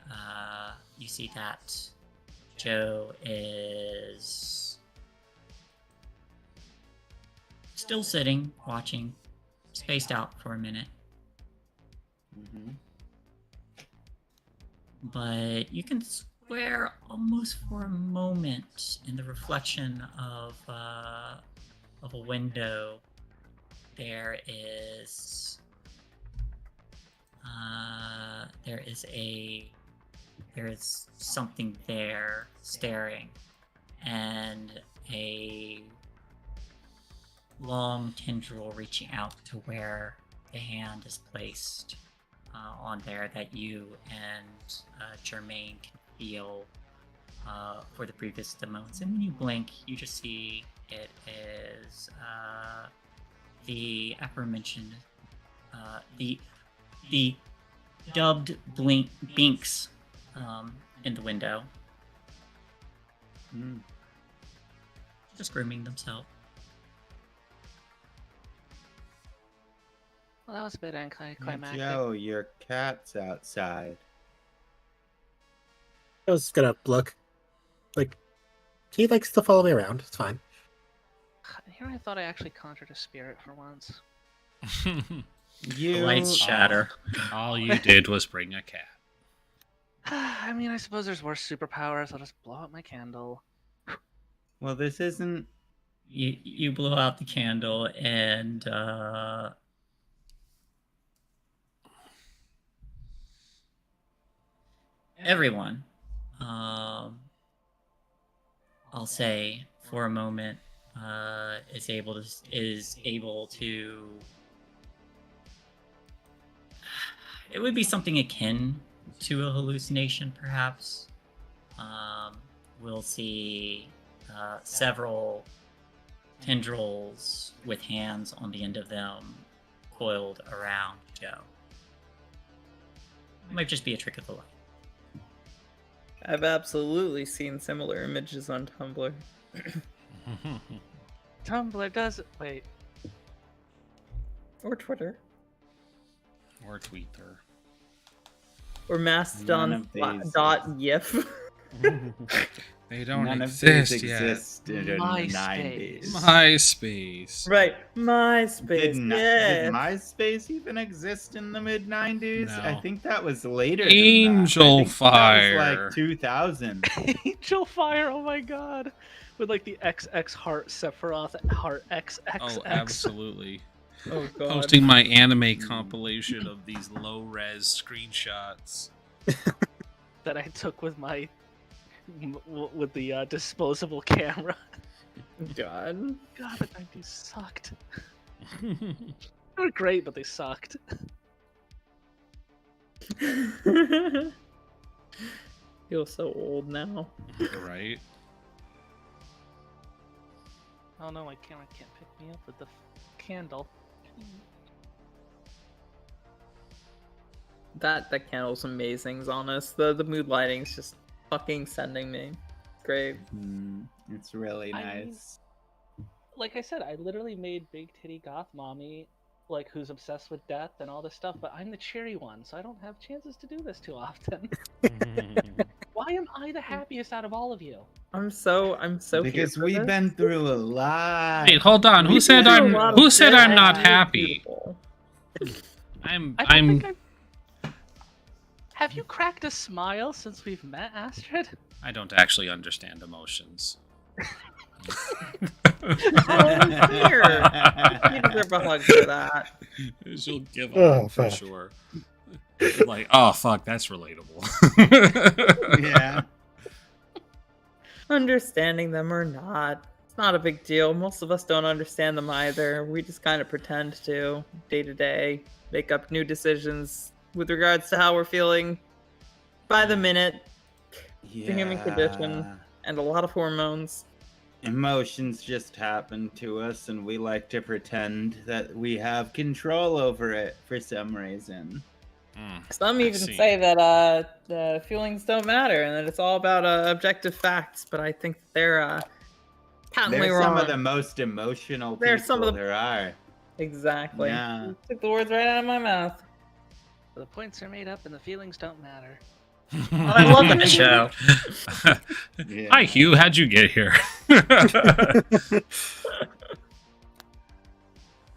that Joe is still sitting, watching, spaced out for a minute. Mm-hmm. But you can swear almost for a moment in the reflection of a window there is something there staring, and a long tendril reaching out to where the hand is placed on there that you and Jermaine can feel for the previous moments. And when you blink, you just see it is the aforementioned the dubbed Binks in the window, just grooming themselves. Well, that was a bit anticlimactic. Joe, your cat's outside. I was gonna look. Like, he likes to follow me around. It's fine. Here I thought I actually conjured a spirit for once. You The lights shatter. All you did was bring a cat. I mean, I suppose there's worse superpowers. I'll just blow out my candle. Well, this isn't. You blow out the candle, and everyone, I'll say for a moment, is able to. It would be something akin to a hallucination, perhaps. We'll see several tendrils with hands on the end of them coiled around Joe. It might just be a trick of the light. I've absolutely seen similar images on Tumblr. Tumblr does. Wait. Or Twitter. Or Twitter. Or None Mastodon of these. .yif. They don't None of these exist yet. existed in the MySpace. 90s. MySpace. Right, MySpace. Did Yeah. MySpace even exist in the mid 90s? No. I think that was later. Angel than that. I think Fire. That was like 2000. Angel Fire, oh my god. With like the XX heart Sephiroth heart XXX. Oh, absolutely. Oh god. Posting my anime compilation of these low-res screenshots. That I took with my with the disposable camera. God. God, the 90s sucked. They were great, but they sucked. Feel so old now. Right? Oh no, my camera can't pick me up with the candle. That candle's amazing, Zanus. The mood lighting's just fucking sending me. Great. It's really I mean, nice. Like I said, I literally made Big Titty Goth Mommy, like, who's obsessed with death and all this stuff, but I'm the cheery one, so I don't have chances to do this too often. Why am I the happiest out of all of you? I'm so Because here for we've this. been through a lot. Wait, hold on. Who We've said been through I'm a lot of who said good I'm not and happy? beautiful. I don't I'm think Have you cracked a smile since we've met, Astrid? I don't actually understand emotions. Here. You deserve a hug for that. She'll give Oh, up for fuck. sure. Like, oh fuck, that's relatable. Yeah. Understanding them or not, it's not a big deal. Most of us don't understand them either. We just kind of pretend to, day to day, make up new decisions with regards to how we're feeling by the minute. The human condition. And a lot of hormones. Emotions just happen to us, and we like to pretend that we have control over it for some reason. Some I even see. say that the feelings don't matter and that it's all about objective facts, but I think they're patently They're wrong. some of the most emotional people They're some of the- there are. Exactly. Yeah. You took the words right out of my mouth. The points are made up and the feelings don't matter. I love that show. Yeah. Hi Hugh, how'd you get here?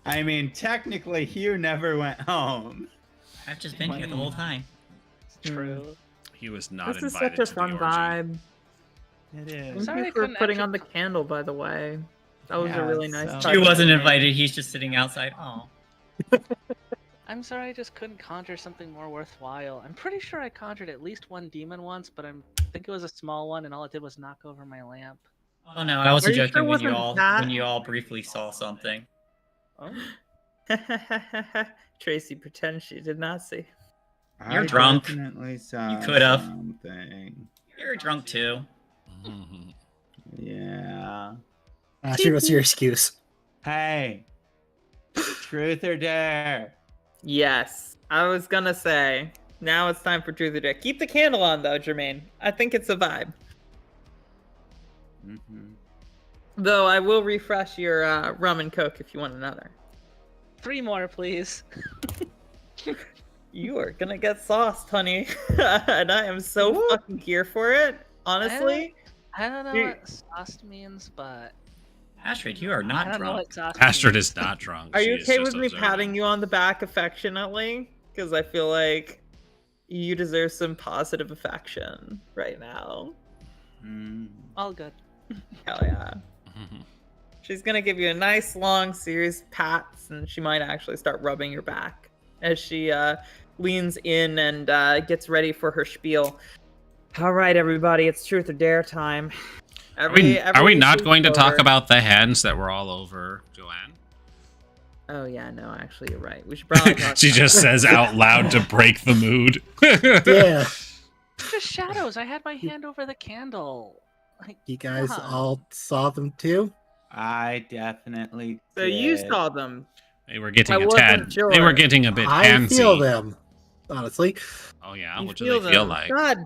I mean, technically, Hugh never went home. I've just been here the whole time. It's true. He was not This is invited such a to fun the orgy. vibe. It Thank is. Sorry I you for couldn't putting actually on the candle, by the way. That was Yeah, a really it's nice so- touch. He wasn't invited. He's just sitting outside. Oh. I'm sorry I just couldn't conjure something more worthwhile. I'm pretty sure I conjured at least one demon once, but I think it was a small one and all it did was knock over my lamp. Oh no, I wasn't Are you joking sure it when you wasn't all that? when you all briefly saw something. Oh, Tracy pretends she did not see. You're I drunk. Definitely saw You could've. something. You're drunk too. Yeah. Astrid, what's your excuse? Hey. Truth or dare? Yes, I was gonna say. Now it's time for truth or dare. Keep the candle on though, Jermaine. I think it's a vibe. Mm-hmm. Though I will refresh your rum and coke if you want another. 3 more, please. You are gonna get sauced, honey, and I am so fucking here for it. Honestly, I don't know You- what sauced means, but Astrid, you are I not don't know drunk. what sauced Astrid means. is not drunk. are you She is okay just with me observing. patting you on the back affectionately? Because I feel like you deserve some positive affection right now. Mm. All good. Hell yeah. She's gonna give you a nice long series of pats, and she might actually start rubbing your back as she leans in and gets ready for her spiel. All right, everybody, it's truth or dare time. Are we not week going to is talk over. about the hands that were all over Joanne? Oh yeah, no, actually, you're right. We should probably talk She about just that. says out loud to break the mood. Yeah, Just shadows. I had my hand over the candle. Like, you guys wow. all saw them too. I definitely So you did. saw them. They were getting I a wasn't tad. sure. They were getting a bit I handsy. feel them, honestly. Oh yeah, You what do they feel them. like? God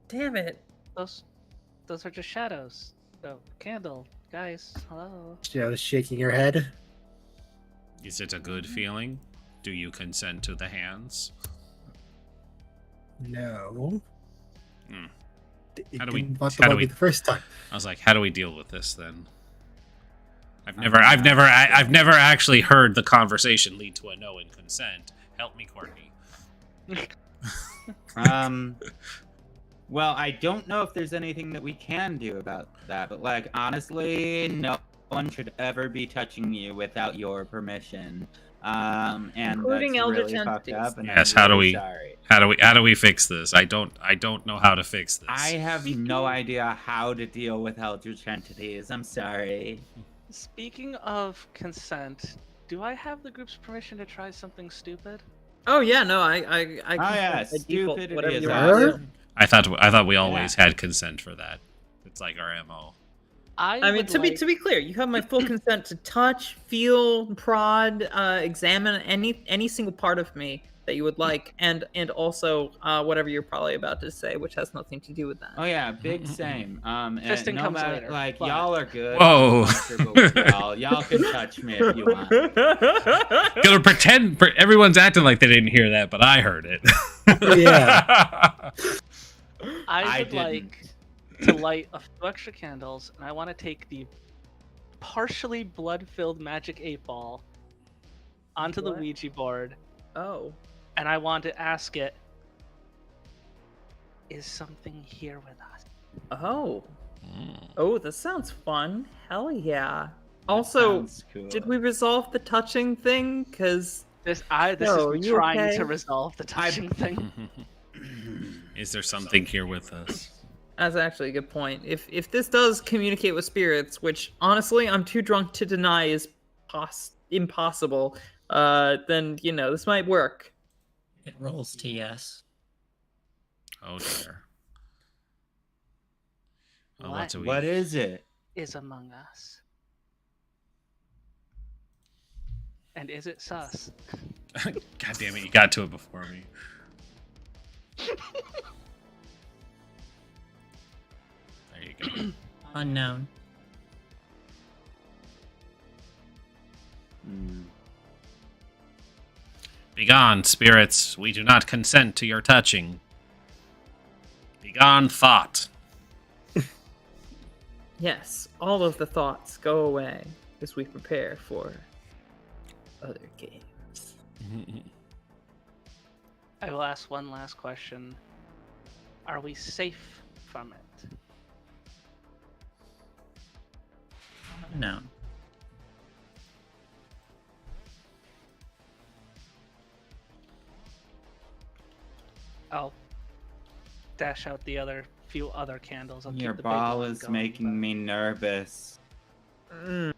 damn it. those are just shadows. So, candle, guys. Hello. She was shaking her head. Is it a good feeling? Do you consent to the hands? No. You How do we- didn't want how the do buggy we- the first time. I was like, how do we deal with this then? I've never actually heard the conversation lead to a no in consent. Help me, Courtney. Well, I don't know if there's anything that we can do about that, but like honestly, no one should ever be touching you without your permission. And Including that's eldritch really fucked entities. up. And Yes, I'm how do really we- Sorry. How do we fix this? I don't know how to fix this. I have no idea how to deal with eldritch entities. I'm sorry. Speaking of consent, do I have the group's permission to try something stupid? Oh yeah, no, I Oh yeah, by default, stupid it whatever is. you Sure. want. awesome. I thought we always had consent for that. It's like our MO. I mean, would to like- be clear, you have my full consent to touch, feel, prod, examine any single part of me that you would like, and also whatever you're probably about to say, which has nothing to do with that. Oh yeah, big same. And Fisting no comes matter, later, like but- y'all are good. Whoa. I'm comfortable with y'all can touch me if you want. Gonna pretend everyone's acting like they didn't hear that, but I heard it. Yeah. I would didn't. like to light a few extra candles, and I want to take the partially blood-filled magic 8-ball onto the What? Ouija board, Oh, and I want to ask it, is something here with us? oh, Mm. oh! This sounds fun. Hell yeah! Also, Sounds cool. did we resolve the touching thing? Cause This No, is me you trying okay? to resolve the touching thing. Is there something here with us? that's actually a good point. If this does communicate with spirits, which honestly I'm too drunk to deny is impossible, then this might work. It rolls to yes. Oh dear. Oh, What? what do we? What is it? Is among us. And is it sus? God damn it! You got to it before me. There you go. Unknown. Hmm. Begone, spirits! We do not consent to your touching. Begone, thought. Yes, all of the thoughts go away as we prepare for other games. I will ask one last question. Are we safe from it? Unknown. I'll dash out the few other candles. I'll Your keep the big ball one is going, making but- me nervous. I've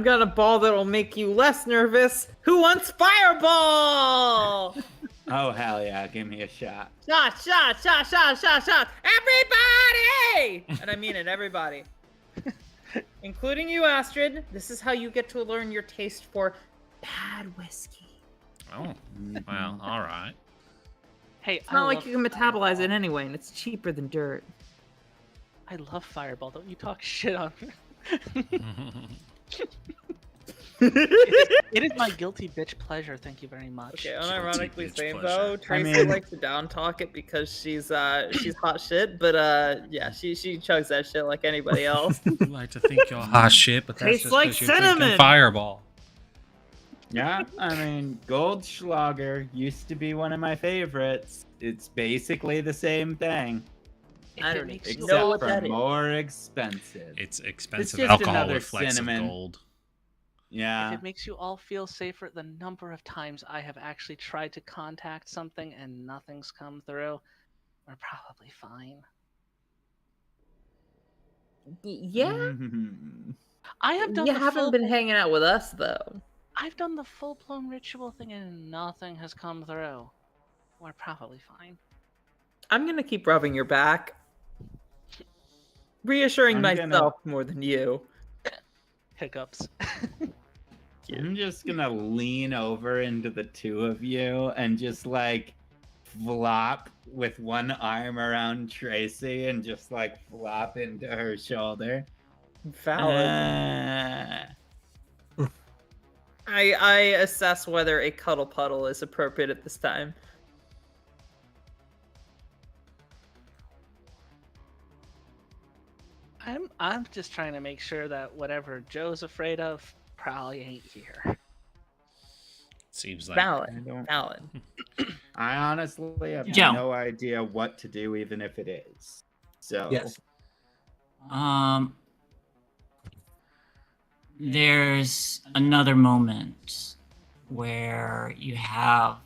got a ball that'll make you less nervous. Who wants fireball? Oh hell yeah, give me a shot. Shot, shot, shot, shot, shot, shot. Everybody! And I mean it, everybody. Including you, Astrid. This is how you get to learn your taste for bad whiskey. Oh, well, all right. Hey, It's not like you can metabolize it anyway, and it's cheaper than dirt. I love Fireball. Don't you talk shit on me. It is my guilty bitch pleasure. Thank you very much. Okay, unironically bitch saying pleasure. though, Tracy mean- likes to down talk it because she's hot shit, but yeah, she chugs that shit like anybody else. You like to think you're hot shit, but that's Tastes just like 'cause you're drinking cinnamon. Fireball. Yeah, I mean, Goldschlager used to be one of my favorites. It's basically the same thing, If I it don't makes even you know except what for that is. more expensive. It's expensive just alcohol another with flecks cinnamon. of gold. If Yeah. it makes you all feel safer, the number of times I have actually tried to contact something and nothing's come through, we're probably fine. Yeah, Mhm. I have done you the haven't full, been hanging out with us though. I've done the full-blown ritual thing and nothing has come through. We're probably fine. I'm gonna keep rubbing your back, reassuring I'm gonna- myself more than you. Hiccups. I'm just gonna lean over into the two of you and just like flop with one arm around Tracy and just like flop into her shoulder. Valid. I assess whether a cuddle puddle is appropriate at this time. I'm just trying to make sure that whatever Joe's afraid of probably ain't here. Seems like Valid. I don't- Valid. I honestly have Joe. no idea what to do, even if it is. So Yes. There's another moment where you have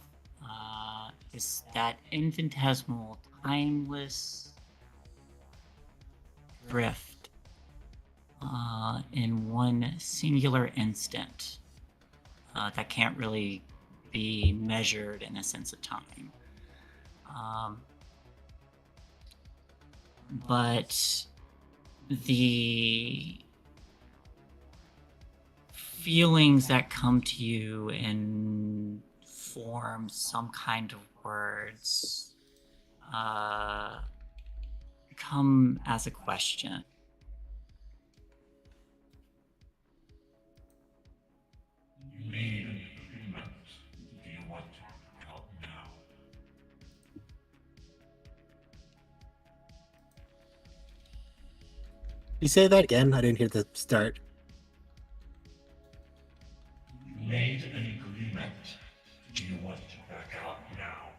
that infinitesimal, timeless drift in one singular instant that can't really be measured in a sense of time. But the feelings that come to you and form some kind of words come as a question. You made an agreement. Do you want to back out now? You say that again? I didn't hear the start. You made an agreement. Do you want to back out now?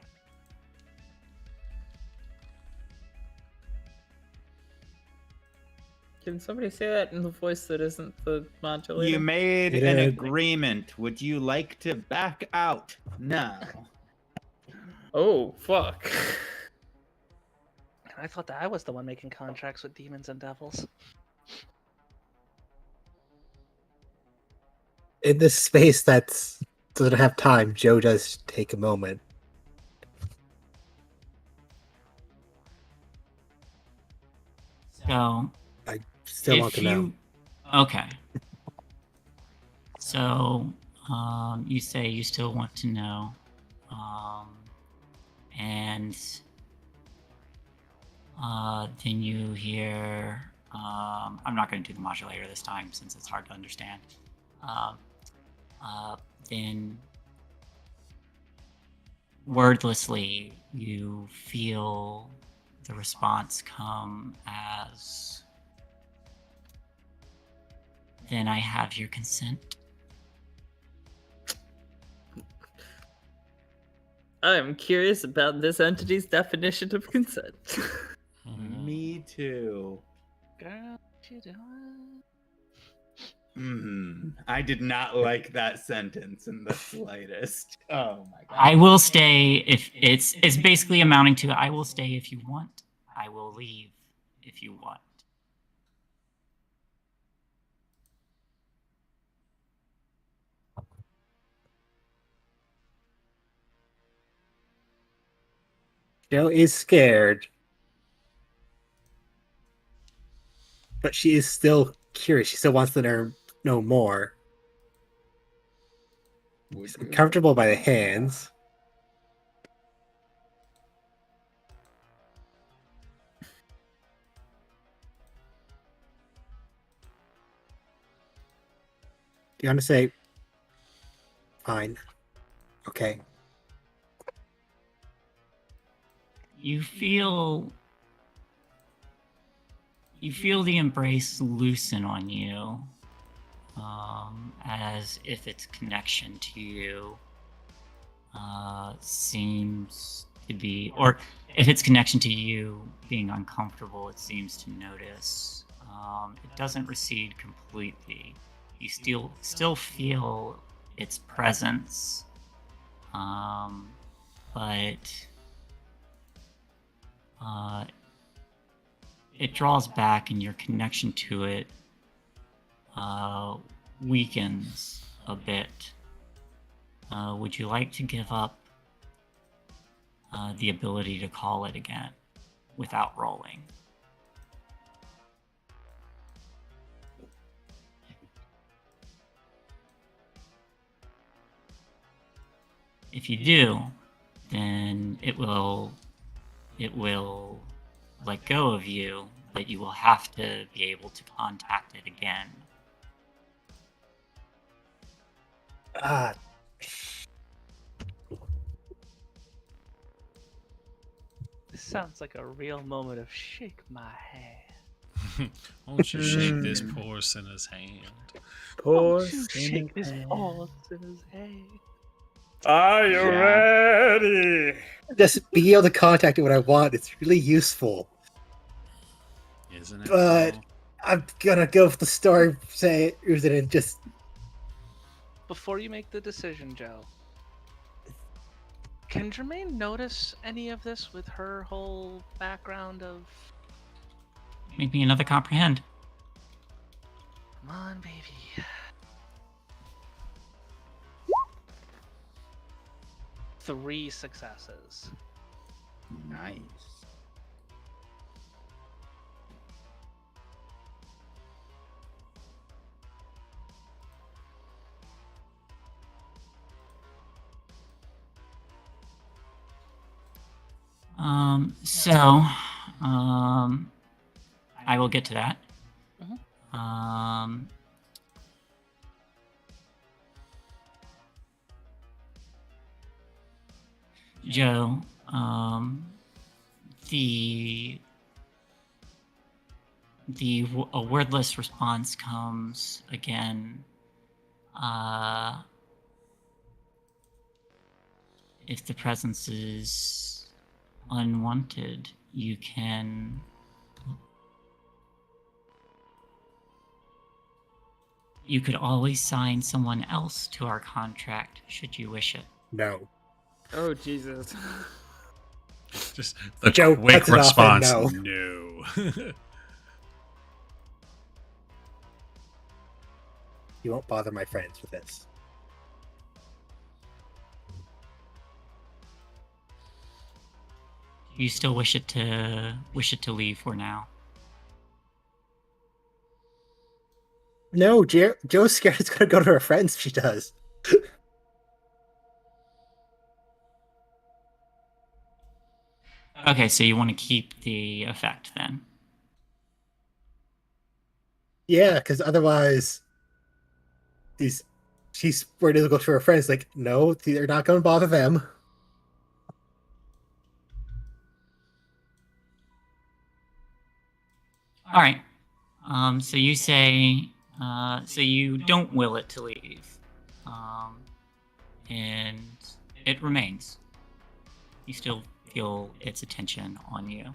Can somebody say that in the voice that isn't the modulator? you made It an is. agreement. Would you like to back out now? Oh, fuck. I thought that I was the one making contracts with demons and devils. In this space that doesn't have time, Joe does take a moment. So, I still want to know. Okay. So, you say you still want to know, and then you hear. I'm not going to do the modulator this time since it's hard to understand. Then, wordlessly, you feel the response come as, "Then I have your consent." I'm curious about this entity's definition of consent. Me too. Girl, what you doing? I did not like that sentence in the slightest. Oh my god. I will stay if it's basically amounting to I will stay if you want. I will leave if you want. Joe is scared, but she is still curious. She still wants to know more. She's uncomfortable by the hands. Do you want to say, fine, okay? You feel the embrace loosen on you, as if its connection to you seems to be, or if its connection to you being uncomfortable, it seems to notice. It doesn't recede completely. You still feel its presence, but it draws back, and your connection to it weakens a bit. Would you like to give up the ability to call it again without rolling? If you do, then it will let go of you, but you will have to be able to contact it again. This sounds like a real moment of shake my hand. Won't you shake this poor sinner's hand? Poor Won't you shake this ball in his head? Are you ready? Just being able to contact it when I want, it's really useful. Isn't it? But though? I'm gonna go with the story, say use it and just Before you make the decision, Joe, can Jermaine notice any of this with her whole background of... Make me another comprehend. Come on, baby. 3 successes. Nice. I will get to that. Joe, a wordless response comes again. If the presence is unwanted, you can you could always sign someone else to our contract should you wish it. no. Oh, Jesus. Just the Joe quick cuts it off and response. no. No. You won't bother my friends with this. You still wish it to leave for now. No, Joe's scared it's gonna go to her friends if she does. Okay, so you want to keep the effect then. Yeah, because otherwise, she's worried it'll go to her friends. Like, no, they're not going to bother them. All right. So you say, so you don't will it to leave, and it remains. You still feel its attention on you.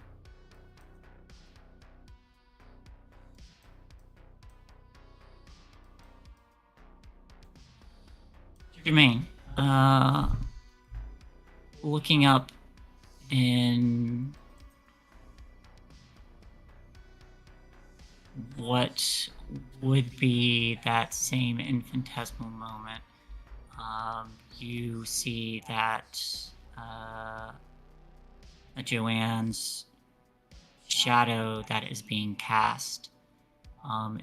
Jermaine, looking up in what would be that same infinitesimal moment, you see that Joanne's shadow that is being cast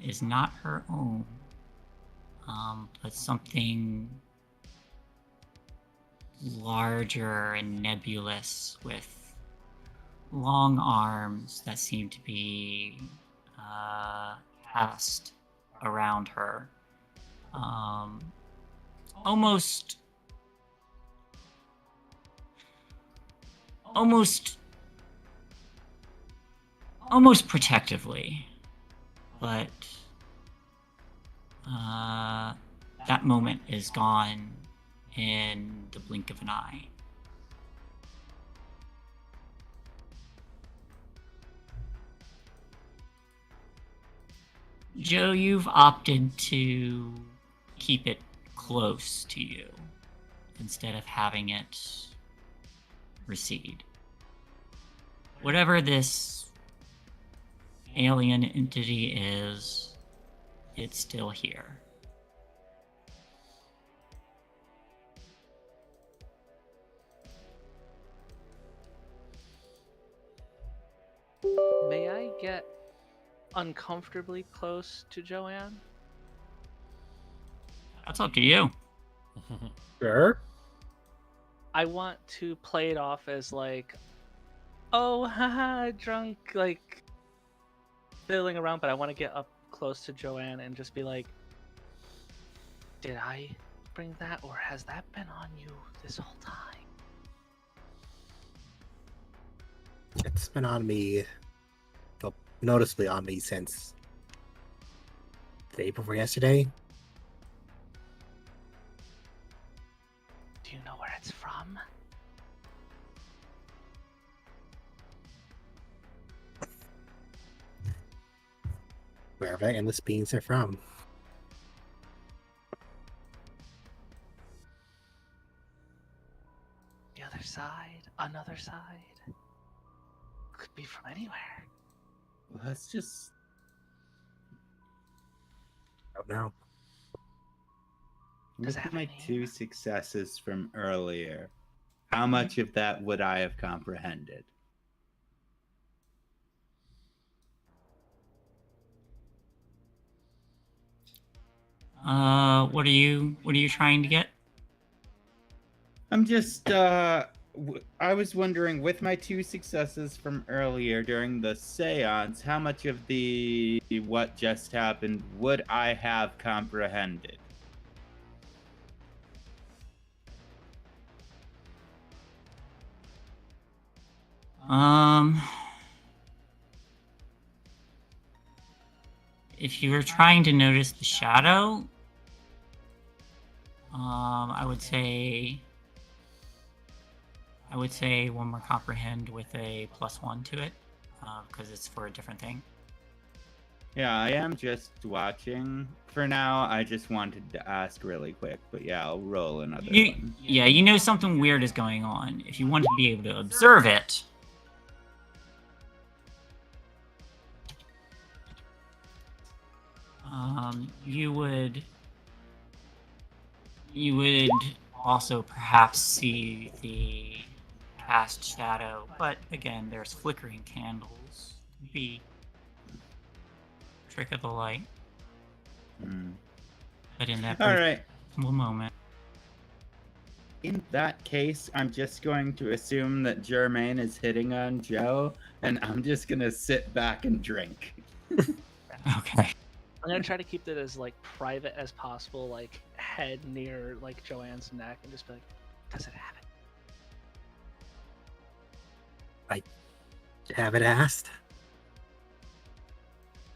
is not her own, but something larger and nebulous with long arms that seem to be cast around her. Almost protectively, but that moment is gone in the blink of an eye. Joe, you've opted to keep it close to you instead of having it recede. Whatever this alien entity is, it's still here. May I get uncomfortably close to Joanne? That's up to you. Sure. I want to play it off as like, oh, haha, drunk, like, fiddling around, but I want to get up close to Joanne and just be like, did I bring that, or has that been on you this whole time? It's been on me the noticeably on me since the day before yesterday. Do you know where it's from? Wherever endless beings are from. The other side, another side. Could be from anywhere. Let's just. I don't know. Does With it have a my name? 2 successes from earlier, how much of that would I have comprehended? What are you trying to get? I'm just, I was wondering, with my 2 successes from earlier during the seance, how much of the what just happened would I have comprehended? If you were trying to notice the shadow, I would say one more comprehend with a +1 to it, because it's for a different thing. Yeah, I am just watching. For now, I just wanted to ask really quick, but yeah, I'll roll another one. Yeah, you know something weird is going on. If you want to be able to observe it, you would also perhaps see the cast shadow, but again, there's flickering candles. Be trick of the light. But in that All right. moment. In that case, I'm just going to assume that Jermaine is hitting on Joe, and I'm just gonna sit back and drink. Okay. I'm gonna try to keep it as like private as possible, like head near like Joanne's neck, and just be like, "Does it have it? Have it asked?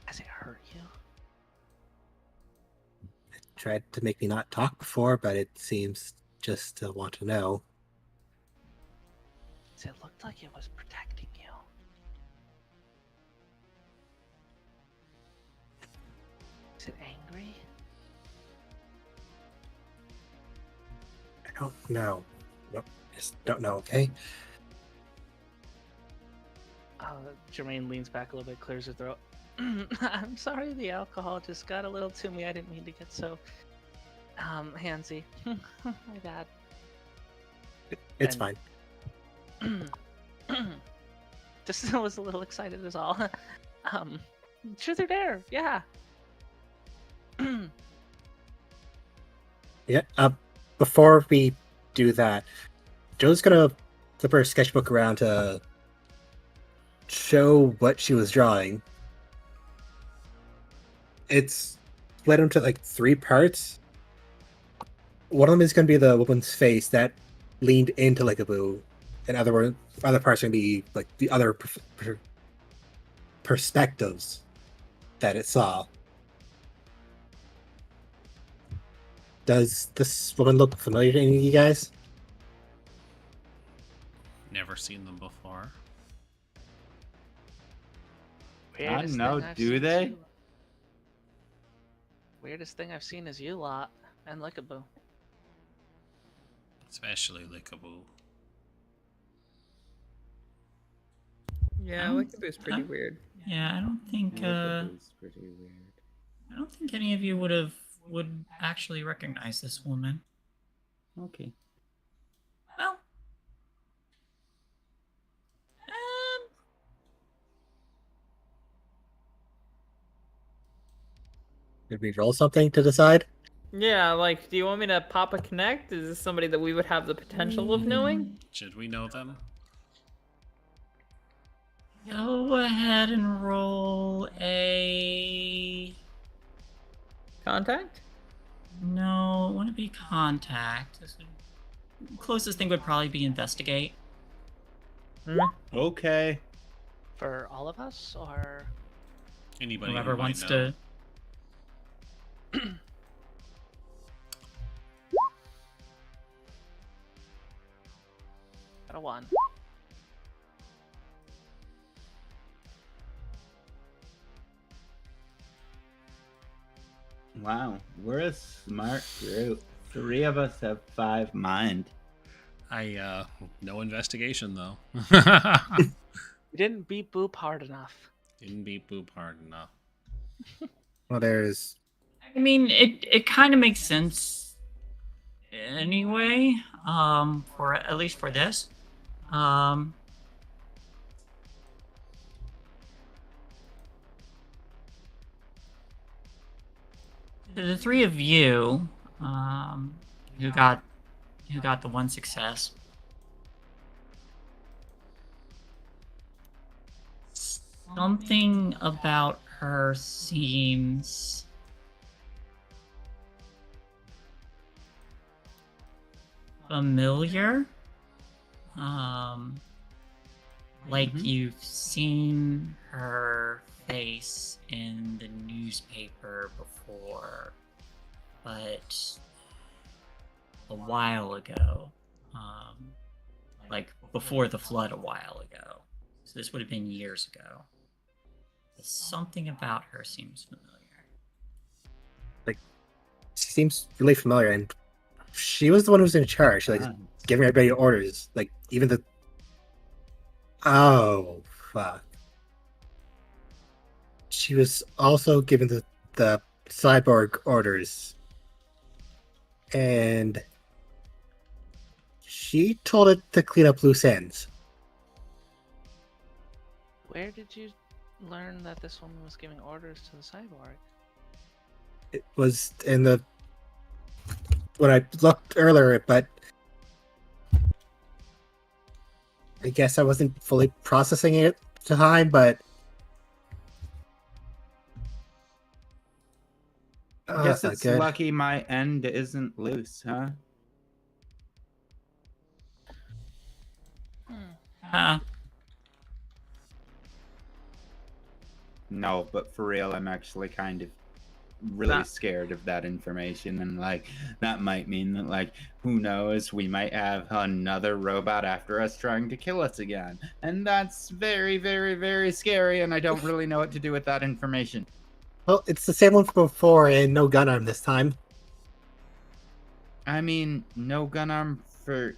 Has it hurt you? It tried to make me not talk before, but it seems just to want to know. It looked like it was protecting you. Is it angry? I don't know. Nope, just don't know, okay? Jermaine leans back a little bit, clears her throat. I'm sorry, the alcohol just got a little to me. I didn't mean to get so handsy. My bad. It's And- fine. Just was a little excited is all. Truth or dare, yeah. Yeah, before we do that, Joe's gonna flip her sketchbook around to show what she was drawing. It's split into like 3 parts. One of them is gonna be the woman's face that leaned into like a boo, and other parts are gonna be like the other perspectives that it saw. Does this woman look familiar to any of you guys? Never seen them before. Weirdest know, thing I've do seen is they? you. Weirdest thing I've seen is you lot and Lickaboo. Especially Lickaboo. Yeah, Lickaboo's pretty weird. Yeah, I don't think It's pretty weird. I don't think any of you would actually recognize this woman. Okay. Well, Did we roll something to decide? Yeah, like, do you want me to pop a connect? Is this somebody that we would have the potential of knowing? Should we know them? go ahead and roll a. Contact? No, it wouldn't be contact. Closest thing would probably be investigate. Okay. For all of us, or Anybody Whoever who might wants know. to. Got a 1. Wow, we're a smart group. 3 of us have 5 mind. No investigation though. You didn't beat Boop hard enough. Didn't beat Boop hard enough. Well, there's I mean, it kind of makes sense anyway. For at least for this. The 3 of you, who got the 1 success. Something about her seems familiar. Like you've seen her face in the newspaper before, but a while ago. Like before the flood a while ago. So this would have been years ago. Something about her seems familiar. she seems really familiar, and she was the one who was in charge, like giving everybody orders, like even the. Oh fuck! She was also given the cyborg orders, and she told it to clean up loose ends. Where did you learn that this woman was giving orders to the cyborg? It was in the when I looked earlier, but I guess I wasn't fully processing it at the time, but I guess that's it's not good. lucky my end isn't loose, huh? No, but for real, I'm actually kind of really scared of that information, and like that might mean that, like, who knows, we might have another robot after us trying to kill us again, and that's very, very, very scary, and I don't really know what to do with that information. Well, it's the same one from before, and no gun arm this time. I mean, no gun arm for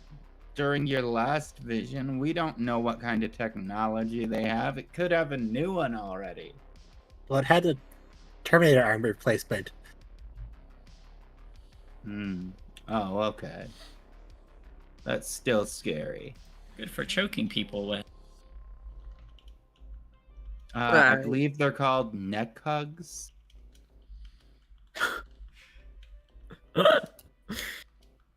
during your last vision. We don't know what kind of technology they have. It could have a new one already. Well, it had a Terminator arm replacement. Oh, okay. That's still scary. Good for choking people with. I believe they're called neck hugs.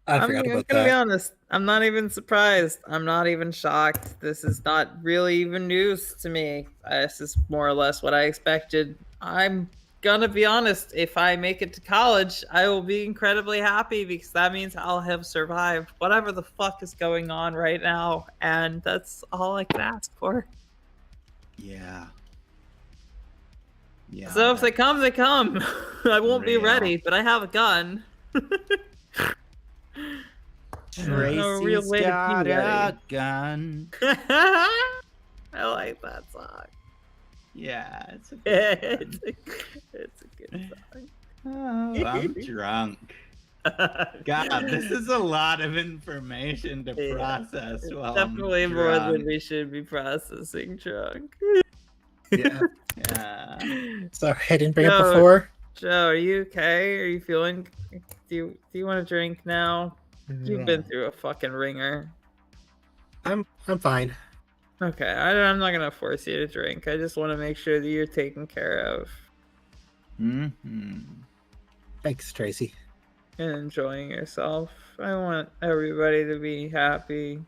I forgot about gonna be that. honest. I'm not even surprised. I'm not even shocked. This is not really even news to me. This is more or less what I expected. I'm gonna be honest. If I make it to college, I will be incredibly happy because that means I'll have survived whatever the fuck is going on right now, and that's all I can ask for. Yeah. Yeah. So if they come, they come. I won't be Real. ready, but I have a gun. Tracy's real way to be got a ready. gun. I like that song. Yeah, it's a good It's a good song. Oh, I'm drunk. God, this is a lot of information to Yeah, process. It's While definitely I'm more than drunk. we should be processing, drunk. Yeah. Yeah. Sorry, I didn't bring it No. before. Joe, are you okay? Are you feeling? Do you want to drink now? You've been through a fucking ringer. I'm fine. Okay, I'm not gonna force you to drink. I just want to make sure that you're taken care of Thanks, Tracy. and enjoying yourself. I want everybody to be happy.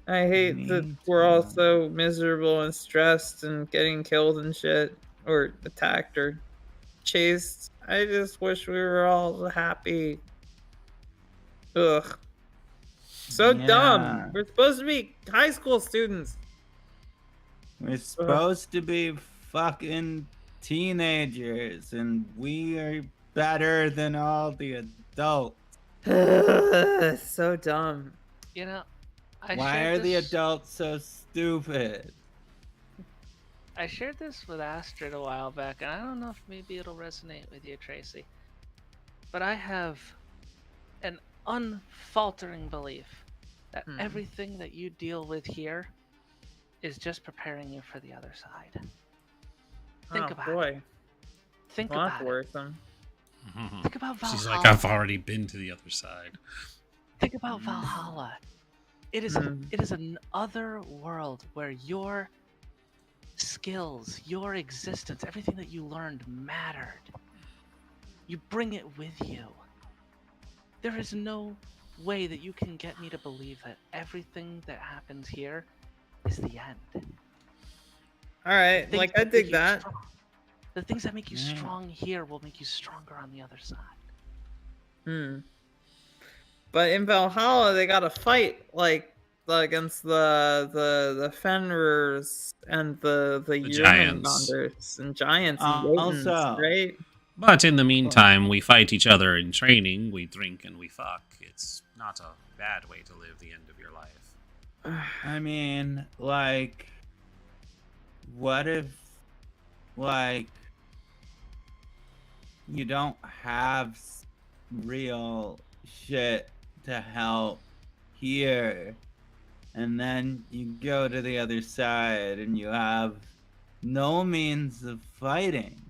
I hate that Me we're all too. so miserable and stressed and getting killed and shit, or attacked or chased. I just wish we were all happy. Ugh. So Yeah. dumb. We're supposed to be high school students. We're supposed to be fucking teenagers, and we are better than all the adults. So dumb. You know, I Why shared are the this- adults so stupid? I shared this with Astrid a while back, and I don't know if maybe it'll resonate with you, Tracy. But I have an unfaltering belief that everything that you deal with here is just preparing you for the other side. Think about it. Think Well, that's about it. worrisome. Think about Valhalla. She's like, I've already been to the other side. Think about Valhalla. It is an other world where your skills, your existence, everything that you learned mattered. You bring it with you. There is no way that you can get me to believe that everything that happens here is the end. All right, Things like I that make dig you that. strong- The things that make you strong here will make you stronger on the other side. But in Valhalla, they gotta fight like against the Fenrir's and the giants. Jormungandrs and giants and Jotuns, Also- right? But in the meantime, we fight each other in training, we drink and we fuck. It's not a bad way to live the end of your life. I mean, like, what if, like, you don't have real shit to help here, and then you go to the other side and you have no means of fighting?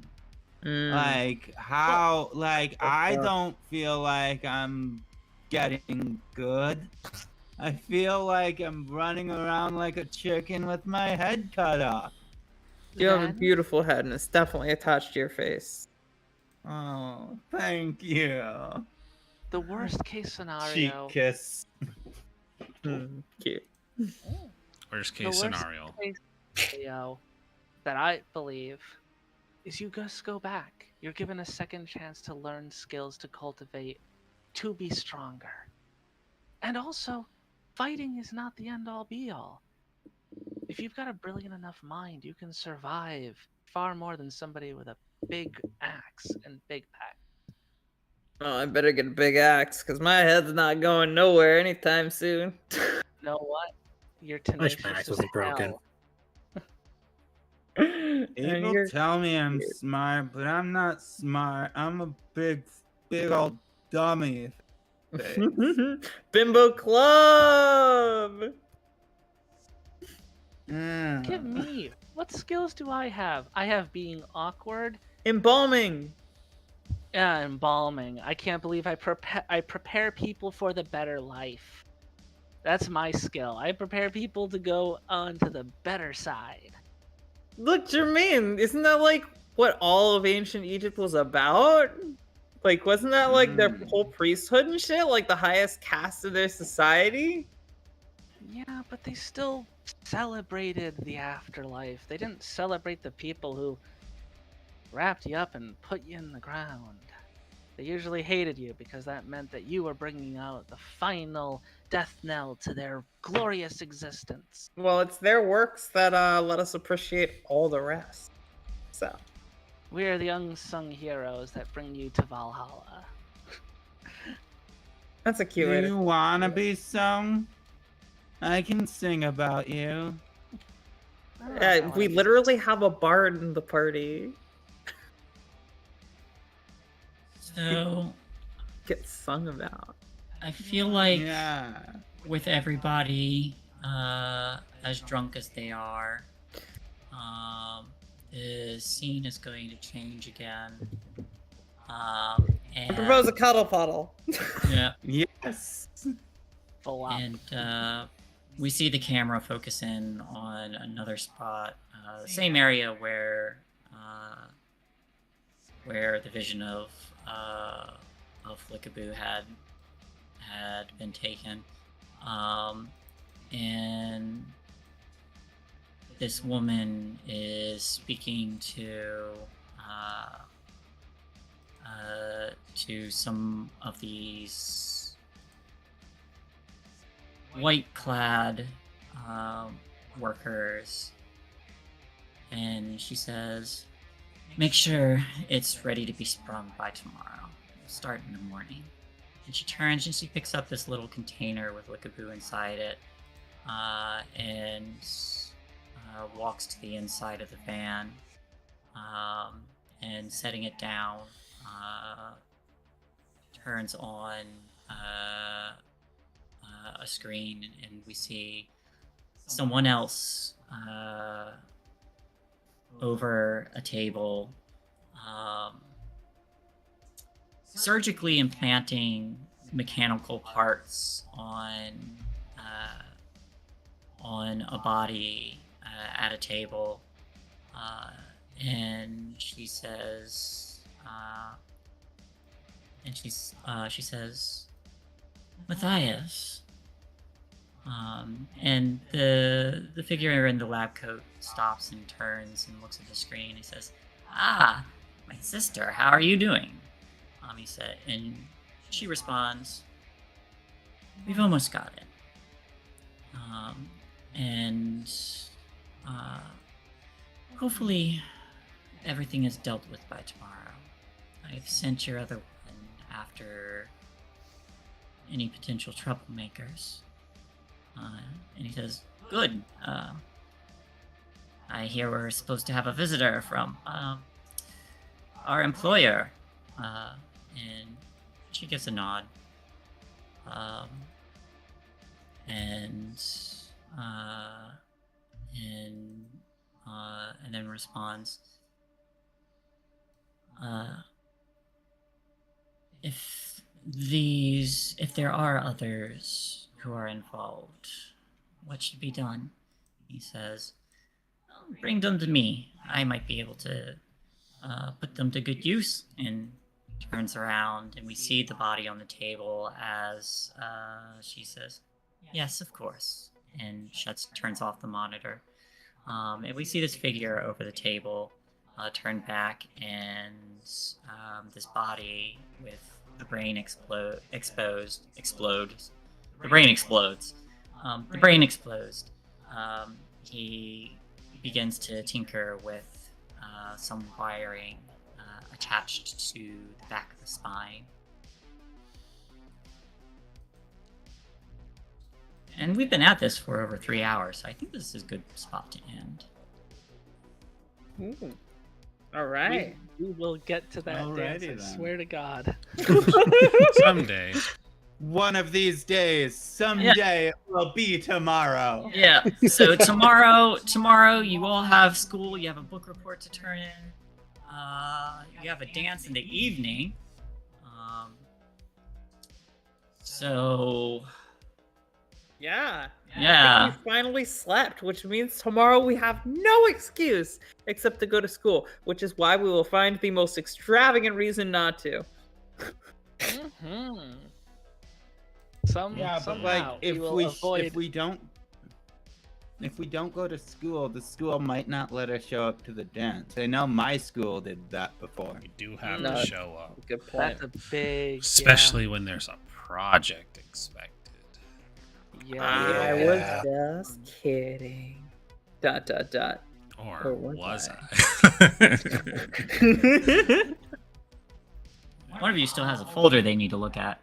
Like, how, like, I don't feel like I'm getting good. I feel like I'm running around like a chicken with my head cut off. You have a Then- beautiful head, and it's definitely attached to your face. Oh, thank you. The worst case Cheek scenario. kiss. Cute. Worst The case worst scenario. case scenario that I believe is you just go back. You're given a second chance to learn skills to cultivate, to be stronger. And also, fighting is not the end all be all. If you've got a brilliant enough mind, you can survive far more than somebody with a big axe and big pack. Oh, I better get a big axe, because my head's not going nowhere anytime soon. You know what? You're I wish tenacious my axe as wasn't broken. hell. And People you're- tell me I'm smart, but I'm not smart. I'm a big old dummy. Bimbo Club! Give me. What skills do I have? I have being awkward. Embalming! Yeah, embalming. I can't believe I prepare people for the better life. That's my skill. I prepare people to go on to the better side. Look, Jermaine, isn't that like what all of ancient Egypt was about? Like, wasn't that like their whole priesthood and shit? Like the highest caste of their society? Yeah, but they still celebrated the afterlife. They didn't celebrate the people who wrapped you up and put you in the ground. They usually hated you because that meant that you were bringing out the final death knell to their glorious existence. Well, it's their works that let us appreciate all the rest. So, We are the unsung heroes that bring you to Valhalla. that's a cute Do way to- you wanna be sung? I can sing about you. I don't know if I wanna we be- literally have a bard in the party. So Get sung about. I feel like Yeah. with everybody as drunk as they are, the scene is going to change again. I propose a cuddle puddle. Yeah, Yes. full up. and we see the camera focus in on another spot, the same area where the vision of Flickaboo had been taken, and this woman is speaking to some of these white-clad workers, and she says, make sure it's ready to be sprung by tomorrow. We'll start in the morning. And she turns and she picks up this little container with Lickaboo inside it, and walks to the inside of the van, and setting it down, turns on a screen, and we see someone else over a table, surgically implanting mechanical parts on a body at a table, and she says, she says, Matthias. And the figure in the lab coat stops and turns and looks at the screen. He says, "Ah, my sister, how are you doing?" He said, and she responds, "We've almost got it. And hopefully everything is dealt with by tomorrow. I've sent your other one after any potential troublemakers." And he says, "Good. I hear we're supposed to have a visitor from our employer." And she gives a nod. And then responds, if there are others who are involved, what should be done?" He says, "Bring them to me. I might be able to put them to good use." And turns around, and we see the body on the table as she says, "Yes, of course," and turns off the monitor. And we see this figure over the table turn back, and this body with the brain explodes. The brain explodes. He begins to tinker with some wiring attached to the back of the spine. And we've been at this for over 3 hours, so I think this is a good spot to end. Ooh. All right. We will get to that Alrighty dance, I then. swear to God. Someday. One of these days, someday it will be tomorrow. Yeah. So tomorrow you all have school. You have a book report to turn in. You have a dance in the evening. So Yeah. yeah. I think we finally slept, which means tomorrow we have no excuse except to go to school, which is why we will find the most extravagant reason not to. Mm-hmm. Yeah, but like if we don't go to school, the school might not let us show up to the dance. I know my school did that before. You do have No. to show up. Good point. That's a big, Especially when there's a project expected. I yeah. was just kidding. ... Or was was I? I? One of you still has a folder they need to look at.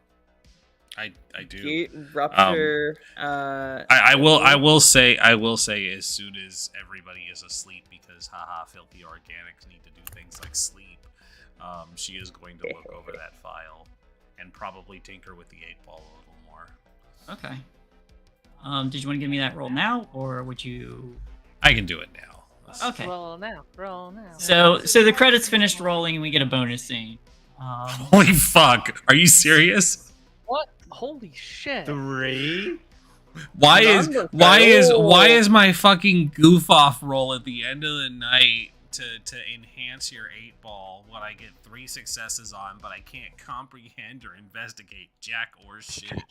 I do. Gate rupture. I will say as soon as everybody is asleep, because haha, filthy organics need to do things like sleep. She is going to look over that file and probably tinker with the 8-ball a little more. Okay. Did you want to give me that roll now, or would you? I can do it now. Okay. Roll now. So the credits finished rolling, and we get a bonus scene. Holy fuck! Are you serious? What? Holy shit! 3? Why is my fucking goof off roll at the end of the night to enhance your 8-ball what I get 3 successes on, but I can't comprehend or investigate jack or shit?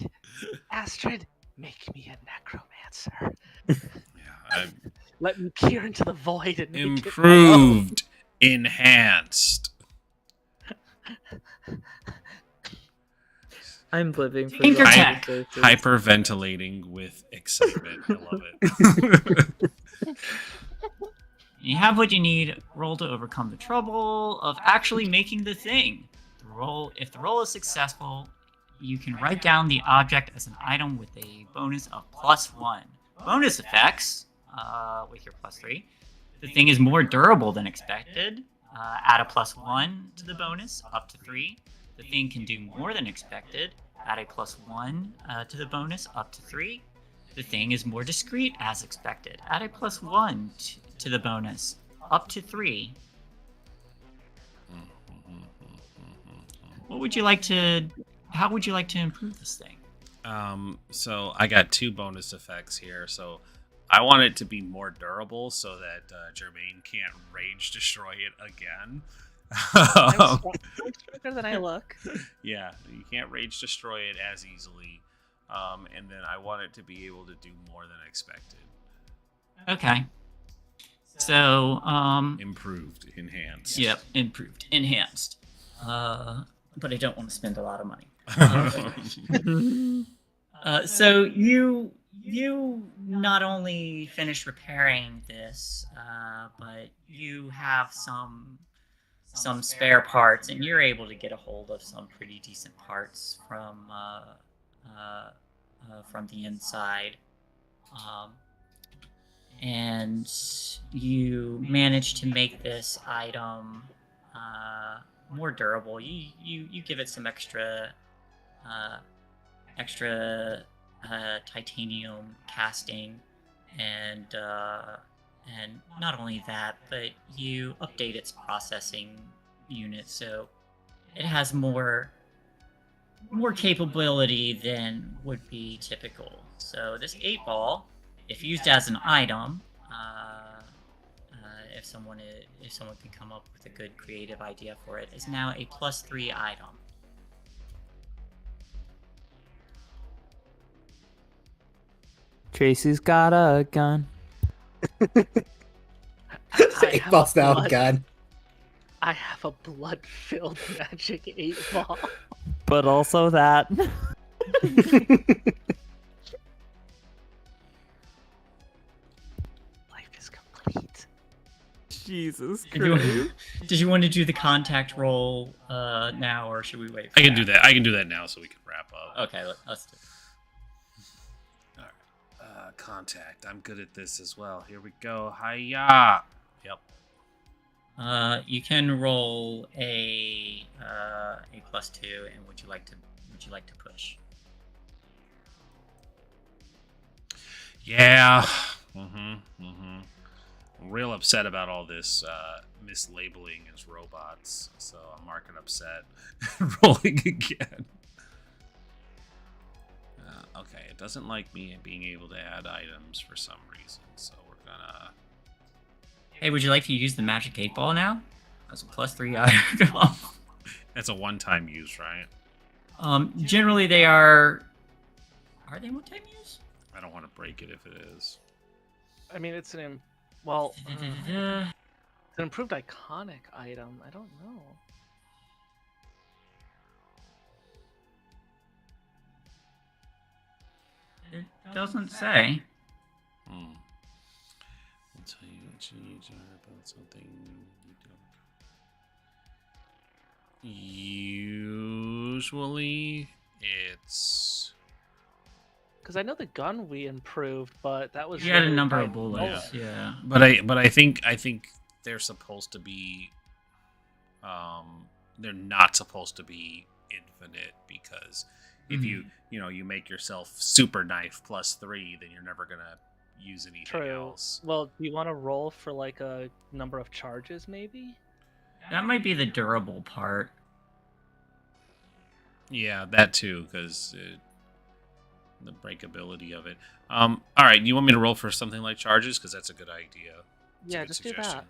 Astrid, make me a necromancer. Yeah, Let me peer into the void and make improved, enhanced. I'm living for Tinker the Tech. researchers. Hyperventilating with excitement. I love it. You have what you need. Roll to overcome the trouble of actually making the thing. If the roll is successful, you can write down the object as an item with a bonus of +1. Bonus effects, with your +3. The thing is more durable than expected. Add a +1 to the bonus, up to 3. The thing can do more than expected. Add a +1 to the bonus, up to 3. The thing is more discreet as expected. Add a +1 to the bonus, up to 3. What would you like to? How would you like to improve this thing? So I got 2 bonus effects here. So I want it to be more durable so that Jermaine can't rage destroy it again. I'm stronger than I look. Yeah, you can't rage destroy it as easily. And then I want it to be able to do more than expected. Okay. So, Improved, enhanced. Yep, improved, enhanced. But I don't want to spend a lot of money. So you not only finished repairing this, but you have some spare parts, and you're able to get a hold of some pretty decent parts from the inside. And you manage to make this item more durable. You give it some extra titanium casting, and not only that, but you update its processing unit so it has more capability than would be typical. So this 8-ball, if used as an item, if someone can come up with a good creative idea for it, is now a +3 item. Tracy's got a gun. Eight balls now, gun. I have a blood-filled magic 8-ball. But also that. Life is complete. Jesus Did you, Christ. did you want to do the contact roll now, or should we wait for I can do that. I can do that now so we can wrap up. Okay, let's do it. Contact. I'm good at this as well. Here we go. Hiya. Yep. You can roll a +2, and would you like to push? Yeah. I'm real upset about all this mislabeling as robots, so I'm marking upset. Rolling again. Okay, it doesn't like me being able to add items for some reason, so we're gonna... Hey, would you like to use the magic 8-ball now? That's a +3 item. That's a one-time use, right? Generally they are... Are they one-time use? I don't want to break it if it is. I mean, it's an it's an improved iconic item. I don't know. It doesn't say. I'll tell you what you need to learn about something you don't. Usually, it's... Because I know the gun we improved, but that was... You had a really number by of bullets, bullet. yeah. But I think they're supposed to be... they're not supposed to be infinite, because if you make yourself super knife +3, then you're never gonna use anything True. else. Well, do you want to roll for like a number of charges, maybe? That might be the durable part. Yeah, that too, because the breakability of it. All right, you want me to roll for something like charges? Because that's a good idea. It's a Yeah, good just suggestion. do that.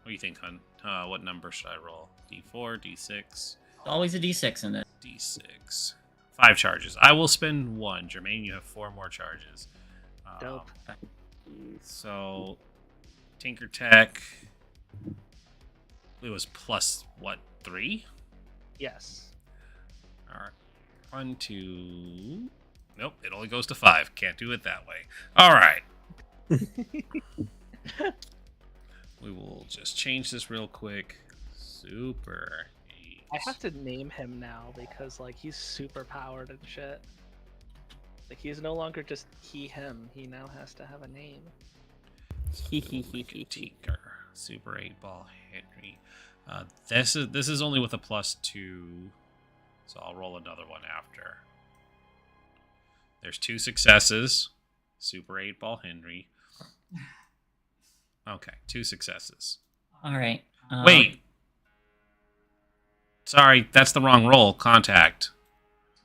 What do you think, hun? What number should I roll? D4, D6? Always a D6 in it. D6. 5 charges. I will spend 1. Jermaine, you have 4 more charges. Dope. So, Tinker Tech. It was +3? Yes. All right. 1, 2. Nope, it only goes to 5. Can't do it that way. All right. We will just change this real quick. Super 8. I have to name him now because like he's super powered and shit. Like he's no longer just him. He now has to have a name. Tinker. Super 8 ball Henry. This is only with a +2, so I'll roll another one after. There's 2 successes. Super 8 ball Henry. Okay, 2 successes. All right. Wait. Sorry, that's the wrong roll. Contact.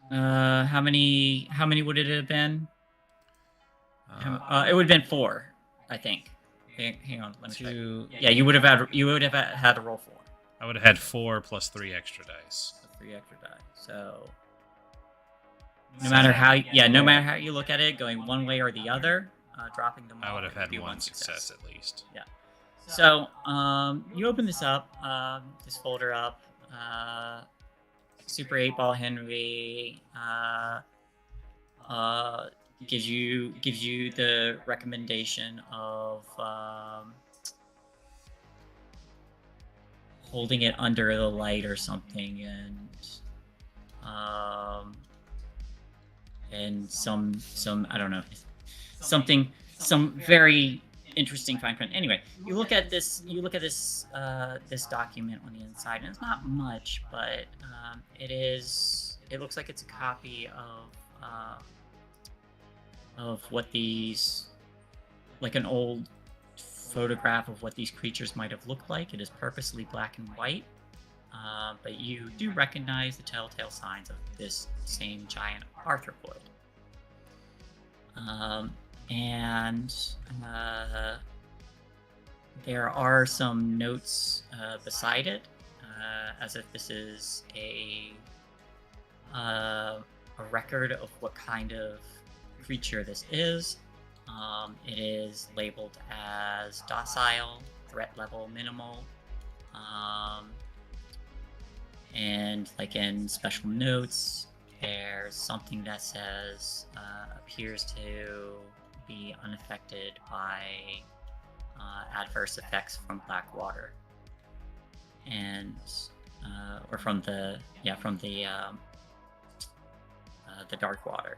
How many would it have been? It would have been 4, I think. Hang on, let me check. 2. Yeah, you would have had to roll 4. I would have had 4 plus 3 extra dice. 3 extra die. So no matter how you look at it, going one way or the other, dropping them. I would have off, had one success at least. Yeah. So you open this up, this folder up. Super 8 ball Henry gives you the recommendation of holding it under the light or something, and some I don't know, some very interesting fine print. Anyway, you look at this this document on the inside, and it's not much, but it looks like it's a copy of what these, like an old photograph of what these creatures might have looked like. It is purposely black and white, but you do recognize the telltale signs of this same giant arthropoid. And there are some notes beside it, as if this is a record of what kind of creature this is. It is labeled as docile, threat level minimal, and like in special notes, there's something that says appears to be unaffected by adverse effects from black water, and or from the dark water,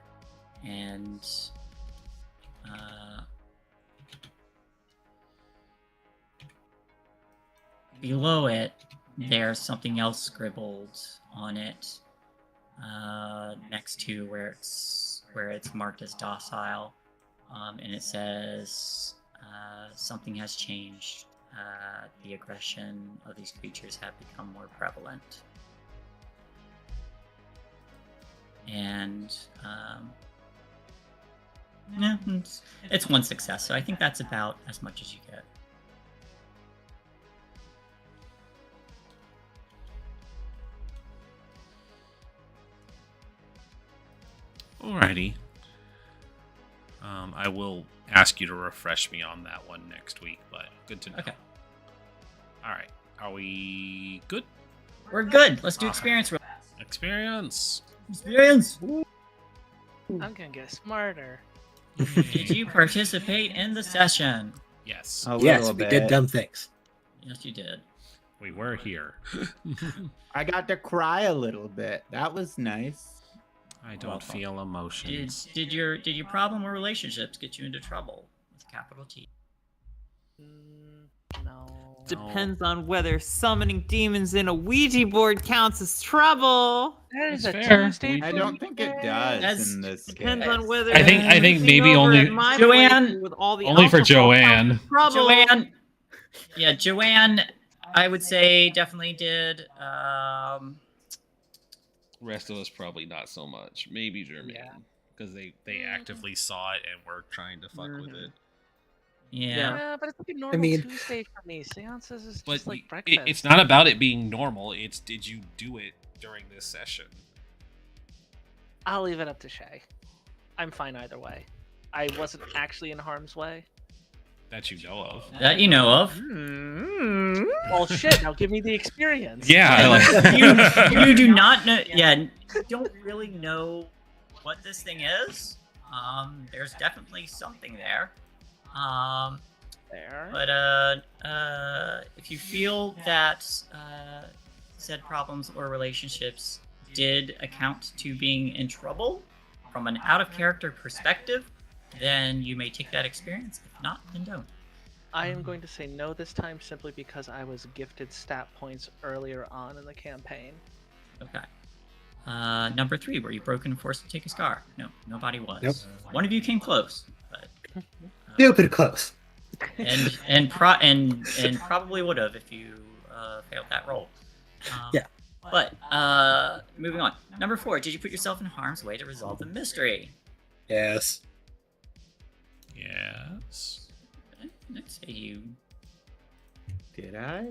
and below it there's something else scribbled on it, next to where it's marked as docile, and it says something has changed. The aggression of these creatures have become more prevalent, and yeah, it's one success, so I think that's about as much as you get. Alrighty. I will ask you to refresh me on that one next week, but good to know. Okay. Alright. Are we good? We're good. Let's do experience roll. Experience. Experience. I'm gonna get smarter. Did you participate in the session? Yes. A Yes, little we bit. did dumb things. Yes, you did. We were here. I got to cry a little bit. That was nice. I don't feel emotions. Did your problem or relationships get you into trouble with a capital T? No. Depends on whether summoning demons in a Ouija board counts as trouble. That is That's a fair. Tuesday. I don't think it does That's- in this Depends case. on whether I think using maybe over only- at my Joanne- place with all the only for alcohol Joanne. counts as trouble. Joanne, I would say definitely did. Rest of us probably not so much. Maybe Jermaine. Yeah. Because they actively saw it and were trying to fuck with it. Yeah. Yeah, but it's like a normal mean- Tuesday for me. Seances is But just like y- breakfast. it's not about it being normal. It's did you do it during this session? I'll leave it up to Shay. I'm fine either way. I wasn't actually in harm's way. That you know of. That you know of. Well, shit. Now give me the experience. Yeah. Like, You do not know. Yeah, you don't really know what this thing is. There's definitely something there. Fair. But if you feel that said problems or relationships did account to being in trouble from an out of character perspective, then you may take that experience. If not, then don't. I am going to say no this time simply because I was gifted stat points earlier on in the campaign. Okay. Number 3, were you broken and forced to take a scar? No, nobody was. Nope. One of you came close, but Stupid close. and probably would have if you failed that roll. Yeah. But moving on. Number 4, did you put yourself in harm's way to resolve the mystery? Yes. Yes. I'd say you. Did I?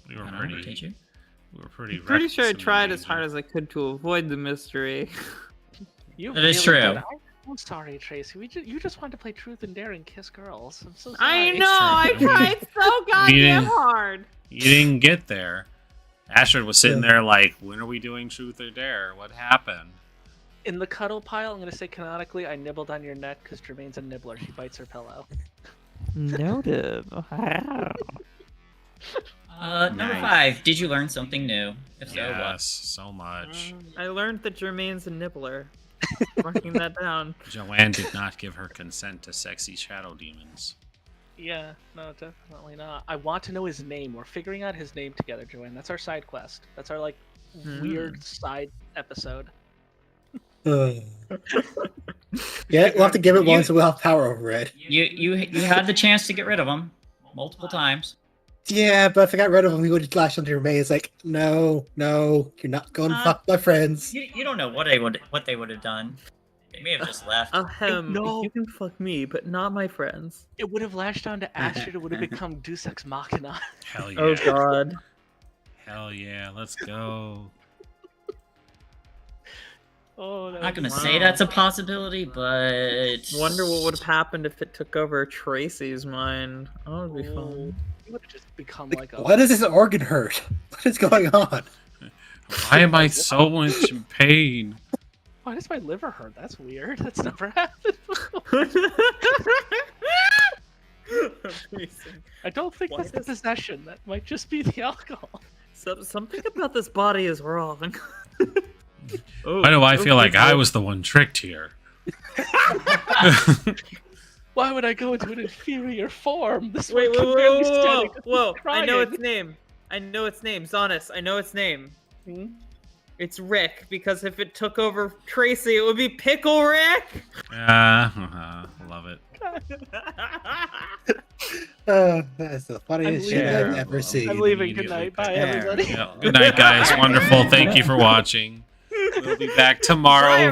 We were I don't know, pretty. did you? We were pretty. I'm pretty sure I reckless in tried the as hard danger. as I could to avoid the mystery. You That is really true. did. I'm sorry, Tracy. You just wanted to play Truth and Dare and kiss girls. I'm so sorry. I know, I true. tried so goddamn didn't- hard. You didn't get there. Astrid was sitting there like, when are we doing Truth or Dare? What happened? In the cuddle pile, I'm going to say canonically, I nibbled on your neck because Jermaine's a nibbler. She bites her pillow. Noted. Wow. Number Nice. 5, did you learn something new? If so, what? Yes, so much. I learned that Jermaine's a nibbler. Marking that down. Joanne did not give her consent to sexy shadow demons. Yeah, no, definitely not. I want to know his name. We're figuring out his name together, Joanne. That's our side quest. That's our, like, weird side episode. Yeah, we'll have to give it one so we'll have power over it. You had the chance to get rid of them multiple times. Yeah, but if I got rid of him, he would have lashed onto your May. It's like, no, you're not going to fuck my friends. You don't know what they would have done. They may have just left. No. You can fuck me, but not my friends. It would have lashed on to Astrid. It would have become Deus Ex Machina. Hell yeah. Oh god. Hell yeah, let's go. Oh, that I'm not gonna was- say that's a possibility, but Wonder what would have happened if it took over Tracy's mind. Oh, that'd be fun. It would have just become Like, like a. why does this organ hurt? What is going on? Why am I so much in pain? Why does my liver hurt? That's weird. That's never happened before. Amazing. I don't think Why that's the does- possession. That might just be the alcohol. Something about this body is wrong. Oh, Why do I feel like I okay. was the one tricked here? Why would I go into an inferior form? This Wait, one whoa, can whoa, barely whoa, stand whoa, it. whoa! I know Crying. its name. I know its name. Zonis, I know its name. Hmm? It's Rick, because if it took over Tracy, it would be Pickle Rick! Love it. That's the funniest I'm shit I've leaving. ever seen. I'm leaving. Good night. Bye, There. everybody. Yeah. Good night, guys. Wonderful. Thank you for watching. We'll be back tomorrow